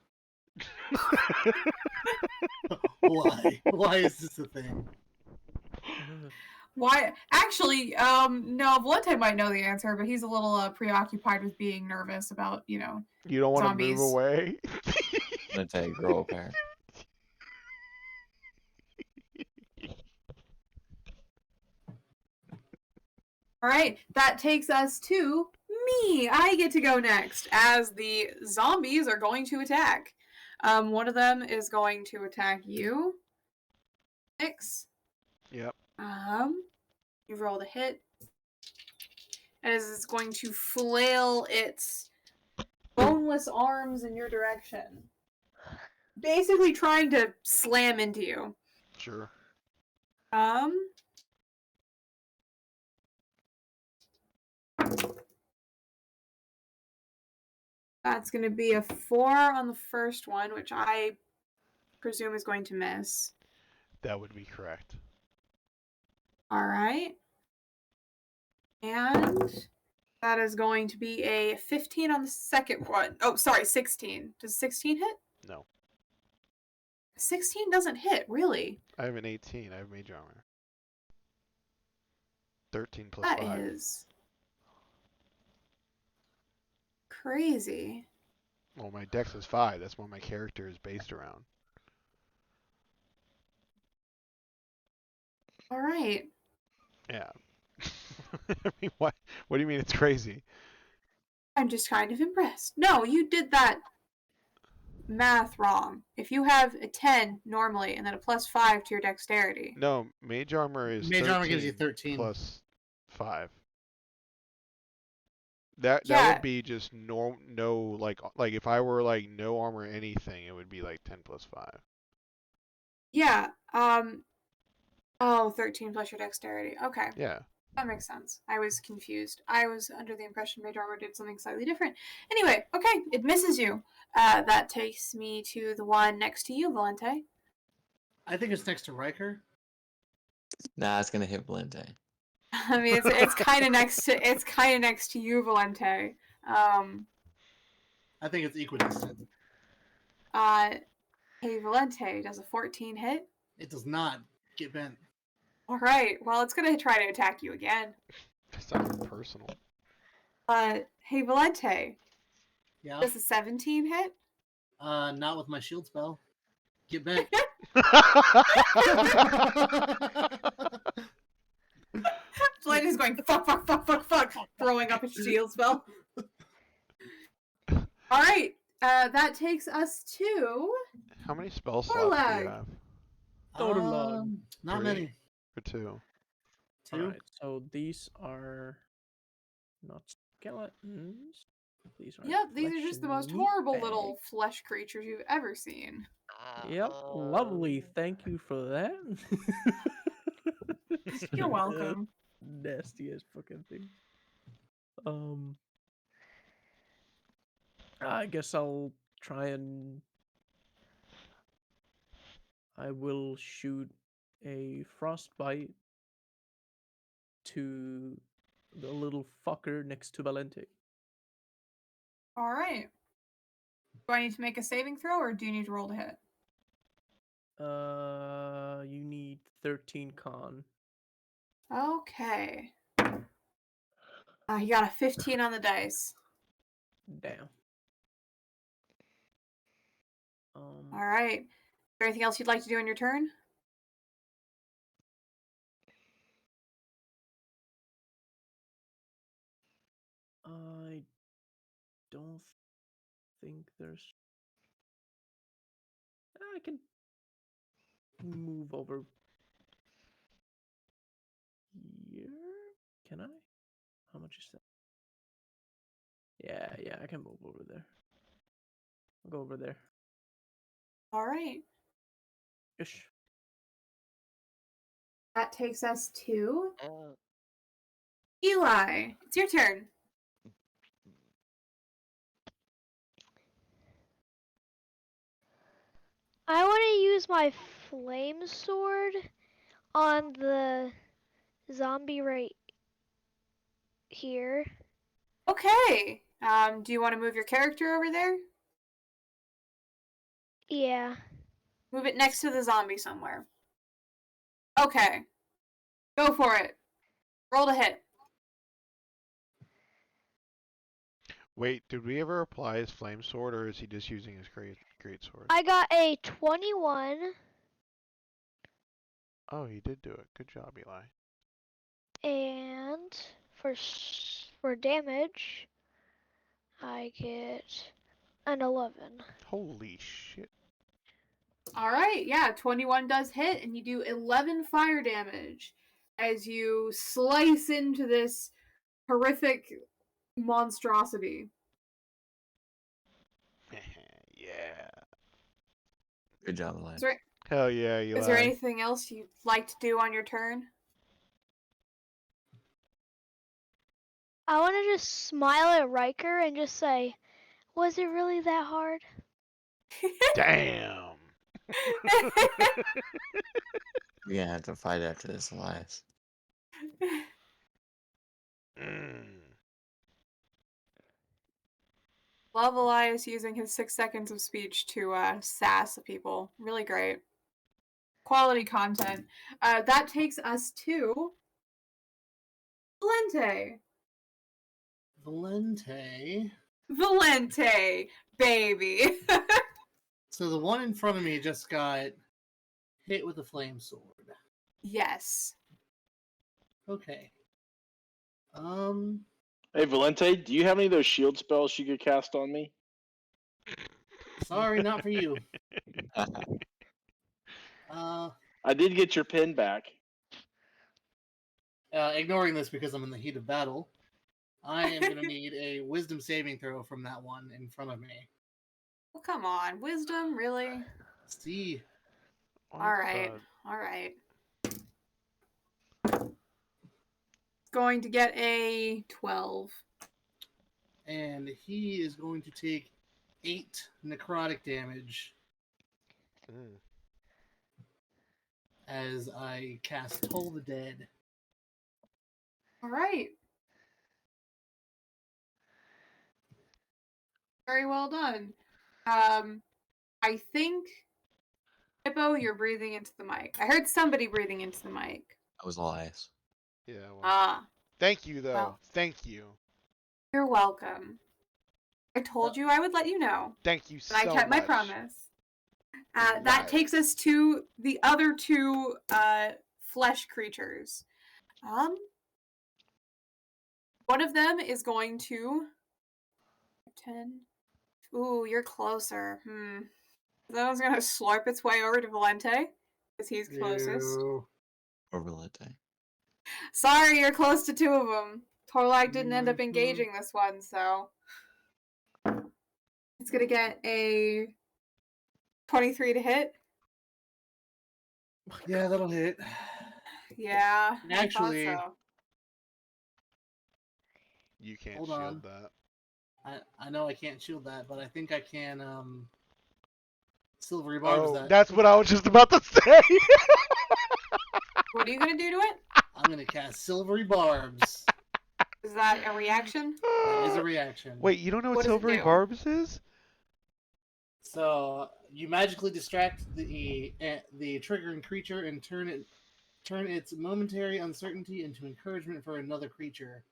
Why? Why is this a thing? Why? Actually, no, Valente might know the answer, but he's a little preoccupied with being nervous about, You don't want to move zombies. away? Valente, grow a pair. All right, that takes us to me. I get to go next, as the zombies are going to attack. One of them is going to attack you. 6. Yep. You roll the hit. As it's going to flail its boneless arms in your direction. Basically trying to slam into you. Sure. That's going to be a 4 on the first one, which I presume is going to miss. That would be correct. All right. And that is going to be a 15 on the second one. Oh, sorry, 16. Does 16 hit? No. 16 doesn't hit, really. I have an 18. I have mage armor. 13 plus That 5. is crazy. Well, my dex is 5. That's what my character is based around. All right. Yeah. I mean, what do you mean it's crazy? I'm just kind of impressed. No, you did that math wrong. If you have a 10 normally and then a plus 5 to your dexterity. No, mage armor is Mage 13 armor gives you 13. plus 5. That Yeah. would be just no like if I were like no armor anything, it would be like 10 plus 5. Yeah. Oh, 13 plus your dexterity. Okay. Yeah. That makes sense. I was confused. I was under the impression Mage Armor did something slightly different. Anyway, okay, it misses you. That takes me to the one next to you, Valente. I think it's next to Riker. Nah, it's gonna hit Valente. I mean, it's kind of next to you, Valente. I think it's equidistant. Hey, Valente, does a 14 hit? It does not get bent. All right. Well, it's gonna try to attack you again. That sounds personal. Hey, Valente, Yeah. does a 17 hit? Not with my shield spell. Get bent. Valente's going fuck, throwing up a shield spell. All right. That takes us to How many spell slots do you Orlag. have? Total log. Not 3 many. or 2? Two. Alright, so these are not skeletons. These are Yep, these are flesh just the most and horrible meat little bags. flesh creatures you've ever seen. Yep, lovely. Thank you for that. You're welcome. Nastiest fucking thing. I guess I'll try and I will shoot a frostbite to the little fucker next to Valente. All right. Do I need to make a saving throw, or do you need to roll to hit? You need 13 con. Okay. You got a 15 on the dice. Damn. All right. Is there anything else you'd like to do in your turn? I don't think there's. I can move over here. Can I? How much is that? Yeah, I can move over there. I'll go over there. All right. Ish. That takes us to Eli. It's your turn. I want to use my flame sword on the zombie right here. Okay. Do you want to move your character over there? Yeah. Move it next to the zombie somewhere. Okay. Go for it. Roll to hit. Wait, did we ever apply his flame sword, or is he just using his great sword? I got a 21. Oh, he did do it. Good job, Eli. And for damage, I get an 11. Holy shit. All right. Yeah, 21 does hit, and you do 11 fire damage as you slice into this horrific monstrosity. Yeah. Good job, Eli. Hell yeah, Eli. Is there anything else you'd like to do on your turn? I want to just smile at Riker and just say, was it really that hard? Damn. We're gonna have to fight after this, Elias. Love Elias using his 6 seconds of speech to sass people. Really great. Quality content. That takes us to Valente. Valente, baby. So the one in front of me just got hit with a flame sword. Yes. Okay. Hey, Valente, do you have any of those shield spells you could cast on me? Sorry, not for you. I did get your pin back. Ignoring this because I'm in the heat of battle, I am going to need a wisdom saving throw from that one in front of me. Well, come on. Wisdom, really? See. All right. Going to get a 12. And he is going to take 8 necrotic damage as I cast Toll the Dead. All right. Very well done. I think, Hippo, you're breathing into the mic. I heard somebody breathing into the mic. That was Elias. Yeah. Well, Ah. Thank you, though. Well. Thank you. You're welcome. I told you I would let you know. Thank you so much. And I kept my promise. That takes us to the other two flesh creatures. One of them is going to 10, Ooh, you're closer. That one's gonna slurp its way over to Valente, because he's closest. Ew. Or Valente. Sorry, you're close to 2 of them. Torlag didn't end up Mhm. engaging this one, so it's gonna get a 23 to hit. Yeah, that'll hit. Yeah, Actually- I thought You can't Hold shield on. that. I know I can't shield that, but I think I can silvery barbs Oh, that. that's what I was just about to say. so. What are you gonna do to it? I'm gonna cast silvery barbs. Is that a reaction? That is a reaction. Wait, you don't know what What does it silvery do? barbs is? So you magically distract the triggering creature and turn its momentary uncertainty into encouragement for another creature.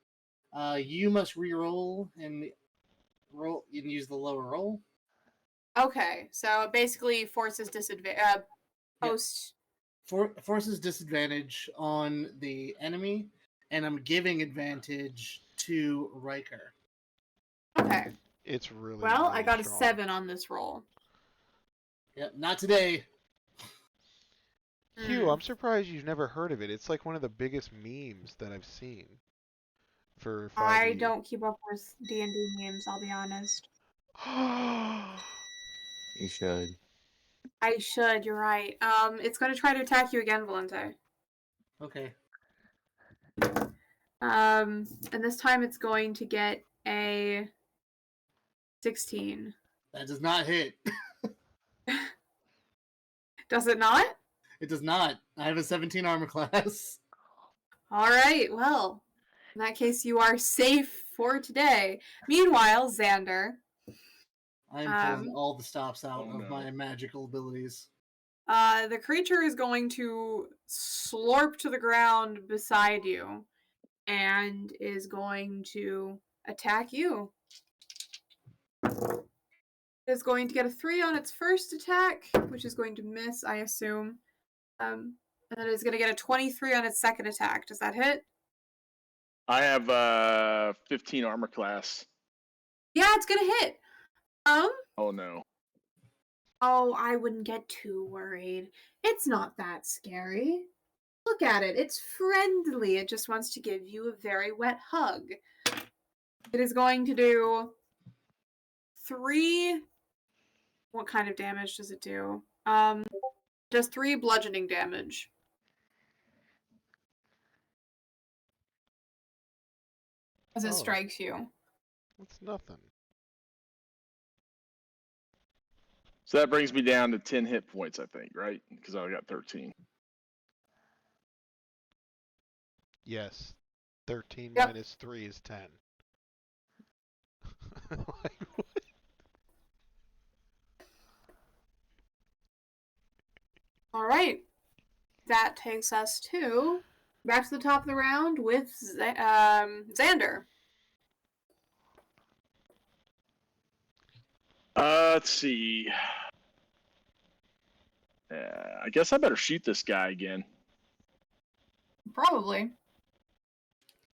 You must re-roll and roll and use the lower roll. Okay, so it basically forces disadvantage. Post. Forces disadvantage on the enemy, and I'm giving advantage to Riker. Okay. It's really Well, really I got strong. a 7 on this roll. Yep, not today. Hugh, I'm surprised you've never heard of it. It's like one of the biggest memes that I've seen for 5e. I don't keep up with D&D memes, I'll be honest. You should. I should, you're right. It's going to try to attack you again, Valente. Okay. And this time it's going to get a 16. That does not hit. Does it not? It does not. I have a 17 armor class. Alright, well, in that case you are safe for today. Meanwhile, Xander. I'm pulling all the stops out of my magical abilities. The creature is going to slurp to the ground beside you and is going to attack you. It's going to get a 3 on its first attack, which is going to miss, I assume. And then it's going to get a 23 on its second attack. Does that hit? I have 15 armor class. Yeah, it's going to hit. Oh no. Oh, I wouldn't get too worried. It's not that scary. Look at it. It's friendly. It just wants to give you a very wet hug. It is going to do 3... What kind of damage does it do? Does 3 bludgeoning damage. As it strikes you. That's nothing. So that brings me down to 10 hit points, I think, right? Because I got 13. Yes. 13 Yep. minus 3 is 10. All right. That takes us to back to the top of the round with Xander. Let's see. I guess I better shoot this guy again. Probably.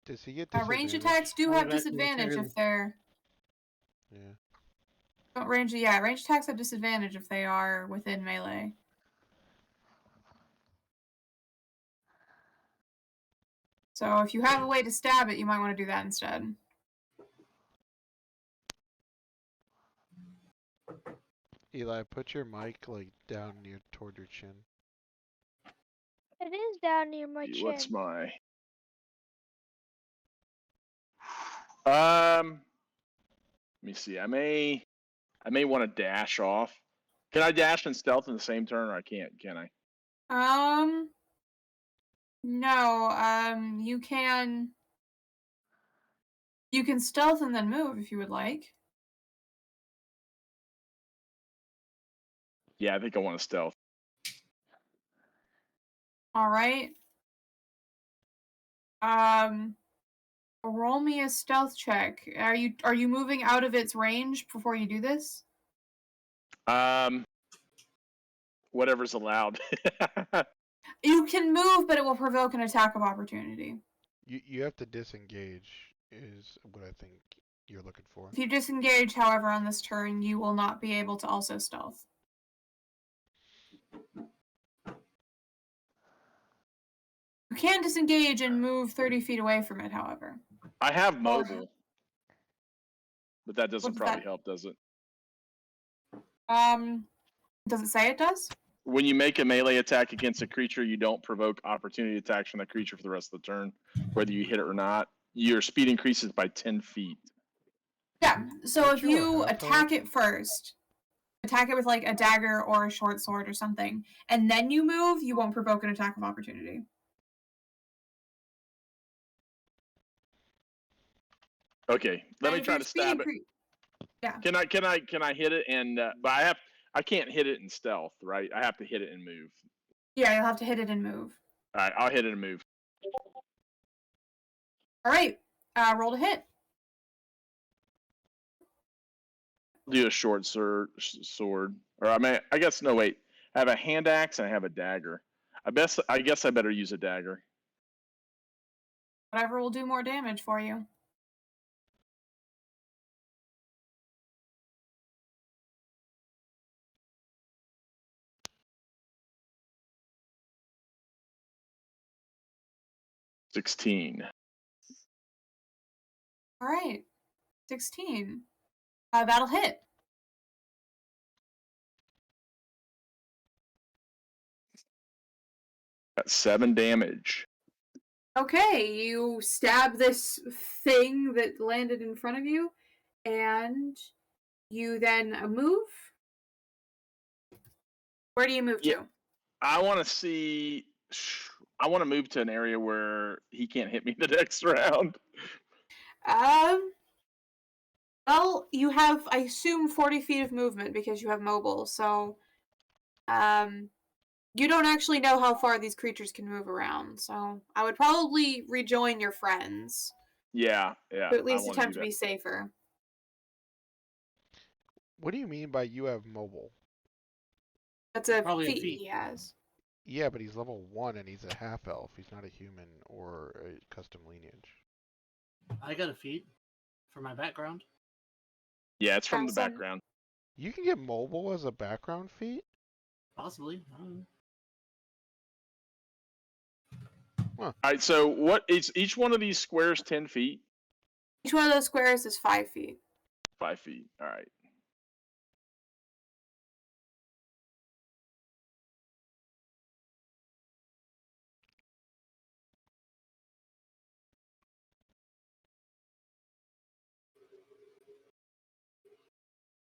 Does he get Range disadvantage? attacks do I'll have be back disadvantage momentarily. if they're... Yeah. range attacks have disadvantage if they are within melee. So if you have a way to stab it, you might want to do that instead. Eli, put your mic like down near toward your chin. It is down near my chin. What's my... Let me see. I may want to dash off. Can I dash and stealth in the same turn, or I can't? Can I? No. You can stealth and then move if you would like. Yeah, I think I want to stealth. All right. Roll me a stealth check. Are you moving out of its range before you do this? Whatever's allowed. You can move, but it will provoke an attack of opportunity. You have to disengage is what I think you're looking for. If you disengage, however, on this turn, you will not be able to also stealth. You can disengage and move 30 feet away from it, however. I have mobile, but that doesn't What's probably that? help, does it? Does it say it does? When you make a melee attack against a creature, you don't provoke opportunity attacks from that creature for the rest of the turn, whether you hit it or not. Your speed increases by 10 feet. Yeah, so Aren't if you a you half attack elf? it first, attack it with like a dagger or a short sword or something, and then you move, you won't provoke an attack of opportunity. Okay, let And me if try your to speed stab it. Yeah. Can I hit it and but I can't hit it in stealth, right? I have to hit it and move. Yeah, you'll have to hit it and move. All right, I'll hit it and move. All right, roll to hit. Do a short sword, or I guess no wait. I have a hand axe and I have a dagger. I guess I better use a dagger. Whatever will do more damage for you. $16. All right, 16. That'll hit. Got 7 damage. Okay, you stab this thing that landed in front of you, and you then move. Where do you move Yeah. to? I want to see. I want to move to an area where he can't hit me the next round. Well, you have, I assume, 40 feet of movement because you have mobile, so, you don't actually know how far these creatures can move around, so I would probably rejoin your friends. Yeah. To at I least want to attempt do to be that. safer. What do you mean by you have mobile? That's a Probably a feat feat. he has. Yeah, but he's level 1 and he's a half elf. He's not a human or a custom lineage. I got a feat for my background. Yeah, it's from the So- background. You can get mobile as a background feat? Possibly. I don't know. All right. So what is each one of these squares? 10 feet. Each one of those squares is 5 feet. 5 feet. All right.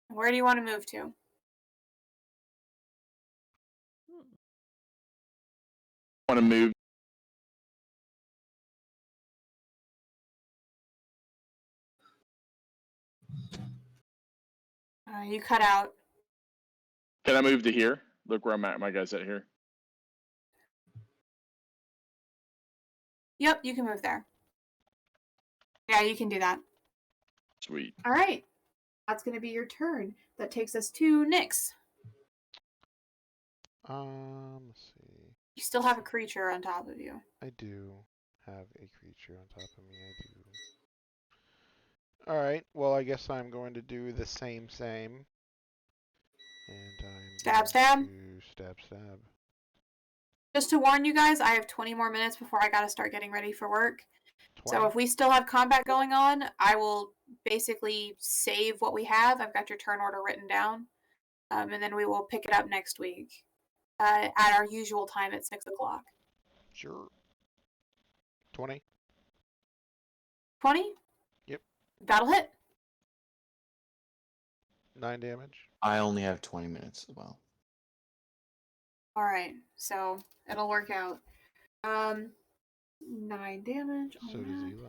Where do you want to move to? Want to move. You cut out. Can I move to here? Look where I'm at. My guy's at here. Yep, you can move there. Yeah, you can do that. Sweet. All right. That's going to be your turn. That takes us to Nyx. Let's see. You still have a creature on top of you. I do have a creature on top of me. I do. Alright, well, I guess I'm going to do the same. And I'm Stab, stab. going to stab. Just to warn you guys, I have 20 more minutes before I got to start getting ready for work. 20. So if we still have combat going on, I will basically save what we have. I've got your turn order written down. And then we will pick it up next week at our usual time at 6 o'clock. Sure. 20. 20? Yep. That'll hit. 9 damage. I only have 20 minutes as well. All right, so it'll work out. 9 damage. So does Eli.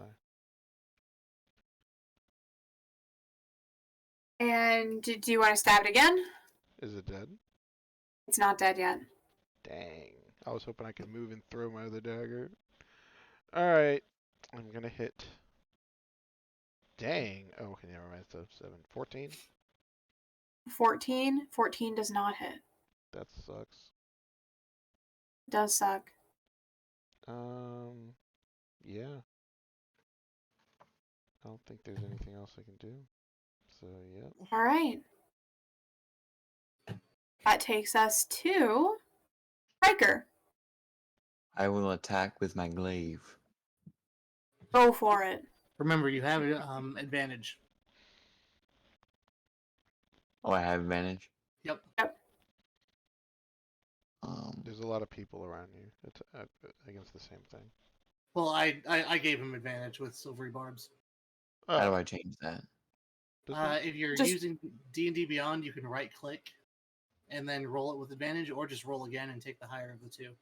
And do you want to stab it again? Is it dead? It's not dead yet. Dang. I was hoping I could move and throw my other dagger. Alright. I'm gonna hit. Dang. Oh, okay, never mind. So 7. 14? 14? 14 does not hit. That sucks. It does suck. Yeah. I don't think there's anything else I can do. So, yep. All right. That takes us to Riker. I will attack with my glaive. Go for it. Remember, you have advantage. Oh, I have advantage. Yep. There's a lot of people around you. It's against the same thing. Well, I gave him advantage with silvery barbs. How do Oh, I change that? this one? If you're Just- using D&D Beyond, you can right click and then roll it with advantage, or just roll again and take the higher of the two.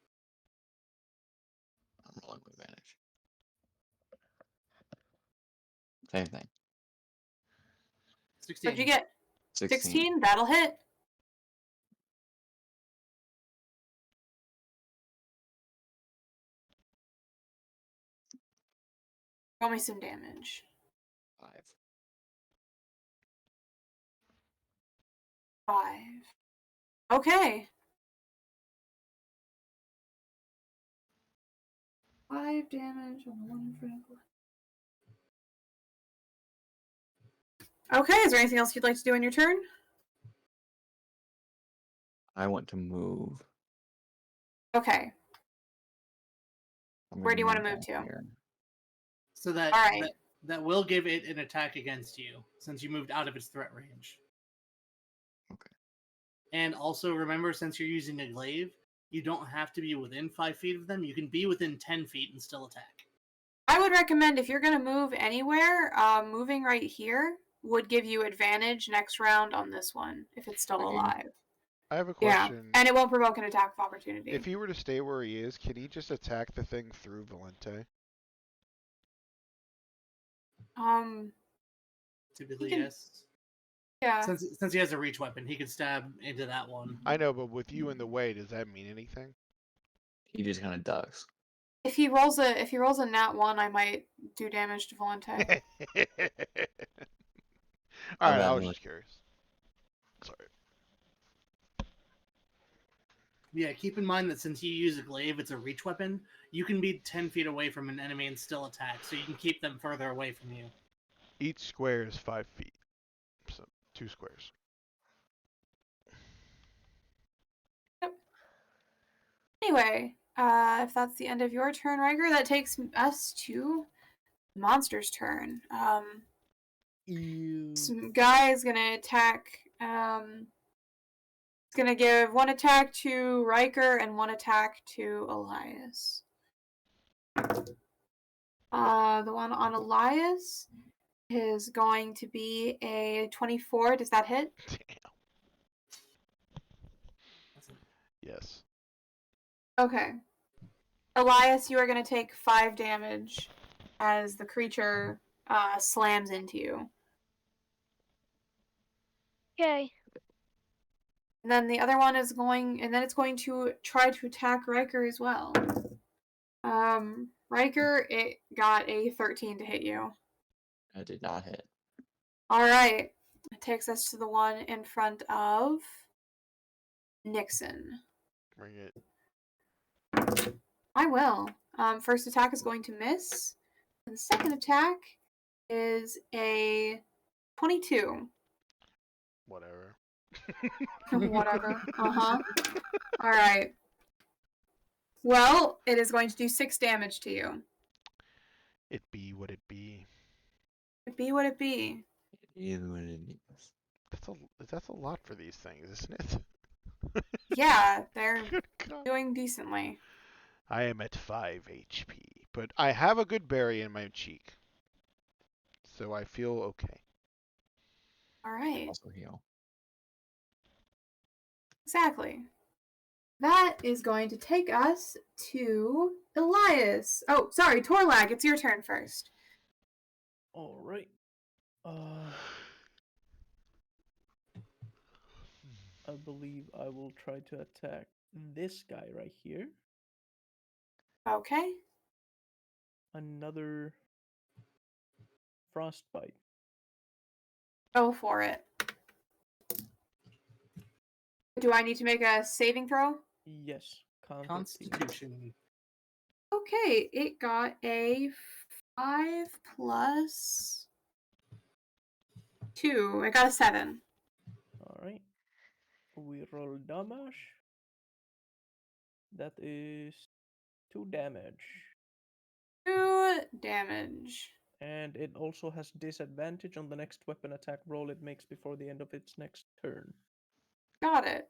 I'm rolling with advantage. Same thing. 16. What'd you get? 16. 16? That'll hit. Roll me some damage. 5. 5. Okay. 5 damage on the one in front of the Okay, is there anything else you'd like to do on your turn? I want to move. Okay. I'm Where do you gonna want to move down to? here. So that, All right. that will give it an attack against you, since you moved out of its threat range. Okay. And also remember, since you're using a glaive, you don't have to be within 5 feet of them. You can be within 10 feet and still attack. I would recommend if you're going to move anywhere, moving right here would give you advantage next round on this one, if it's still Okay. alive. I have a Yeah, question. and it won't provoke an attack of opportunity. If he were to stay where he is, can he just attack the thing through Valente? Typically, can- yes. Yeah. Since he has a reach weapon, he can stab into that one. I know, but with you in the way, does that mean anything? He just kind of ducks. If he rolls a nat 1, I might do damage to Volante. Alright, I bad, was Miller. just curious. Sorry. Yeah, keep in mind that since you use a glaive, it's a reach weapon. You can be 10 feet away from an enemy and still attack, so you can keep them further away from you. Each square is 5 feet. So, 2 squares. Anyway, if that's the end of your turn, Riker, that takes us to the monster's turn. Some guy is gonna attack. It's gonna give one attack to Riker and one attack to Elias. The one on Elias is going to be a 24. Does that hit? Damn. Yes. Okay. Elias, you are going to take 5 damage as the creature slams into you. Okay. And then the other one is it's going to try to attack Riker as well. Riker, it got a 13 to hit you. I did not hit. Alright. It takes us to the one in front of Nixon. Bring it. I will. First attack is going to miss. And the second attack is a 22. Whatever. Whatever. Alright. Well, it is going to do 6 damage to you. It be what it be. It be what it be. It is what it is. That's a lot for these things, isn't it? Yeah, they're Good God. doing decently. I am at 5 HP, but I have a good berry in my cheek, so I feel okay. Alright. Also heal. Exactly. That is going to take us to Elias. Oh, sorry, Torlag, it's your turn first. All right. I believe I will try to attack this guy right here. Okay. Another frostbite. Go for it. Do I need to make a saving throw? Yes, Constitution. Okay, it got a 5 plus 2. I got a 7. All right. We roll damage. That is 2 damage. 2 damage. And it also has disadvantage on the next weapon attack roll it makes before the end of its next turn. Got it.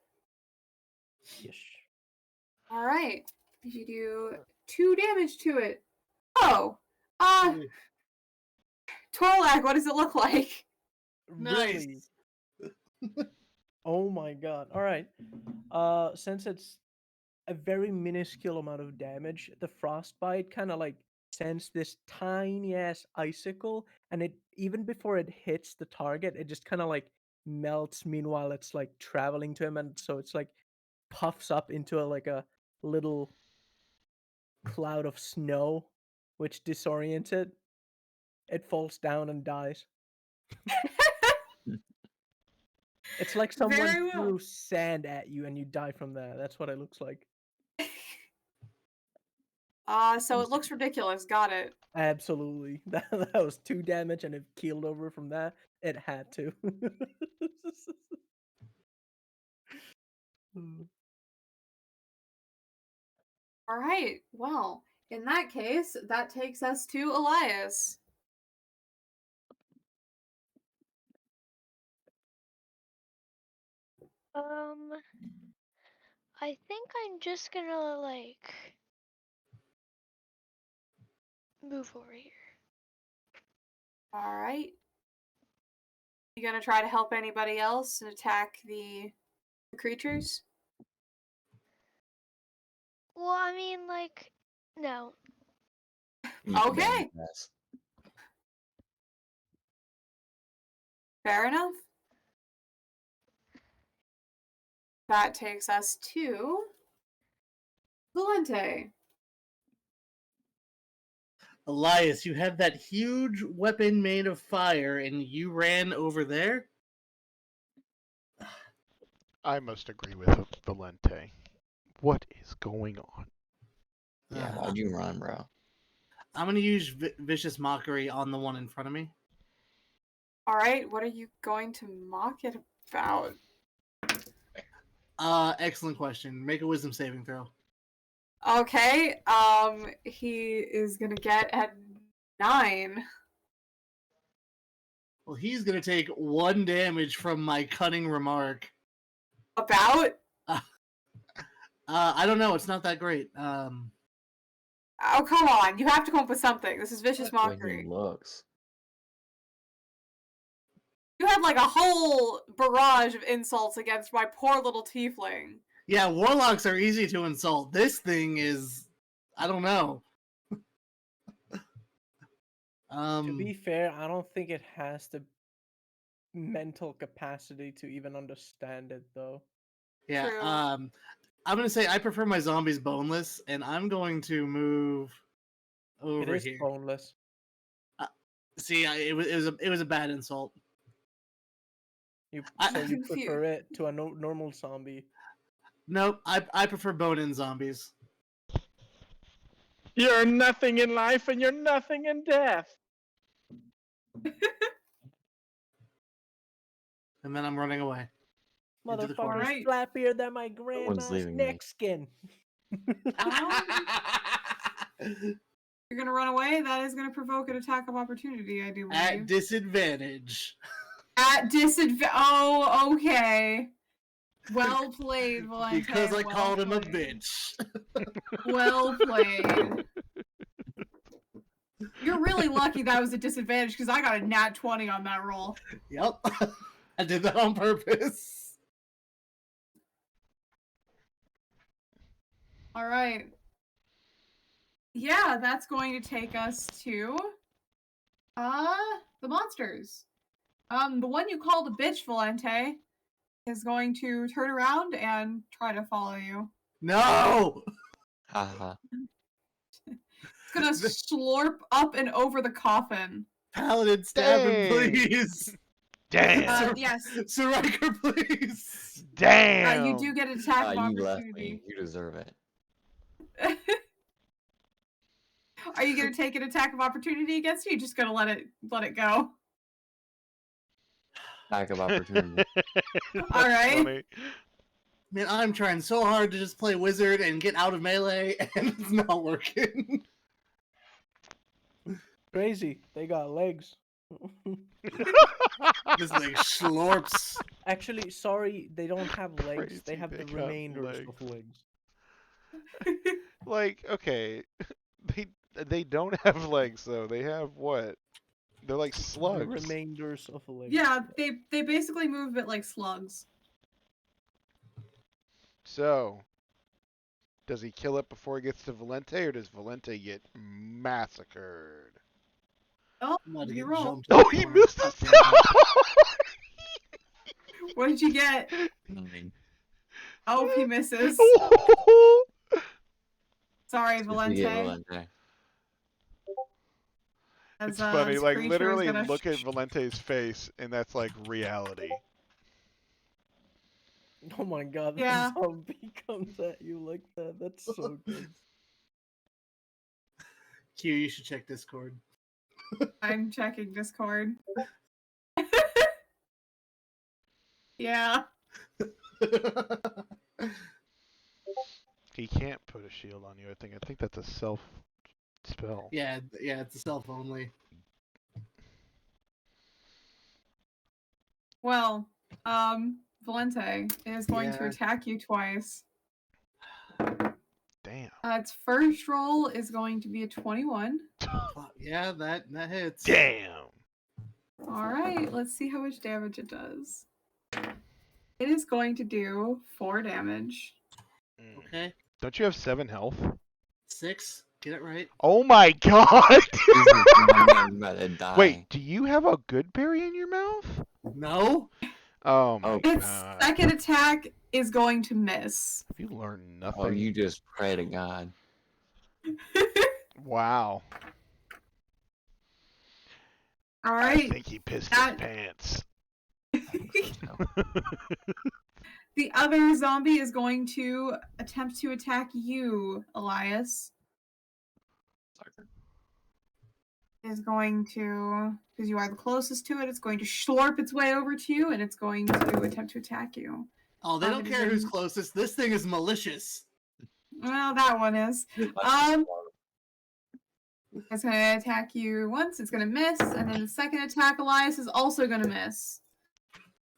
Yes. All right. You do 2 damage to it. Oh. Torlag, what does it look like? Really? Oh my god. All right. Since it's a very minuscule amount of damage, the frostbite kind of like sends this tiny ass icicle, and it even before it hits the target, it just kind of like melts. Meanwhile, it's like traveling to him, and so it's like puffs up into like a little cloud of snow, which disorients it. It falls down and dies. It's like someone Very well. threw sand at you and you die from that. That's what it looks like. So it looks ridiculous. Got it. Absolutely. That was 2 damage and it keeled over from that. It had to. All right. Well, in that case, that takes us to Elias. I think I'm just gonna like move over here. All right. You gonna try to help anybody else and attack the creatures? Well, I mean, like, no. Okay. Yes. Fair enough. That takes us to Valente. Elias, you had that huge weapon made of fire, and you ran over there? I must agree with Valente. What is going on? Yeah, why'd you run, bro? I'm going to use Vicious Mockery on the one in front of me. All right. What are you going to mock it about? Excellent question. Make a wisdom saving throw. Okay. He is gonna get at 9. Well, he's going to take 1 damage from my cunning remark. About? I don't know. It's not that great. Oh, come on. You have to come up with something. This is Vicious The way Mockery. he looks. You had like a whole barrage of insults against my poor little tiefling. Yeah, warlocks are easy to insult. This thing is, I don't know. To be fair, I don't think it has the mental capacity to even understand it, though. Yeah. True. I'm gonna say I prefer my zombies boneless, and I'm going to move over It is here. boneless. See, it was a bad insult. So you prefer it to a normal zombie? Nope, I prefer bone-in zombies. You're nothing in life and you're nothing in death. And then I'm running away. Into the corner. Motherfucker's Right. flappier than my grandma's leaving me. neck skin. You're gonna run away? That is gonna provoke an attack of opportunity, I do believe. At disadvantage. At disadvantage. Oh, okay. Well played, Valente. Because I well called him a played. bitch. Well played. You're really lucky that was a disadvantage because I got a nat 20 on that roll. Yep. I did that on purpose. All right. Yeah, that's going to take us to the monsters. The one you called a bitch, Valente, is going to turn around and try to follow you. No! Haha. It's gonna slurp up and over the coffin. Paladin, stab him, Dang. please. Damn! Yes. Sir Riker, please. Damn! You do get an attack of You left opportunity. me. You deserve it. Are you gonna take an attack of opportunity against you? You're just gonna let it go. Attack of opportunity. All right. Funny. Man, I'm trying so hard to just play wizard and get out of melee, and it's not working. Crazy. They got legs. This thing slorps. Actually, sorry, they don't have legs. They Crazy, have they the got remainders of legs. legs. Like, okay, they don't have legs though. They have what? They're like The slugs. remainders of legs. Yeah, they basically move a bit like slugs. So, does he kill it before he gets to Valente, or does Valente get massacred? Oh, I'm about to you get roll. jumped in Oh, the he corner. missed God his damn it. What did you get? 9. Oh, he misses. Sorry, You get Valente. Valente. It's funny, this like creature is literally gonna look at Valente's face, and that's like reality. Oh my god, Yeah. the zombie comes at you like that. That's so good. Q, you should check Discord. I'm checking Discord. Yeah. He can't put a shield on you. I think that's a self spell. yeah, it's a self only. Well, Valente is going to Yeah. attack you twice. Damn. Its first roll is going to be a 21. Yeah, that hits. Damn. All right, let's see how much damage it does. It is going to do 4 damage. Okay. Don't you have 7 health? 6. Get it right. Oh my god! I'm about to die. Wait, do you have a good berry in your mouth? No. Oh my Oh. Its god. second attack is going to miss. Have you learned nothing? Oh, you just pray to God. Wow. All I right. think he pissed That- his pants. The other zombie is going to attempt to attack you, Elias. Is going to, because you are the closest to it, it's going to slurp its way over to you, and it's going to attempt to attack you. Oh, they don't it care is who's in- closest. This thing is malicious. Well, that one is. It's going to attack you once, it's going to miss, and then the second attack, Elias, is also going to miss.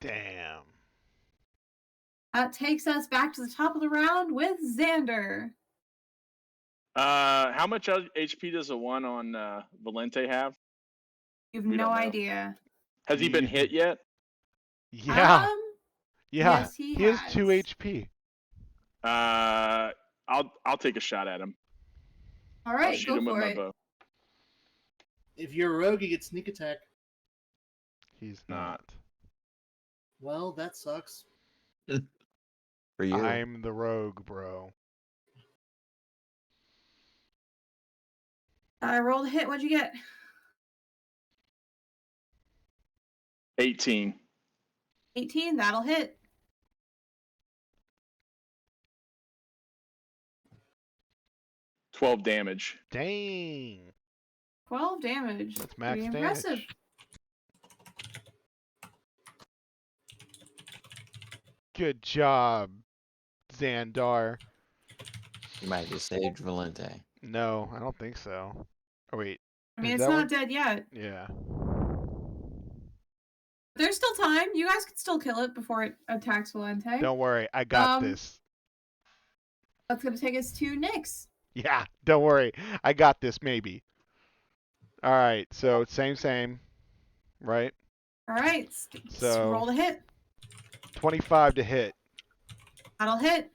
Damn. That takes us back to the top of the round with Xander. How much HP does the one on Valente have? You have We no don't know. idea. Has he been hit yet? Yeah. Yeah. yes, he has has. 2 HP. I'll take a shot at him. All I'll right, shoot go him with for my it. bow. If you're a rogue, you get sneak attack. He's Nah. not. Well, that sucks. For you. I'm the rogue, bro. I rolled a hit. What'd you get? 18. 18. That'll hit. $12 damage. Dang. 12 damage. That's max Pretty damage. impressive. Good job, Xandar. You might just saved Valente. No, I don't think so. Oh, wait. I mean, Is it's that not what- dead yet. Yeah. There's still time. You guys can still kill it before it attacks Valente. Don't worry. I got Um, this. That's going to take us to Nyx. Yeah, don't worry. I got this, maybe. All right, so same, right? All right. So- Roll the hit. 25 to hit. That'll hit.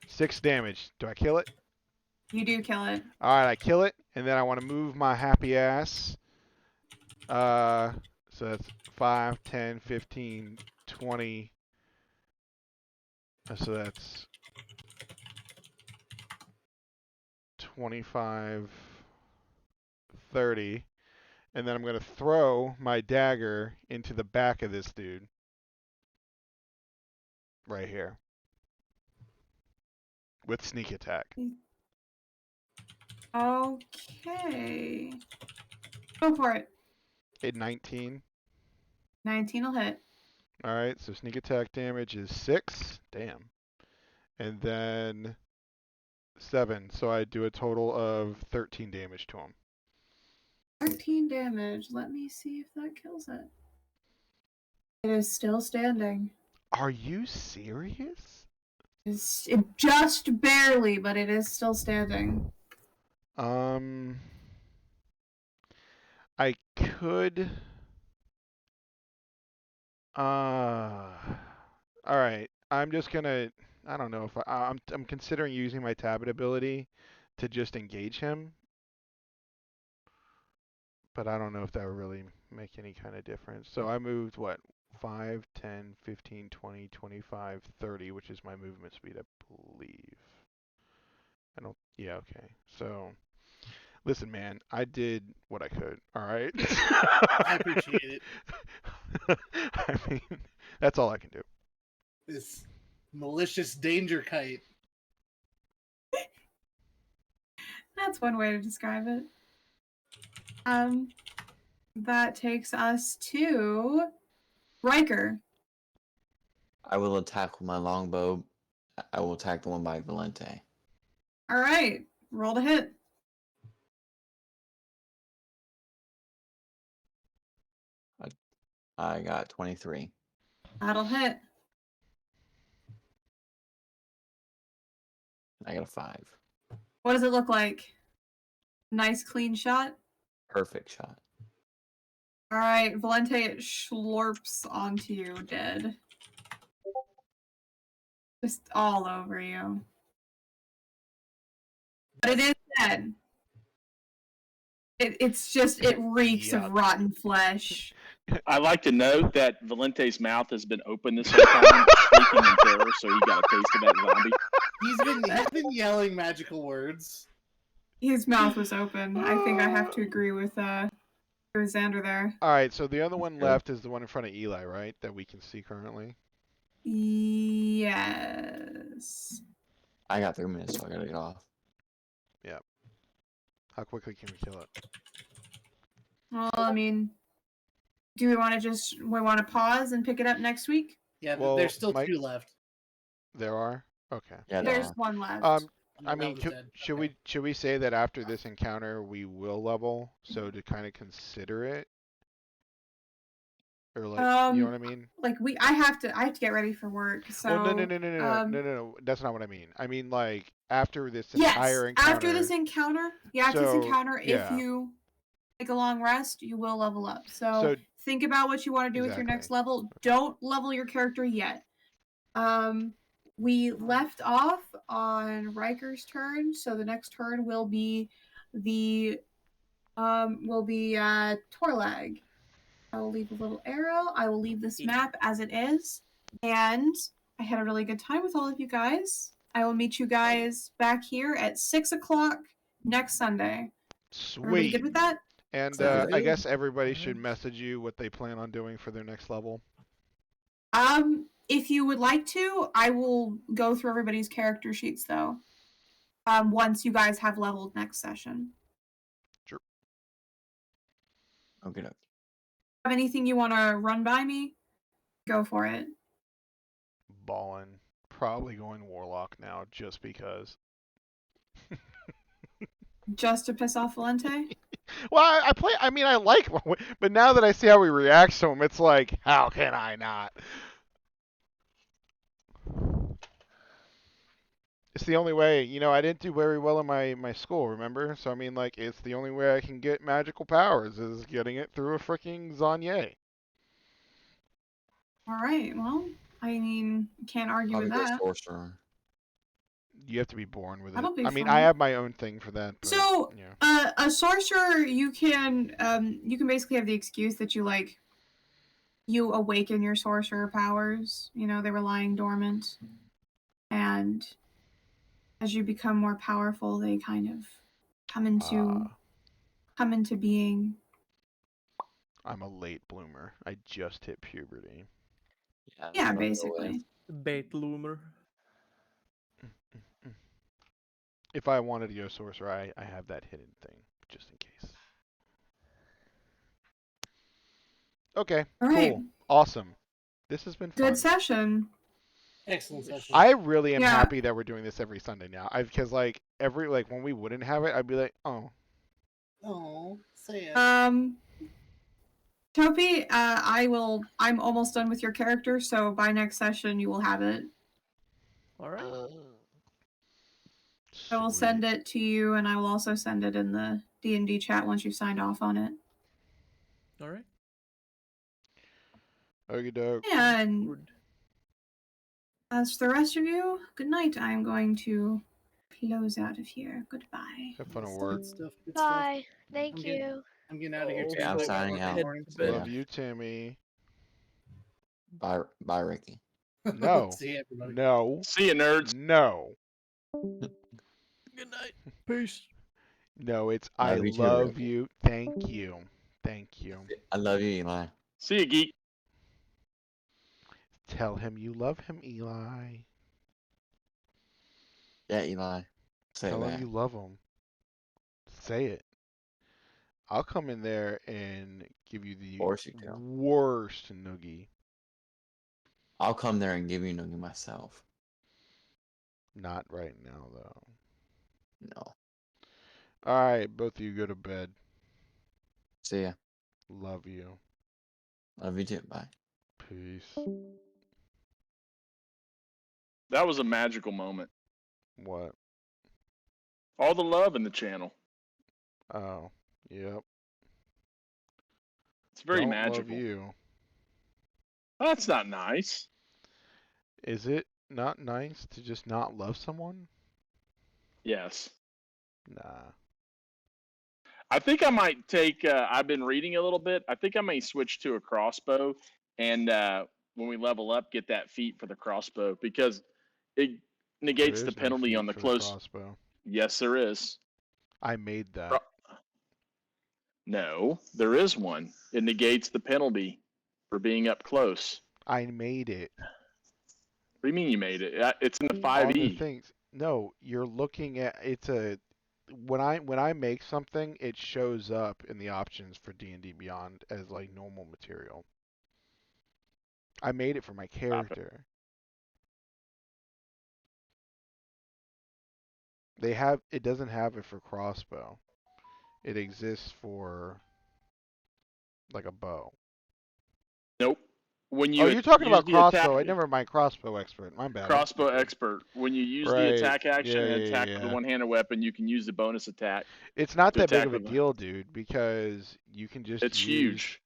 6 damage. Do I kill it? You do kill it. All right, I kill it, and then I want to move my happy ass. So that's 5, 10, 15, 20. So that's 25, 30. And then I'm going to throw my dagger into the back of this dude. Right here. With sneak attack. Okay. Go for it. Hit 19. 19 will hit. All right, so sneak attack damage is 6. Damn. And then 7. So I do a total of 13 damage to him. 13 damage. Let me see if that kills it. It is still standing. Are you serious? It just barely, but it is still standing. I could. All right. I'm just gonna. I don't know if I'm considering using my tablet ability to just engage him, but I don't know if that would really make any kind of difference. So I moved what? 5, 10, 15, 20, 25, 30, which is my movement speed, I believe. I don't. Yeah. Okay. So. Listen, man, I did what I could. All right. I appreciate it. I mean, that's all I can do. This malicious danger kite. That's one way to describe it. That takes us to Riker. I will attack with my longbow. I will attack the one by Valente. All right, roll to hit. I got 23. That'll hit. I got a 5. What does it look like? Nice clean shot. Perfect shot. All right, Valente schlorps onto you, dead. Just all over you. But it is dead. It reeks Yuck. of rotten flesh. I like to note that Valente's mouth has been open this whole time, shrieking in terror, so he got a taste of that zombie. He's been yelling magical words. His mouth was open. I think I have to agree with Xander there. All right, so the other one left is the one in front of Eli, right? That we can see currently. Yes. I got 3 minutes, so I gotta get off. How quickly can we kill it? Well, I mean, do we want to pause and pick it up next week? Yeah, Well, there's still Mike- 2 left. There are? Okay. Yeah, There's one left. I That mean, was dead. should we say that after this encounter we will level, so to kind of consider it, or like, you know what I mean? Like I have to get ready for work. So Well, no. That's not what I mean. I mean, like after this entire encounter. After this encounter, yeah. if you take a long rest, you will level up. So think about what you want to do with your next level. Don't level your character yet. We left off on Riker's turn, so the next turn will be Torlag. I will leave a little arrow. I will leave this map as it is. And I had a really good time with all of you guys. I will meet you guys back here at 6 o'clock next Sunday. Everybody Sweet. good with that? And Sounds I good. guess everybody should message you what they plan on doing for their next level. If you would like to, I will go through everybody's character sheets though. Once you guys have leveled next session. Sure. Okay. Have anything you want to run by me? Go for it. Ballin'. Probably going Warlock now, just because. Just to piss off Valente? Well, I mean, I like, but now that I see how he reacts to him, it's like, how can I not? It's the only way. You know, I didn't do very well in my school, remember? So, I mean, like, it's the only way I can get magical powers is getting it through a freaking Zanye. All right. Well, I mean, can't argue with that. Sorcerer. You have to be born with it. That'll be I mean, fun. I have my own thing for that. But, So, yeah. a sorcerer, you can basically have the excuse that you awaken your sorcerer powers. You know, they were lying dormant, and as you become more powerful, they kind of come into being. I'm a late bloomer. I just hit puberty. Yeah, Yeah, that's what I go basically. Bait loomer. If I wanted to go sorcerer, I have that hidden thing, just in case. Okay, All right. cool. Awesome. This has been fun. Good session. Excellent session. I really am Yeah. happy that we're doing this every Sunday now. Because like when we wouldn't have it, I'd be like, oh. Oh, sad. Topi, I'm almost done with your character, so by next session you will have it. All right. I will send it to you, and I will also send it in the D&D chat once you've signed off on it. All right. Okie doke. And Good. as for the rest of you, good night. I'm going to close out of here. Goodbye. Have fun at Good work. stuff. Good stuff. Bye. Thank I'm getting- you. I'm getting out of here Oh, too. Yeah, I'm I gotta signing work in the out. Head morning. to bed. Love you, Timmy. Bye, Ricky. No. See you, everybody. No. See you, nerds. No. Good night. Peace. No, it's I Love you too, love Ricky. you. Thank you. Thank you. I love you, Eli. See you, geek. Tell him you love him, Eli. Yeah, Eli. Say Tell it him back. you love him. Say it. I'll come in there and give you the Of course you do. worst noogie. I'll come there and give you Noogie myself. Not right now, though. No. Alright, both of you go to bed. See ya. Love you. Love you too. Bye. Peace. That was a magical moment. What? All the love in the channel. Oh, yep. It's very Don't magical. love you. Oh, that's not nice. Is it not nice to just not love someone? Yes. Nah. I think I might take. I've been reading a little bit. I think I may switch to a crossbow, and when we level up, get that feat for the crossbow because it negates There the is no penalty feat on the for close. crossbow. Yes, there is. I made that. No, there is one. It negates the penalty for being up close. I made it. What do you mean you made it? It's in the On the 5e. things. No, you're looking at it's a when I make something, it shows up in the options for D&D Beyond as like normal material. I made it for my character. It doesn't have it for crossbow. It exists for like a bow. Nope. When you Oh, you're talking use about the crossbow. I attack, never mind crossbow expert. My bad. crossbow Okay. expert. When you use the Right. attack action Yeah, and yeah, attack with a yeah. one-handed weapon, you can use the bonus attack. It's not to that big attack of a with a- deal, dude, because you can just It's use huge.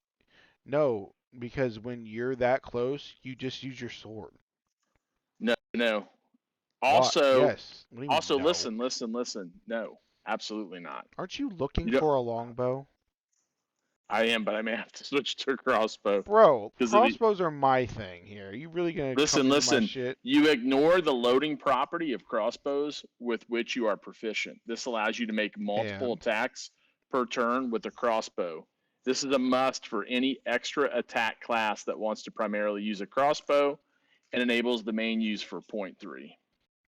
No, because when you're that close, you just use your sword. No. Why- Also, yes. What do you mean, no? listen. No, absolutely not. Aren't you looking You don't- for a longbow? I am, but I may have to switch to a crossbow. Bro, 'Cause of the- crossbows are my thing here. Are you really gonna come into my Listen. shit? You ignore the loading property of crossbows with which you are proficient. This allows you to make multiple And? attacks per turn with a crossbow. This is a must for any extra attack class that wants to primarily use a crossbow and enables the main use for point 3.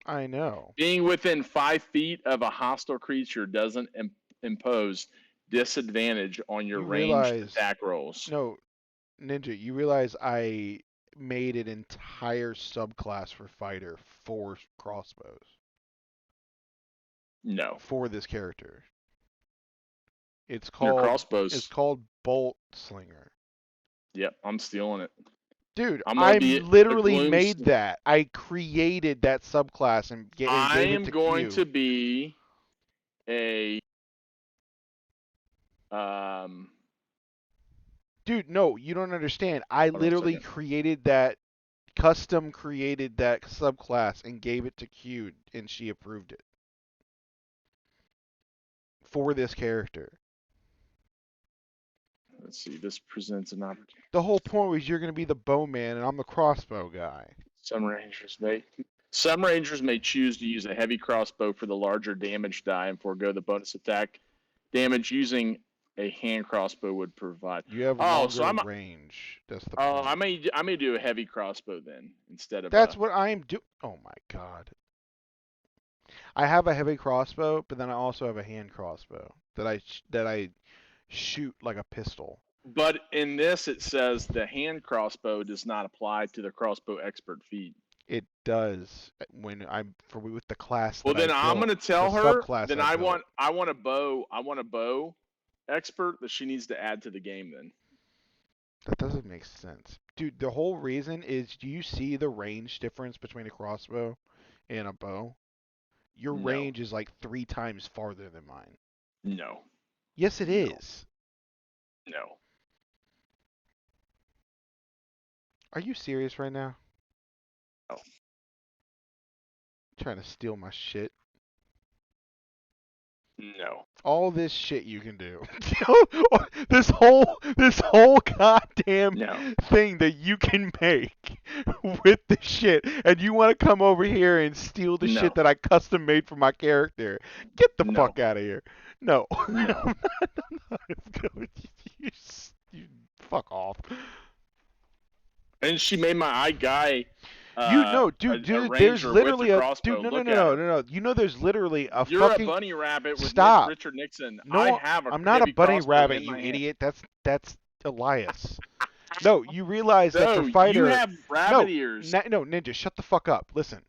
I know. Being within 5 feet of a hostile creature doesn't impose disadvantage on your You ranged realize- attack rolls. No, Ninja, you realize I made an entire subclass for fighter for crossbows No. for this character. It's Your called crossbows. It's called Bolt Slinger. Yep, I'm stealing it. Dude, I'm I on the literally gloom made s- that. I created that subclass and gave I it am to going Q. to be a Dude, no, you don't understand. I Hold on a literally second. custom created that subclass and gave it to Q, and she approved it for this character. Let's see. This presents an opportunity. The whole point was you're going to be the bowman, and I'm the crossbow guy. Some rangers may choose to use a heavy crossbow for the larger damage die and forego the bonus attack damage using a hand crossbow would provide. You have longer range. That's the point. I may do a heavy crossbow then instead of. That's what I'm doing. Oh my god. I have a heavy crossbow, but then I also have a hand crossbow that I shoot like a pistol. But in this, it says the hand crossbow does not apply to the crossbow expert feat. It does when I'm with the class. Well, that then I I'm built, gonna tell the her. subclass Then I I built. want a bow expert that she needs to add to the game. Then That doesn't make sense, dude. The whole reason is, do you see the range difference between a crossbow and a bow? Your No. range is like 3 times farther than mine. no, Yes, it No. is. no. Are you serious right now? No. Trying to steal my shit. No. All this shit you can do. this whole goddamn No. thing that you can make with the shit, and you want to come over here and steal the No. shit that I custom made for my character. Get the No. fuck out of here. No. No. You fuck off. And she made my guy. Dude, a there's ranger literally with a a crossbow. dude. No. Look at her. You know, there's literally a You're fucking. a bunny rabbit with Stop. Richard Nixon. No, I have a I'm not a heavy bunny crossbow rabbit, in you my hand. idiot. That's Elias. No, you realize that No, for fighter. you have rabbit ears. No, Ninja, shut the fuck up. Listen,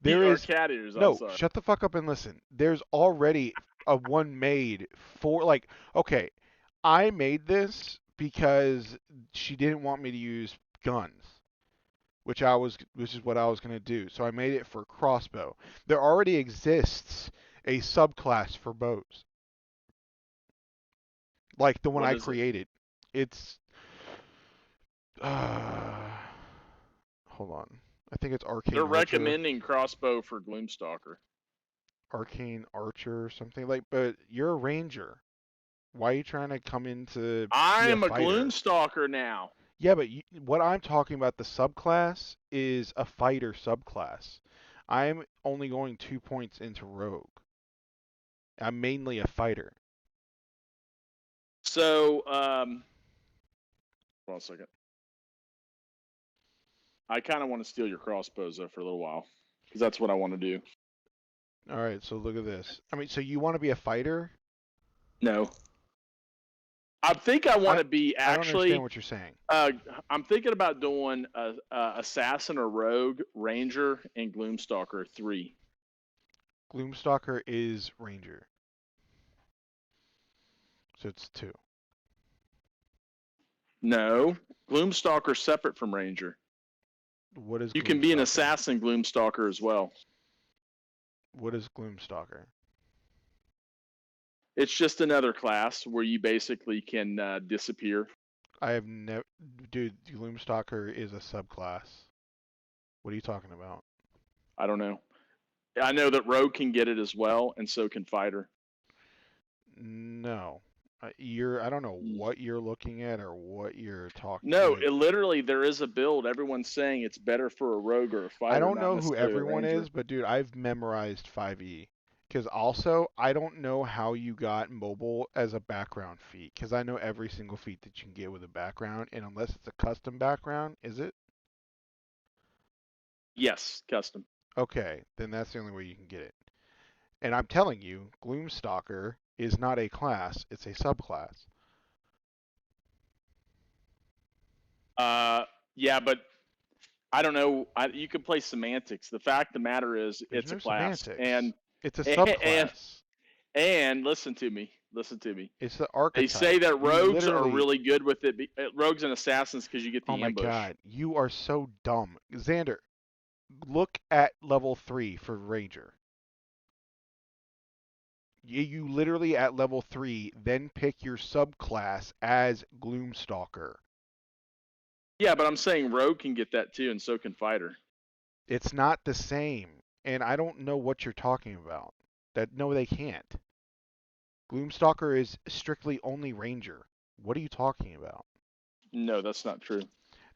there Or is cat ears. I'm no. sorry. Shut the fuck up and listen. There's already a one made for like. Okay, I made this because she didn't want me to use guns, which is what I was gonna do. So I made it for crossbow. There already exists a subclass for bows, like the one What I is it? created. It's hold on. I think it's Arcane They're Archer. recommending crossbow for Gloomstalker. Arcane Archer or something like. But you're a ranger. Why are you trying to come into? I be am a fighter? Gloomstalker now. Yeah, but what I'm talking about, the subclass is a fighter subclass. I'm only going 2 points into rogue. I'm mainly a fighter. So, hold on a second. I kind of want to steal your crossbows though for a little while, because that's what I want to do. All right, so look at this. I mean, so you want to be a fighter? No. I think I want to be I don't actually. understand what you're saying. I'm thinking about doing assassin or rogue, ranger, and Gloomstalker 3. Gloomstalker is ranger. So it's 2. No, Gloomstalker separate from ranger. What is You can be an Gloomstalker? assassin Gloomstalker as well. What is Gloomstalker? It's just another class where you basically can disappear. I have never. Dude, Gloomstalker is a subclass. What are you talking about? I don't know. I know that rogue can get it as well, and so can fighter. No. I don't know what you're looking at or what you're talking. No, like, it literally there is a build. Everyone's saying it's better for a rogue or a fighter. I don't not know who necessarily a everyone ranger. is, but dude, I've memorized 5e. Because also, I don't know how you got mobile as a background feat. Because I know every single feat that you can get with a background, and unless it's a custom background, is it? Yes, custom. Okay, then that's the only way you can get it. And I'm telling you, Gloomstalker is not a class, it's a subclass. Yeah, but I don't know. You can play semantics. The fact of the matter is, There's it's no a class, semantics. It's a subclass. and listen to me. It's the archetype. They say that You rogues are literally- really good with it. Rogues and assassins because you get the Oh my ambush. god, you are so dumb. Xander, look at level 3 for Ranger. You literally at level 3 then pick your subclass as Gloomstalker. Yeah, but I'm saying rogue can get that too, and so can fighter. It's not the same, and I don't know what you're talking about. No, they can't. Gloomstalker is strictly only Ranger. What are you talking about? No, that's not true.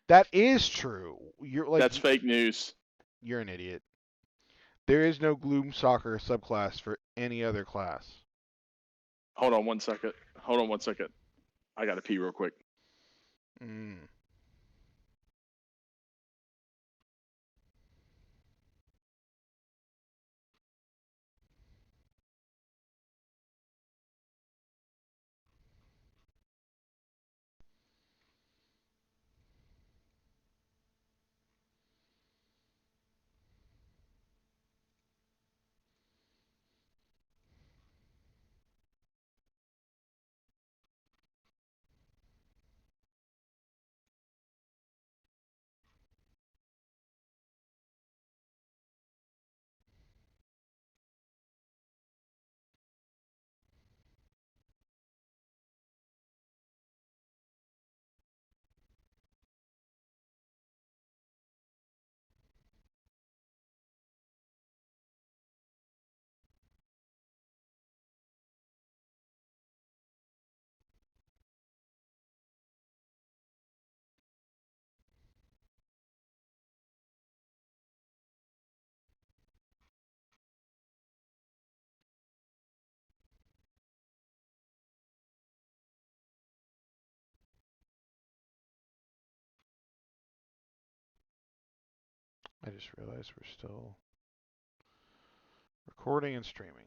That is true. You're like That's fake news. You're an idiot. There is no Gloomstalker subclass for any other class. Hold on one second. I gotta pee real quick. I just realized we're still recording and streaming.